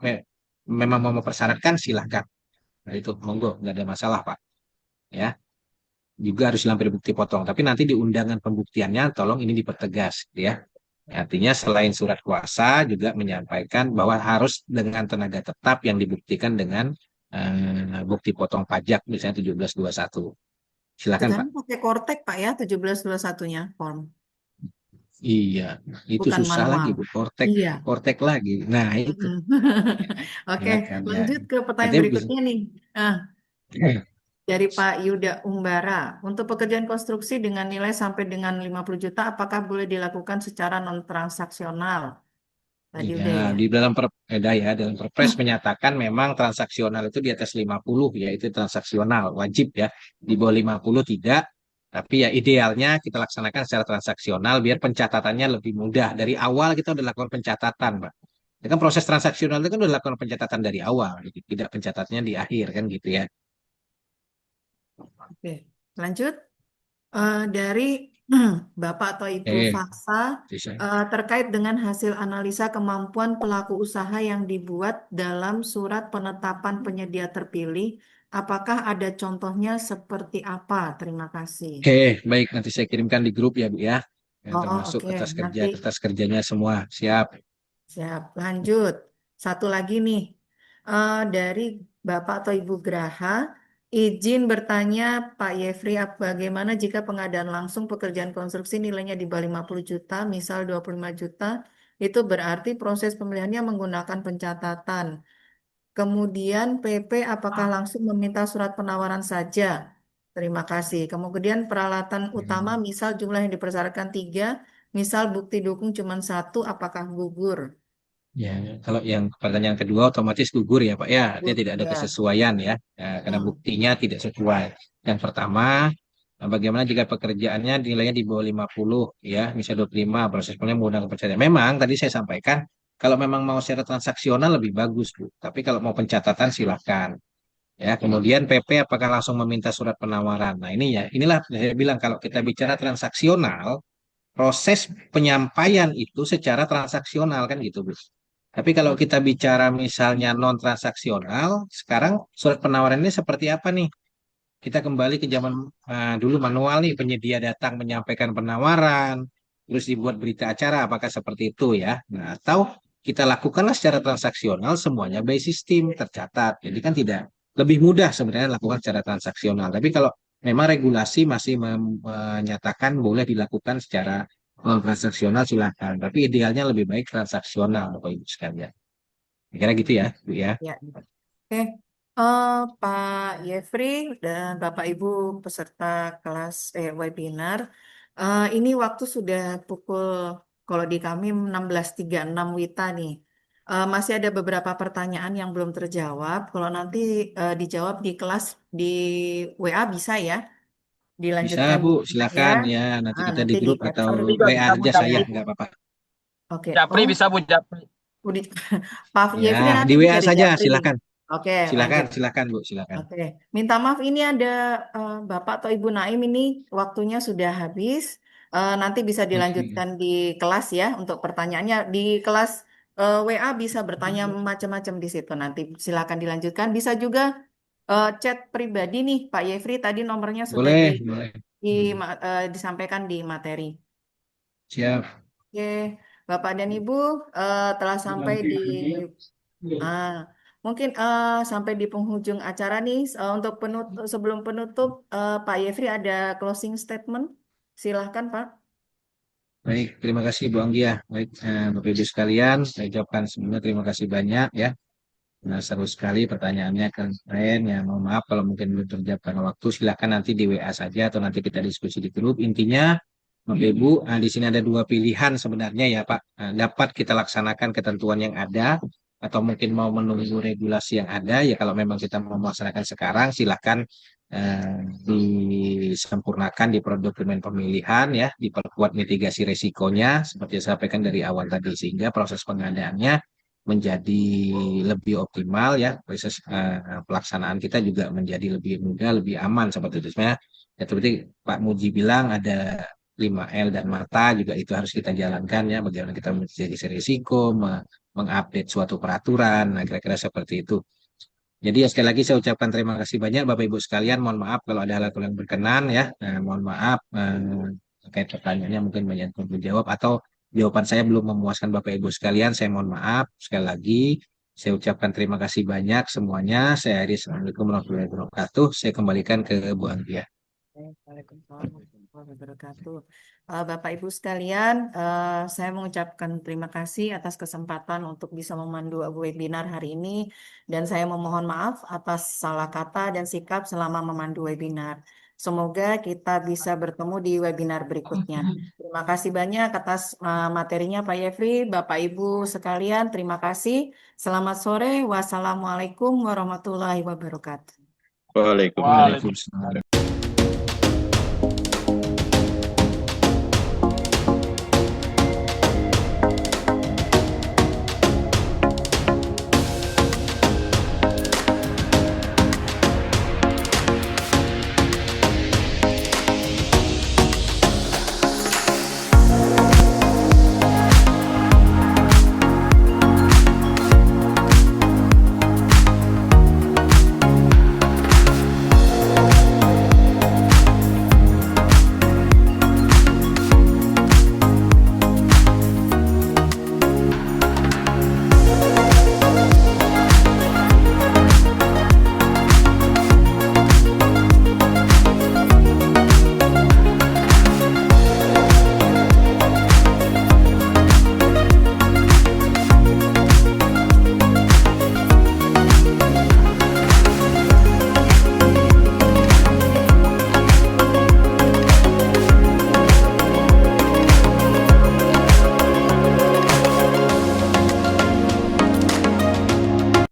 memang mau mempersyaratkan silahkan. Nah, itu monggo, nggak ada masalah, Pak. Ya, juga harus dilampiri bukti potong. Tapi nanti di undangan pembuktiannya, tolong ini dipertegas, gitu ya. Artinya selain surat kuasa juga menyampaikan bahwa harus dengan tenaga tetap yang dibuktikan dengan bukti potong pajak, misalnya 1721. Silakan, Pak. sekarang pakai Kortek Pak ya, 1721-nya form, Iya, itu bukan susah lagi, manual. Bu. Kortek, Iya. kortek lagi. Nah, itu. Mm-mm. Oke, Silakan ya. lanjut ke pertanyaan Artinya bisa. berikutnya nih. Ah, dari Pak Yuda Umbara. Untuk pekerjaan konstruksi dengan nilai sampai dengan 50 juta, apakah boleh dilakukan secara non-transaksional? Tadi Iya, udah ya. di dalam dalam Perpres menyatakan memang transaksional itu di atas 50 ya itu transaksional wajib ya. Di bawah 50 tidak. Tapi ya idealnya kita laksanakan secara transaksional biar pencatatannya lebih mudah. Dari awal kita udah lakukan pencatatan, Pak. Ya kan proses transaksional itu kan udah lakukan pencatatan dari awal, gitu. Tidak pencatatannya di akhir kan gitu ya. Oke, lanjut. Dari Bapak atau Ibu Fasa bisa. terkait dengan hasil analisa kemampuan pelaku usaha yang dibuat dalam surat penetapan penyedia terpilih, apakah ada contohnya seperti apa? Terima kasih. Oke, baik. Nanti saya kirimkan di grup ya, Bu ya. Yang Oh, termasuk oke. Nanti kertas kerjanya semua. Siap. siap. Lanjut. Satu lagi nih. Dari Bapak atau Ibu Graha, izin bertanya Pak Yefri, bagaimana jika pengadaan langsung pekerjaan konstruksi nilainya di bawah 50 juta, misal 25 juta, itu berarti proses pemilihannya menggunakan pencatatan. Kemudian PP apakah langsung meminta surat penawaran saja? Terima kasih. Kemudian peralatan utama, misal jumlah yang dipersyaratkan 3, misal bukti dukung cuma 1, apakah gugur? Ya, kalau yang pertanyaan kedua otomatis gugur ya Pak ya, artinya tidak ada Ya. kesesuaian ya, karena Hmm. buktinya tidak sesuai. Yang pertama, bagaimana jika pekerjaannya nilainya di bawah 50 ya, misalnya 25, proses pemilihan menggunakan pencatatan. Memang tadi saya sampaikan, kalau memang mau secara transaksional lebih bagus Bu, tapi kalau mau pencatatan silakan. Ya, kemudian PP apakah langsung meminta surat penawaran. Nah, ini ya, inilah saya bilang kalau kita bicara transaksional, proses penyampaian itu secara transaksional kan gitu, Bu. Tapi kalau kita bicara misalnya non transaksional, sekarang surat penawaran ini seperti apa nih? Kita kembali ke zaman dulu manual nih, penyedia datang menyampaikan penawaran, terus dibuat berita acara, apakah seperti itu ya? Nah, atau kita lakukanlah secara transaksional semuanya by sistem tercatat. Jadi kan tidak lebih mudah sebenarnya lakukan secara transaksional. Tapi kalau memang regulasi masih menyatakan boleh dilakukan secara non transaksional silakan. Tapi idealnya lebih baik transaksional Bapak Ibu sekalian. Kira gitu ya, Bu ya. Ya. Oke. Pak Yefri dan Bapak Ibu peserta kelas webinar, ini waktu sudah pukul, kalau di kami 16.36 WITA nih. Masih ada beberapa pertanyaan yang belum terjawab. Kalau nanti dijawab di kelas di WA bisa ya, Bisa dilanjutkan Bu, di WA ya. silakan ya. Nanti kita di Nanti di grup atau capture Juga WA bisa Bu aja saya, Japri. nggak apa-apa. Oke. Japri Oh, bisa Bu Japri. udah. Pak Ya, Yefri nanti di bisa WA di saja, Japri. silakan. Oke, Silakan, lanjut. silakan Bu, silakan. Oke, minta maaf ini ada Bapak atau Ibu Naim ini waktunya sudah habis. Nanti bisa Oke. dilanjutkan di kelas ya untuk pertanyaannya. Di kelas WA bisa bertanya macam-macam di situ. Nanti silakan dilanjutkan. Bisa juga chat pribadi nih Pak Yefri. Tadi nomornya sudah Boleh, boleh. disampaikan di materi. Siap. Oke, Bapak dan Ibu telah sampai di Ah, mungkin sampai di penghujung acara nih. Untuk penutup, sebelum penutup, Pak Yefri ada closing statement. Silahkan, Pak. Baik, terima kasih Bu Anggia. Baik, Bapak Ibu sekalian, saya ucapkan sebelumnya terima kasih banyak ya. Nah, seru sekali pertanyaannya keren ya. Mohon maaf kalau mungkin belum terjawab karena waktu. Silakan nanti di WA saja atau nanti kita diskusi di grup. Intinya, Bapak Ibu, di sini ada dua pilihan sebenarnya ya Pak. Dapat kita laksanakan ketentuan yang ada atau mungkin mau menunggu regulasi yang ada. Ya kalau memang kita mau melaksanakan sekarang, silakan disempurnakan di produk dokumen pemilihan ya, diperkuat mitigasi resikonya seperti yang saya sampaikan dari awal tadi sehingga proses pengadaannya menjadi lebih optimal ya, proses pelaksanaan kita juga menjadi lebih mudah, lebih aman seperti itu. Sebenarnya ya seperti Pak Muji bilang ada 5L dan mata juga itu harus kita jalankan ya, bagaimana kita mitigasi risiko, mengupdate suatu peraturan, nah kira-kira seperti itu. Jadi ya sekali lagi saya ucapkan terima kasih banyak Bapak Ibu sekalian. Mohon maaf kalau ada hal-hal yang berkenan ya. Nah, mohon maaf terkait pertanyaannya mungkin banyak yang belum dijawab atau jawaban saya belum memuaskan Bapak Ibu sekalian. Saya mohon maaf sekali lagi. Saya ucapkan terima kasih banyak semuanya. Saya akhiri. Assalamualaikum warahmatullahi wabarakatuh. Saya kembalikan ke Bu Anggia. Waalaikumsalam warahmatullahi wabarakatuh. Bapak Ibu sekalian, saya mengucapkan terima kasih atas kesempatan untuk bisa memandu webinar hari ini dan saya memohon maaf atas salah kata dan sikap selama memandu webinar. Semoga kita bisa bertemu di webinar berikutnya. Terima kasih banyak atas materinya Pak Yefri, Bapak Ibu sekalian, terima kasih. Selamat sore. Wassalamualaikum warahmatullahi wabarakatuh. Waalaikumsalam. Waalaikumsalam.